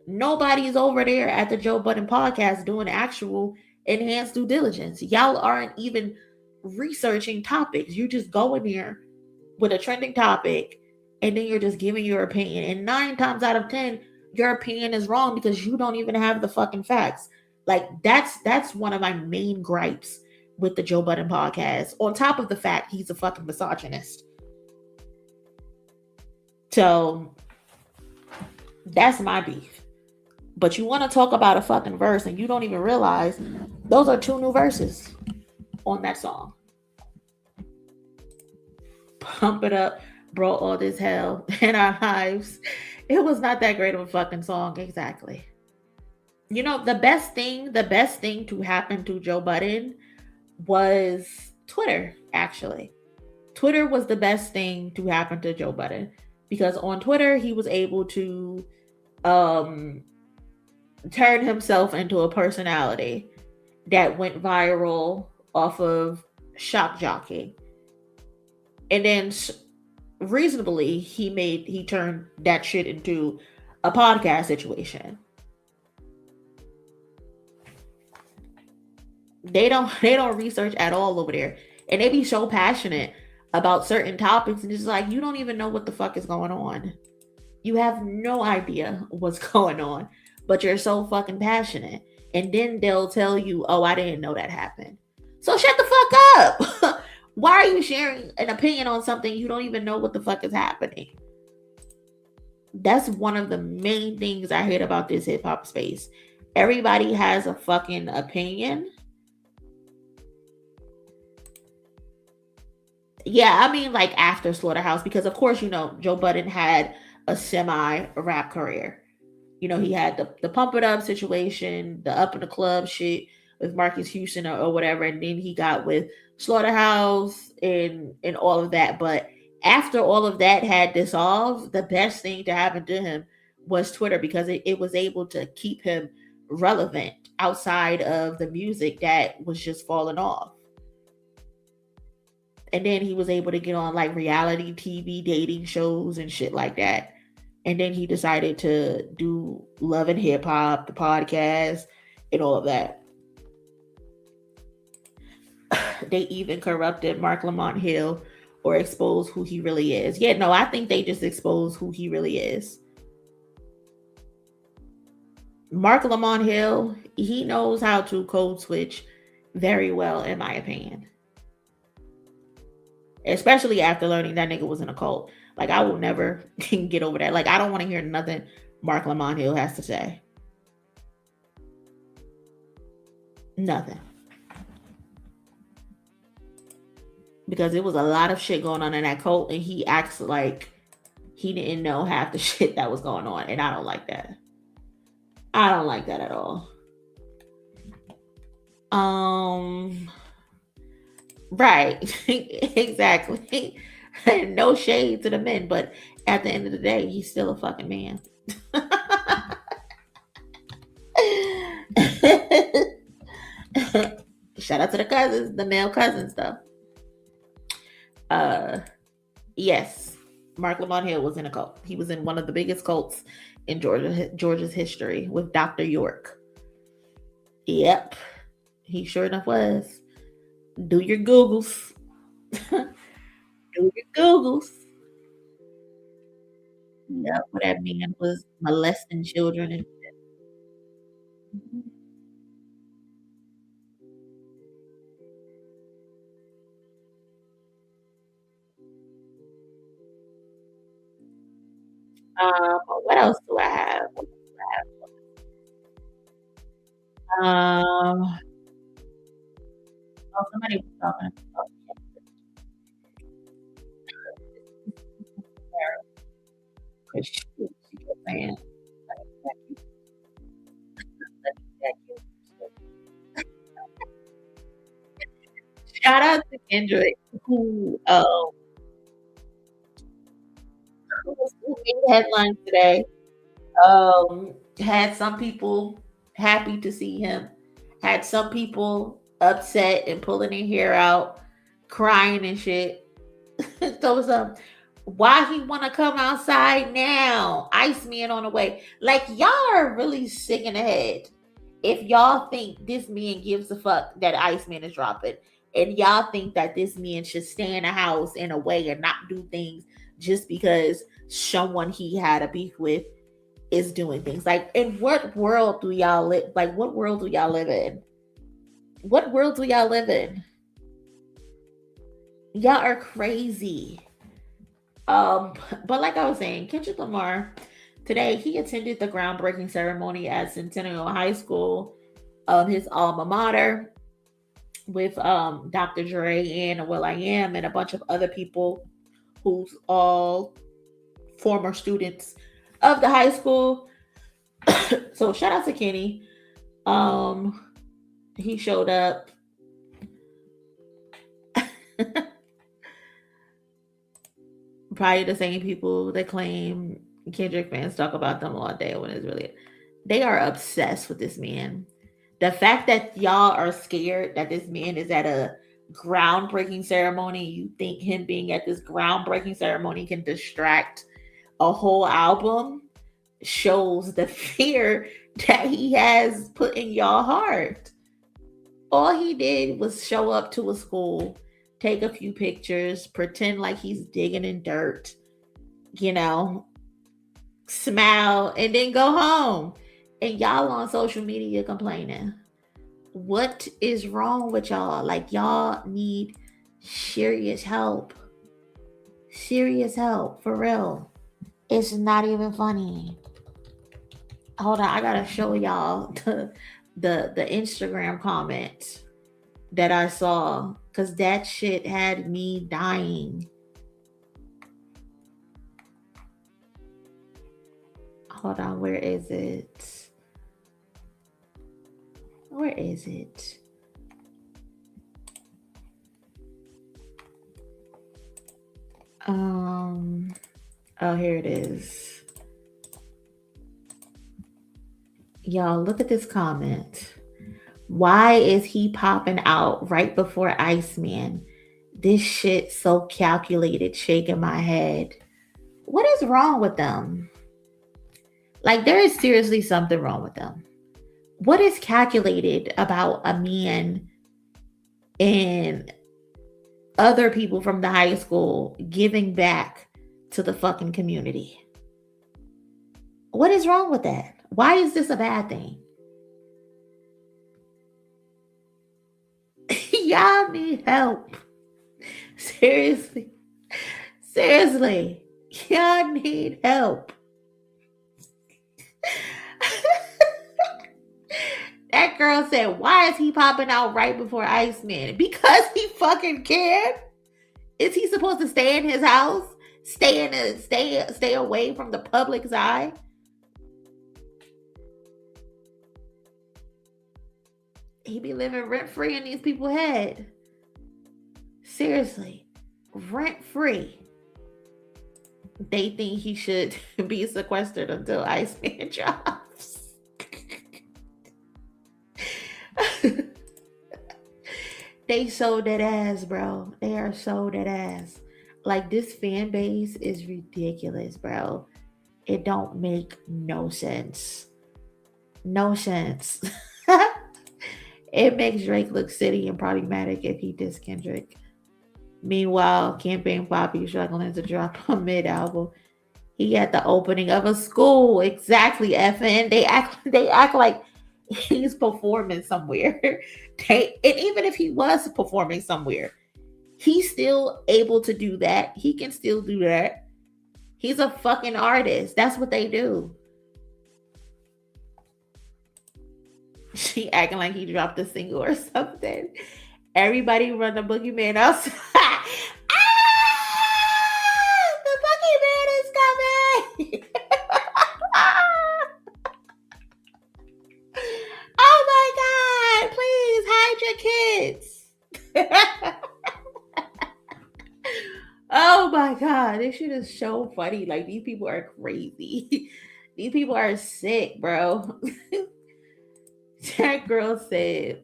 Speaker 4: nobody's over there at the Joe Budden podcast doing actual enhanced due diligence. Y'all aren't even researching topics. You just go in there with a trending topic and then you're just giving your opinion. And 9 times out of 10, your opinion is wrong because you don't even have the fucking facts. Like, that's one of my main gripes with the Joe Budden podcast. On top of the fact he's a fucking misogynist. So that's my beef. But you want to talk about a fucking verse and you don't even realize those are 2 new verses on that song. Pump It Up brought all this hell in our lives. It was not that great of a fucking song, exactly. You know, the best thing to happen to Joe Budden was Twitter, actually. Twitter was the best thing to happen to Joe Budden, because on Twitter, he was able to turn himself into a personality that went viral off of shock jockey. And then reasonably, he turned that shit into a podcast situation. They don't research at all over there. And they be so passionate about certain topics, and it's like, you don't even know what the fuck is going on. You have no idea what's going on, but you're so fucking passionate. And then they'll tell you, oh, I didn't know that happened. So shut the fuck up. Why are you sharing an opinion on something you don't even know what the fuck is happening? That's one of the main things I hate about this hip hop space. Everybody has a fucking opinion. Yeah, I mean, like after Slaughterhouse, because of course, you know, Joe Budden had a semi-rap career. You know, he had the Pump It Up situation, the Up in the Club shit with Marcus Houston or whatever, and then he got with Slaughterhouse and all of that. But after all of that had dissolved, the best thing to happen to him was Twitter, because it was able to keep him relevant outside of the music that was just falling off. And then he was able to get on like reality TV dating shows and shit like that. And then he decided to do Love and Hip Hop, the podcast, and all of that. They even corrupted Mark Lamont Hill or exposed who he really is. Yeah, no, I think they just exposed who he really is. Mark Lamont Hill, he knows how to code switch very well, in my opinion. Especially after learning that nigga was in a cult. Like, I will never get over that. Like, I don't want to hear nothing Mark Lamont Hill has to say. Nothing. because it was a lot of shit going on in that cult, and he acts like he didn't know half the shit that was going on, and I don't like that. I don't like that at all. Right. Exactly. No shade to the men, but at the end of the day, he's still a fucking man. Shout out to the cousins, the male cousins, though. Yes, Mark Lamont Hill was in a cult. He was in one of the biggest cults in Georgia's history with Dr. York. Yep, he sure enough was. Do your Googles. Do your Googles. Yep, where that man was molesting children and shit. What else do I have? Oh, somebody was talking about because she kept saying, shout out to Kendrick, who made headlines today. Had some people happy to see him, had some people upset and pulling their hair out, crying and shit. So why he want to come outside now? Iceman on the way. Like, y'all are really sick in the head if y'all think this man gives a fuck that Iceman is dropping, and y'all think that this man should stay in the house in a way and not do things just because someone he had a beef with is doing things. Like, in what world do y'all live? Like, what world do y'all live in? What world do y'all live in? Y'all are crazy. But like I was saying, Kendrick Lamar, today he attended the groundbreaking ceremony at Centennial High School, his alma mater, with Dr. Dre and will.i.am and a bunch of other people who's all former students of the high school. So shout out to Kenny. He showed up. Probably the same people that claim Kendrick fans talk about them all day when it's really, they are obsessed with this man. The fact that y'all are scared that this man is at a groundbreaking ceremony, you think him being at this groundbreaking ceremony can distract a whole album, shows the fear that he has put in y'all heart. All he did was show up to a school, take a few pictures, pretend like he's digging in dirt, smile, and then go home. And y'all on social media complaining. What is wrong with y'all? Like, y'all need serious help. Serious help, for real. It's not even funny. Hold on, I gotta show y'all the Instagram comment that I saw, because that shit had me dying. Hold on, where is it? Where is it? Oh, here it is. Y'all, look at this comment. Why is he popping out right before Iceman? This shit so calculated, shaking my head. What is wrong with them? Like, there is seriously something wrong with them. What is calculated about a man and other people from the high school giving back to the fucking community? What is wrong with that? Why is this a bad thing? Y'all need help. Seriously. Seriously. Y'all need help. That girl said, why is he popping out right before Iceman? Because he fucking can. Is he supposed to stay in his house? Stay away from the public's eye? He be living rent free in these people's head. Seriously, rent free. They think he should be sequestered until Iceman drops. They so dead ass, bro. They are so dead ass. Like, this fan base is ridiculous, bro. It don't make no sense. No sense. It makes Drake look silly and problematic if he diss Kendrick. Meanwhile, Campaign Poppy struggling to drop a mid-album. He at the opening of a school. Exactly, FN. They act like he's performing somewhere. And even if he was performing somewhere, he's still able to do that. He can still do that. He's a fucking artist. That's what they do. She acting like he dropped a single or something. Everybody run the boogeyman outside. The boogeyman is coming. Oh my God, please hide your kids. Oh my God, this shit is so funny. Like, these people are crazy. These people are sick, bro. That girl said,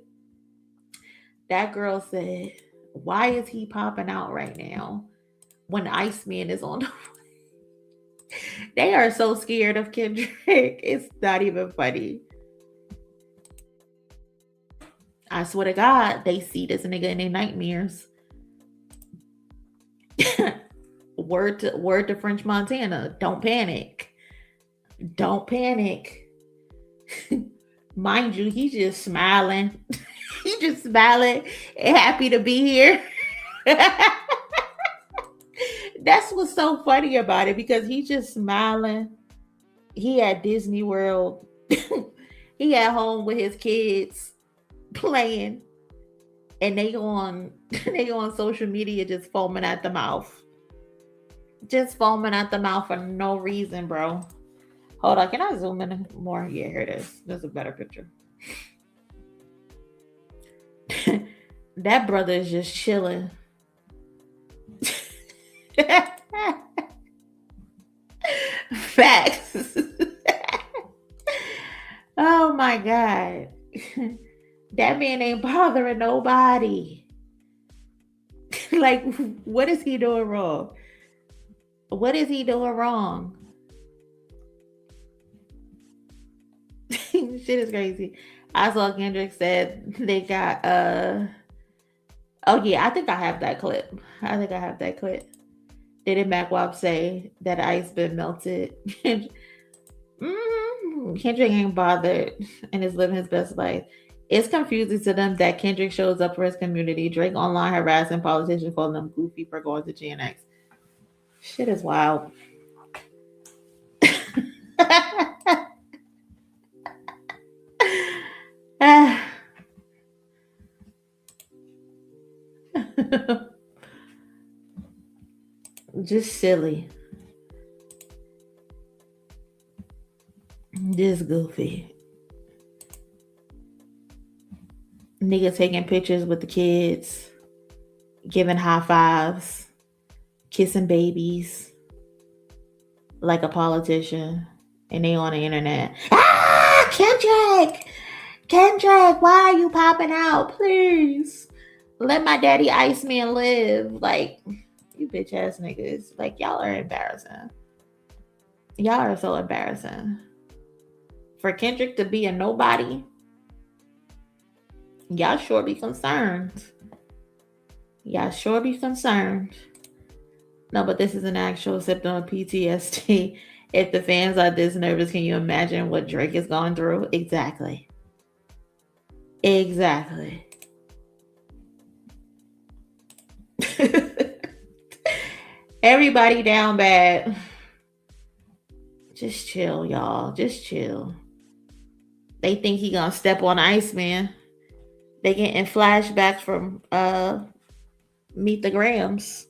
Speaker 4: why is he popping out right now when Iceman is on the way? They are so scared of Kendrick. It's not even funny. I swear to God, they see this nigga in their nightmares. Word to French Montana. Don't panic. Don't panic. Mind you, he's just smiling. He's just smiling and happy to be here. That's what's so funny about it, because he's just smiling. He at Disney World. He at home with his kids playing, and they on social media just foaming at the mouth. Just foaming at the mouth for no reason, bro. Hold on, can I zoom in more? Yeah, here it is. There's a better picture. That brother is just chilling. Facts. Oh my God. That man ain't bothering nobody. Like, what is he doing wrong? What is he doing wrong? Shit is crazy. I saw Kendrick said they got oh yeah, I think I have that clip. Did Mac Wop say that ice been melted? Kendrick ain't bothered and is living his best life. It's confusing to them that Kendrick shows up for his community. Drake online harassing politicians, calling them goofy for going to GNX. Shit is wild. Just silly. Just goofy. Nigga taking pictures with the kids, giving high fives, kissing babies like a politician, and they on the internet. Ah, Kendrick, why are you popping out? Please let my daddy Iceman live. Like, you bitch ass niggas. Like, y'all are embarrassing. Y'all are so embarrassing. For Kendrick to be a nobody, y'all sure be concerned. Y'all sure be concerned. No, but this is an actual symptom of PTSD. If the fans are this nervous, can you imagine what Drake has gone through? Exactly. Everybody down bad. Just chill, y'all. Just chill. They think he gonna step on Iceman. They getting flashbacks from Meet the Grahams.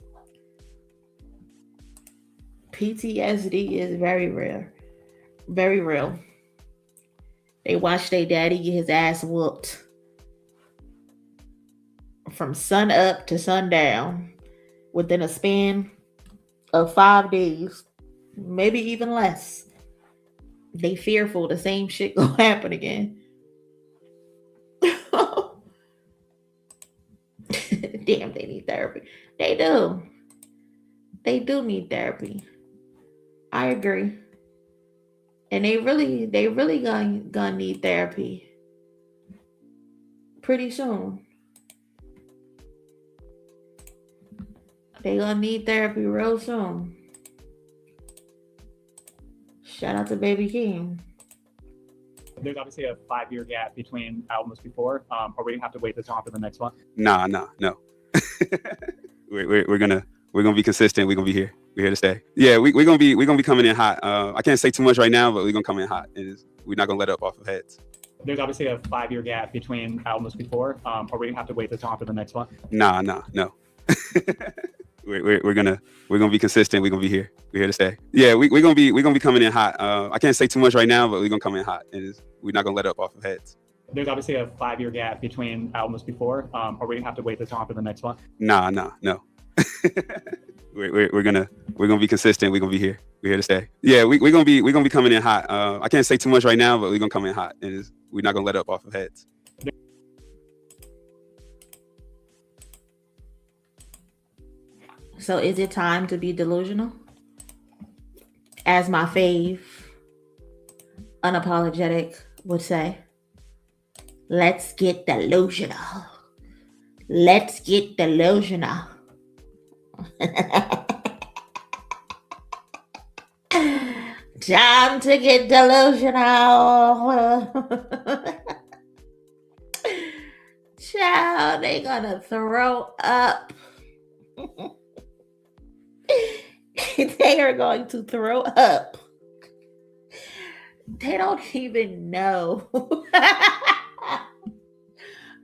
Speaker 4: PTSD is very real. Very real. They watched their daddy get his ass whooped from sun up to sundown within a span of 5 days, maybe even less. They fearful the same shit gonna happen again. Damn, they need therapy. They do. They do need therapy. I agree. And they really gonna need therapy pretty soon. They gonna need therapy real soon. Shout out to Baby King.
Speaker 10: There's obviously a 5-year gap between albums before. Are we gonna have to wait this long for the next one?
Speaker 22: Nah, no. we're gonna be consistent. We're gonna be here. We're here to stay. Yeah, we're gonna be coming in hot. I can't say too much right now, but we're gonna come in hot, and we're not gonna let up off of heads.
Speaker 10: There's obviously a 5-year gap between albums before. Are we gonna have to wait this long for the next one?
Speaker 22: Nah, no. we're gonna be consistent. We're gonna be here. We're here to stay. Yeah, we're gonna be coming in hot. I can't say too much right now, but we're gonna come in hot, and we're not gonna let up off of heads.
Speaker 10: There's obviously a 5-year gap between albums before. Are we gonna have to wait this long for the next one?
Speaker 22: Nah, no. we're gonna be consistent. We're gonna be here. We're here to stay. Yeah, we're gonna be coming in hot. I can't say too much right now, but we're gonna come in hot, and we're not gonna let up off of heads.
Speaker 4: So is it time to be delusional? As my fave, unapologetic would say, let's get delusional. Let's get delusional. Time to get delusional. Child, they gonna throw up. They are going to throw up. They don't even know.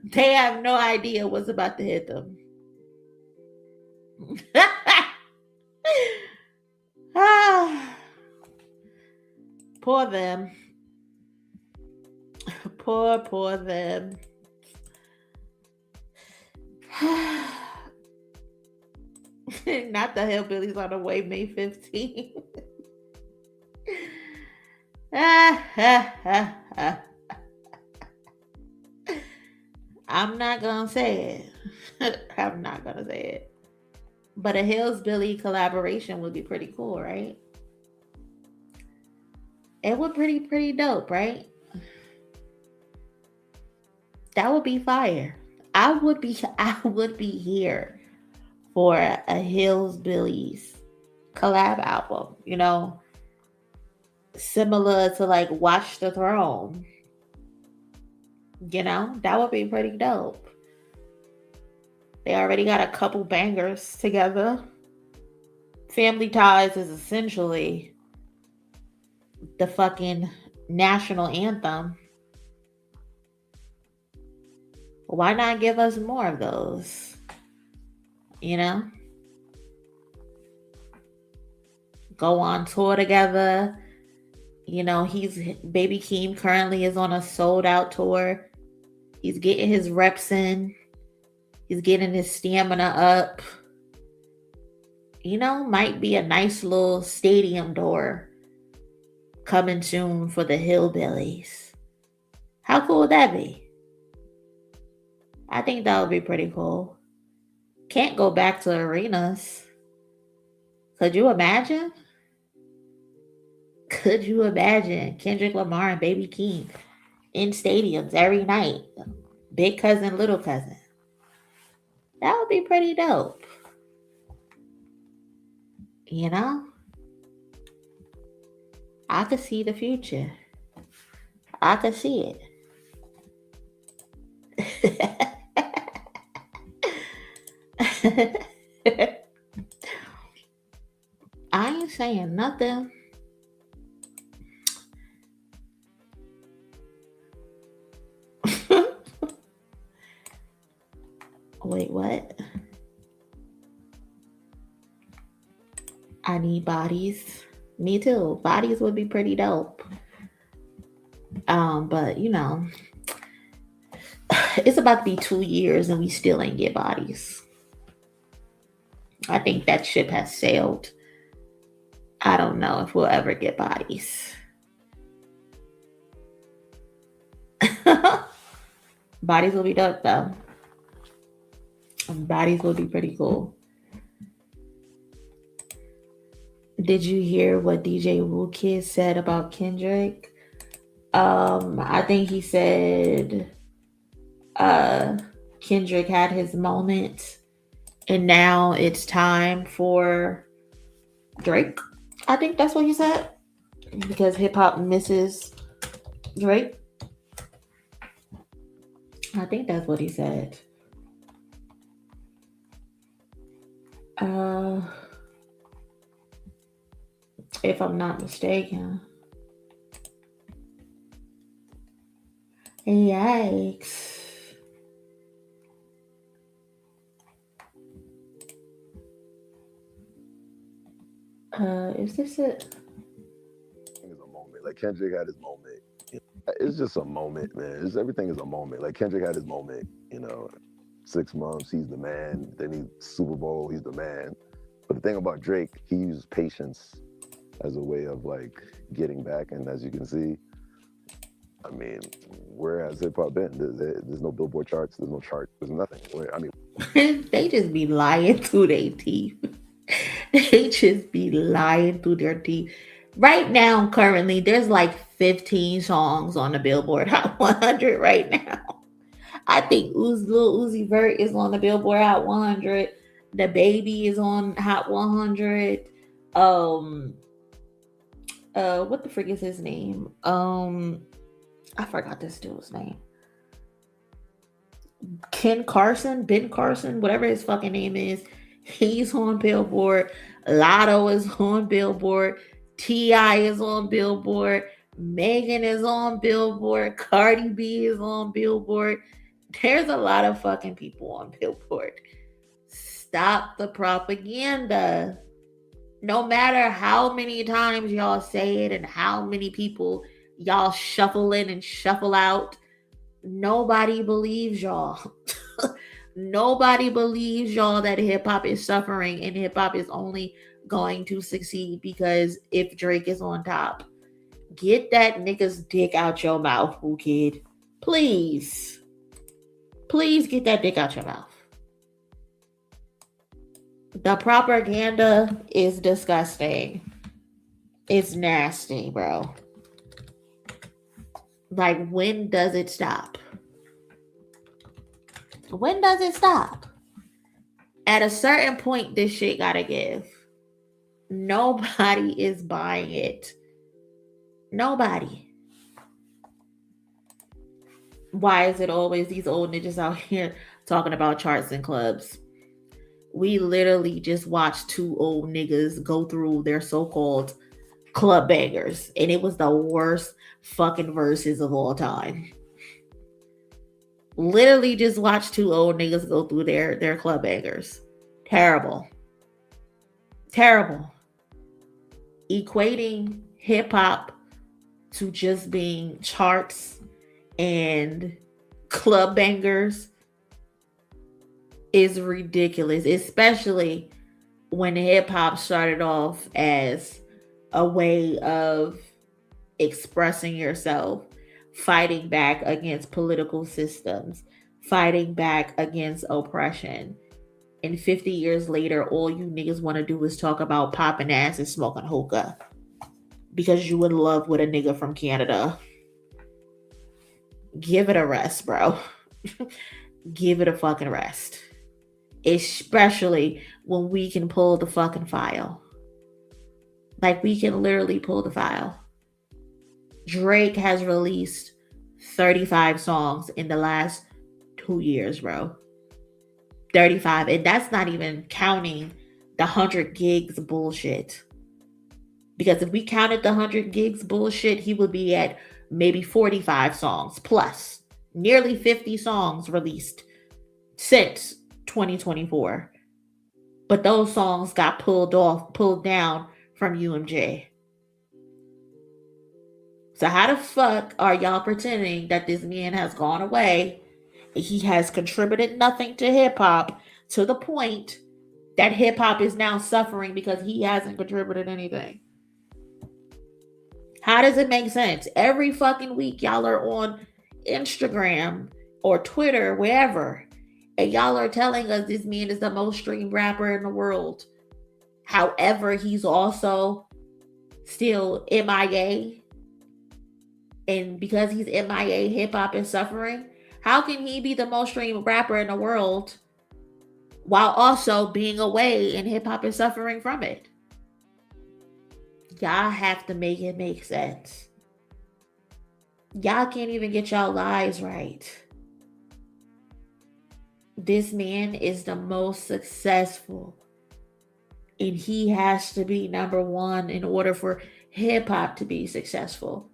Speaker 4: They have no idea what's about to hit them. Poor them. Poor them. Not the Hillbillies on the way, May 15th. I'm not gonna say it. I'm not gonna say it. But a Hillbilly collaboration would be pretty cool, right? It would pretty dope, right? That would be fire. I would be here for a Hillbillies collab album, you know, similar to like Watch the Throne. You know, that would be pretty dope. They already got a couple bangers together. Family Ties is essentially the fucking national anthem. Why not give us more of those? You know? Go on tour together. You know, Baby Keem currently is on a sold out tour. He's getting his reps in. He's getting his stamina up. You know, might be a nice little stadium tour coming soon for the Hillbillies. How cool would that be? I think that would be pretty cool. Can't go back to arenas. Could you imagine? Could you imagine Kendrick Lamar and Baby Keem in stadiums every night? Big cousin, little cousin. That would be pretty dope. You know? I could see the future. I could see it. I ain't saying nothing. Wait, what? I I need bodies. Me too. Bodies would be pretty dope. But you know, it's about to be 2 years and we still ain't get bodies. I think that ship has sailed. I don't know if we'll ever get bodies. Bodies will be dope though. Bodies will be pretty cool. Did you hear what DJ Wu Kid said about Kendrick? I think he said Kendrick had his moment and now it's time for Drake. I think that's what he said. Because hip hop misses Drake. I think that's what he said. If I'm not mistaken. Yikes. Is this it?
Speaker 8: It's a moment. Like Kendrick had his moment. It's just a moment, man. Everything is a moment. Like Kendrick had his moment, 6 months, he's the man. Then he's Super Bowl, he's the man. But the thing about Drake, he used patience as a way of like getting back. And as you can see, I mean, where has hip hop been? There's no Billboard charts, there's no chart, there's nothing.
Speaker 4: They just be lying through their teeth. They just be lying through their teeth. Right now, currently, there's like 15 songs on the Billboard Hot 100 right now. I think Lil Uzi Vert is on the Billboard Hot 100. The Baby is on Hot 100. What the frick is his name? I forgot this dude's name. Ben Carson, whatever his fucking name is. He's on Billboard. Lotto is on Billboard. T.I. is on Billboard. Megan is on Billboard. Cardi B is on Billboard. There's a lot of fucking people on Billboard. Stop the propaganda. No matter how many times y'all say it and how many people y'all shuffle in and shuffle out, nobody believes y'all. Nobody believes y'all that hip-hop is suffering and hip-hop is only going to succeed because if Drake is on top. Get that nigga's dick out your mouth, Woo Kid. Please. Please get that dick out your mouth. The propaganda is disgusting. It's nasty, bro. Like, when does it stop? When does it stop? At a certain point, this shit gotta give. Nobody is buying it. Nobody. Why is it always these old niggas out here talking about charts and clubs? We literally just watched 2 old niggas go through their so-called club bangers, and it was the worst fucking verses of all time. Literally just watched 2 old niggas go through their club bangers. Terrible. Terrible. Equating hip-hop to just being charts and club bangers is ridiculous, especially when hip-hop started off as a way of expressing yourself, fighting back against political systems, fighting back against oppression. And 50 years later, all you niggas want to do is talk about popping ass and smoking hookah because you in love with a nigga from Canada. Give it a rest, bro. Give it a fucking rest. Especially when we can pull the fucking file. Like, we can literally pull the file. Drake has released 35 songs in the last 2 years, bro. 35. And that's not even counting the 100 gigs bullshit. Because if we counted the 100 gigs bullshit, he would be at maybe 45 songs plus. Nearly 50 songs released since 2024. But those songs got pulled down from UMJ. So how the fuck are y'all pretending that this man has gone away? He has contributed nothing to hip hop to the point that hip hop is now suffering because he hasn't contributed anything. How does it make sense? Every fucking week y'all are on Instagram or Twitter, wherever, and y'all are telling us this man is the most streamed rapper in the world. However, he's also still MIA. And because he's MIA, hip hop is suffering. How can he be the most streamed rapper in the world while also being away and hip hop is suffering from it? Y'all have to make it make sense. Y'all can't even get y'all lives right. This man is the most successful, and he has to be number one in order for hip hop to be successful.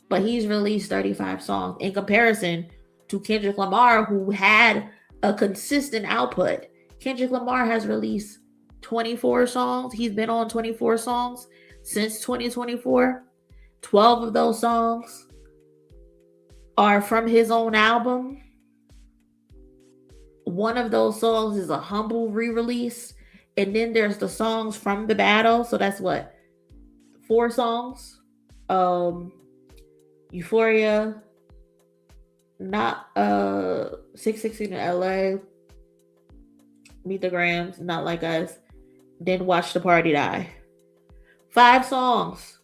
Speaker 4: But he's released 35 songs in comparison to Kendrick Lamar, who had a consistent output. Kendrick Lamar has released 24 songs. He's been on 24 songs since 2024. 12 of those songs are from his own album. One of those songs is a humble re-release. And then there's the songs from the battle. So that's what? 4 songs? Euphoria, not 616 in LA, Meet the Grams, Not Like Us, then Watch the Party Die. 5 songs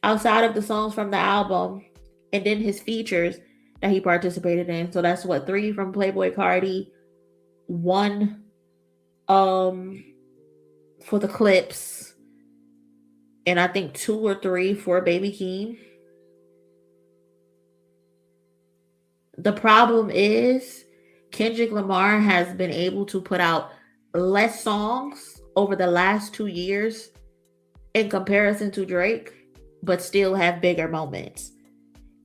Speaker 4: outside of the songs from the album, and then his features that he participated in. So that's what, 3 from Playboi Carti, 1 for the clips, and I think 2 or 3 for Baby Keem. The problem is Kendrick Lamar has been able to put out less songs over the last 2 years in comparison to Drake, but still have bigger moments.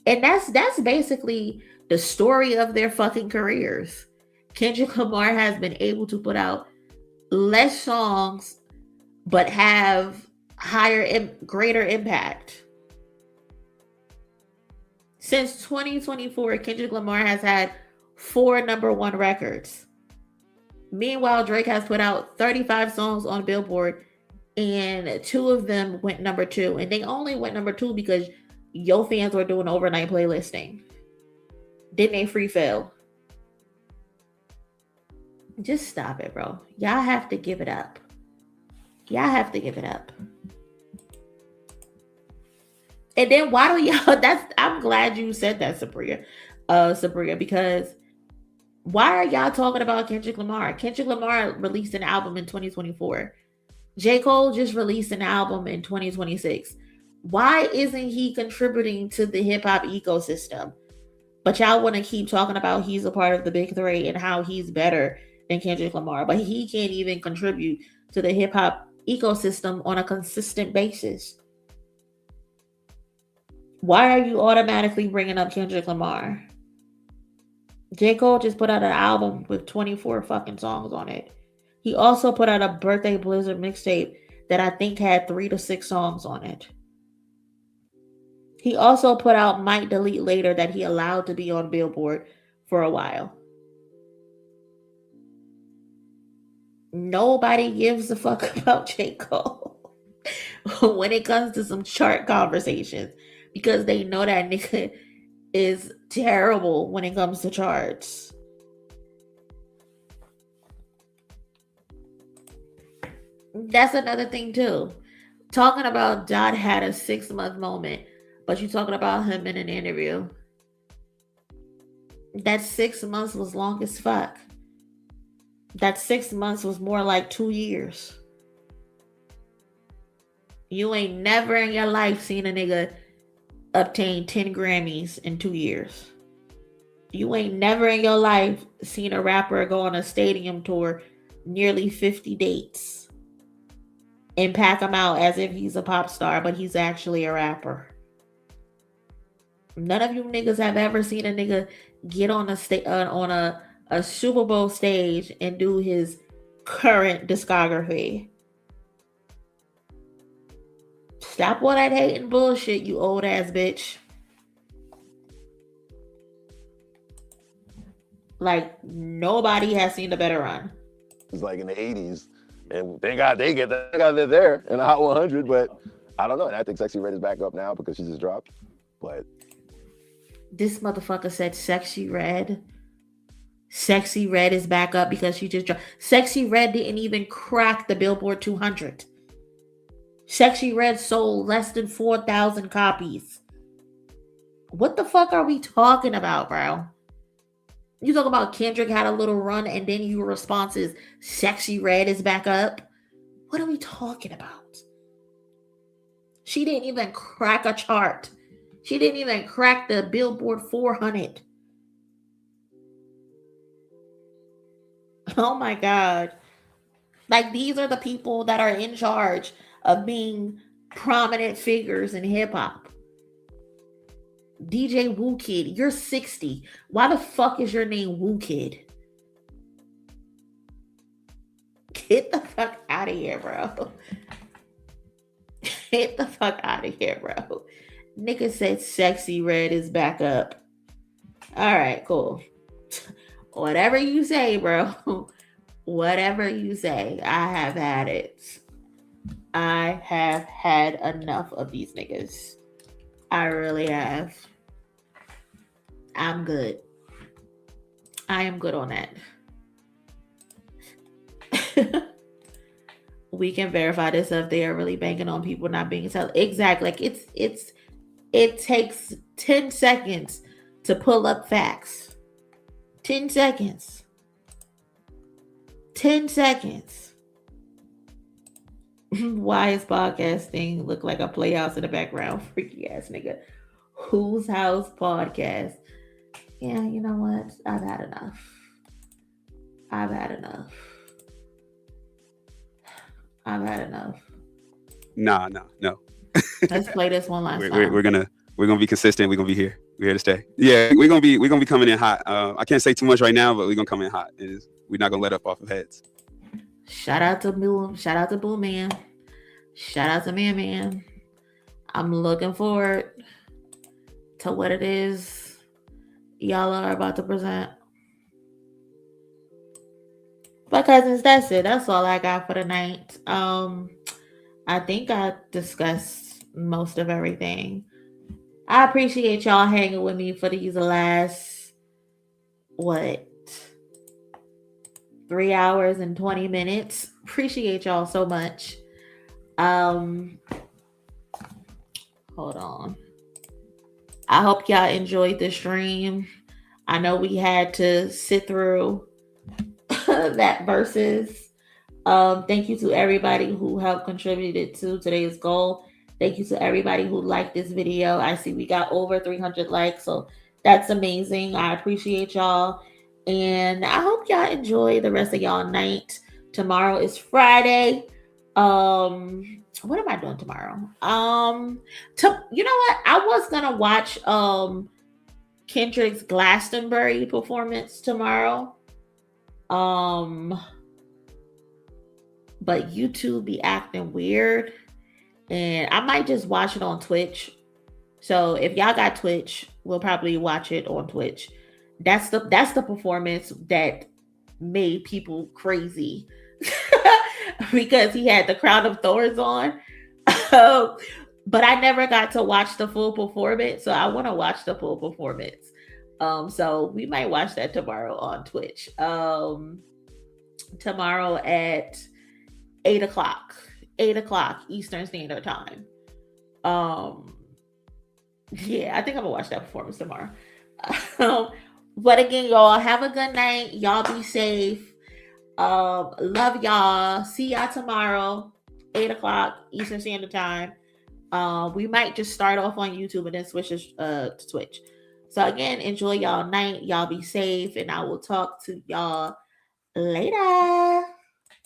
Speaker 4: And that's basically the story of their fucking careers. Kendrick Lamar has been able to put out less songs, but have greater impact. Since 2024, Kendrick Lamar has had 4 number 1 records. Meanwhile, Drake has put out 35 songs on Billboard, and 2 of them went number 2. And they only went number 2 because your fans were doing overnight playlisting. Didn't they free fail? Just stop it, bro. Y'all have to give it up. Y'all have to give it up. And then why do y'all, I'm glad you said that, Sabria, because why are y'all talking about Kendrick Lamar? Kendrick Lamar released an album in 2024. J. Cole just released an album in 2026. Why isn't he contributing to the hip hop ecosystem? But y'all want to keep talking about he's a part of the big 3 and how he's better than Kendrick Lamar, but he can't even contribute to the hip hop ecosystem on a consistent basis. Why are you automatically bringing up Kendrick Lamar? J. Cole just put out an album with 24 fucking songs on it. He also put out a Birthday Blizzard mixtape that I think had 3 to 6 songs on it. He also put out Might Delete Later that he allowed to be on Billboard for a while. Nobody gives a fuck about J. Cole when it comes to some chart conversations, because they know that nigga is terrible when it comes to charts. That's another thing too. Talking about Dot had a 6-month moment, but you talking about him in an interview. That 6 months was long as fuck. That 6 months was more like 2 years. You ain't never in your life seen a nigga obtain 10 Grammys in 2 years. You ain't never in your life seen a rapper go on a stadium tour, nearly 50 dates, and pack him out as if he's a pop star, but he's actually a rapper. None of you niggas have ever seen a nigga get on a Super Bowl stage and do his current discography. Stop all that hating bullshit, you old ass bitch. Like, nobody has seen a better run.
Speaker 8: It's like in the 80s, and they got it there in the Hot 100, but I don't know. And I think Sexy Red is back up now because she just dropped. But
Speaker 4: this motherfucker said Sexy Red. Sexy Red is back up because she just dropped. Sexy Red didn't even crack the Billboard 200. Sexy Red sold less than 4,000 copies. What the fuck are we talking about, bro? You talk about Kendrick had a little run and then your response is Sexy Red is back up. What are we talking about? She didn't even crack a chart. She didn't even crack the Billboard 400. Oh my God. Like, these are the people that are in charge of being prominent figures in hip hop. DJ Woo Kid, you're 60. Why the fuck is your name Woo Kid? Get the fuck out of here, bro. Get the fuck out of here, bro. Nigga said Sexy Red is back up. All right, cool. Whatever you say, bro. Whatever you say. I have had it. I have had enough of these niggas. I really have. I'm good. I am good on that. We can verify this if they are really banking on people not being intelligent. Exactly. Like it takes 10 seconds to pull up facts. 10 seconds. 10 seconds. Why is podcasting look like a playhouse in the background? Freaky ass nigga. Whose House Podcast? Yeah, you know what? I've had enough. I've had enough. I've had enough.
Speaker 22: No.
Speaker 4: Let's play this one last time.
Speaker 22: We're gonna be consistent. We're gonna be here. We're here to stay. Yeah, we're gonna be coming in hot. I can't say too much right now, but we're gonna come in hot. We're not gonna let up off of heads.
Speaker 4: Shout out to Boo. Shout out to Boo Man. Shout out to Man. I'm looking forward to what it is y'all are about to present. But cousins, that's it. That's all I got for tonight. I think I discussed most of everything. I appreciate y'all hanging with me for these last 3 hours and 20 minutes. Appreciate y'all so much. Hold on. I hope y'all enjoyed the stream. I know we had to sit through that Verzuz. Thank you to everybody who helped contributed to today's goal. Thank you to everybody who liked this video. I see we got over 300 likes, so that's amazing. I appreciate y'all. And I hope y'all enjoy the rest of y'all night. Tomorrow is Friday. What am I doing tomorrow? You know what? I was gonna watch Kendrick's Glastonbury performance tomorrow. But YouTube be acting weird, and I might just watch it on Twitch. So if y'all got Twitch, we'll probably watch it on Twitch. That's the performance that made people crazy because he had the crown of thorns on. But I never got to watch the full performance, so I want to watch the full performance. So we might watch that tomorrow on Twitch. Tomorrow at 8:00 Eastern Standard Time. Yeah, I think I'm gonna watch that performance tomorrow. But again, y'all have a good night. Y'all be safe. Love y'all. See y'all tomorrow, 8:00 Eastern Standard Time. We might just start off on YouTube and then switch to Twitch. So again, enjoy y'all night. Y'all be safe, and I will talk to y'all later.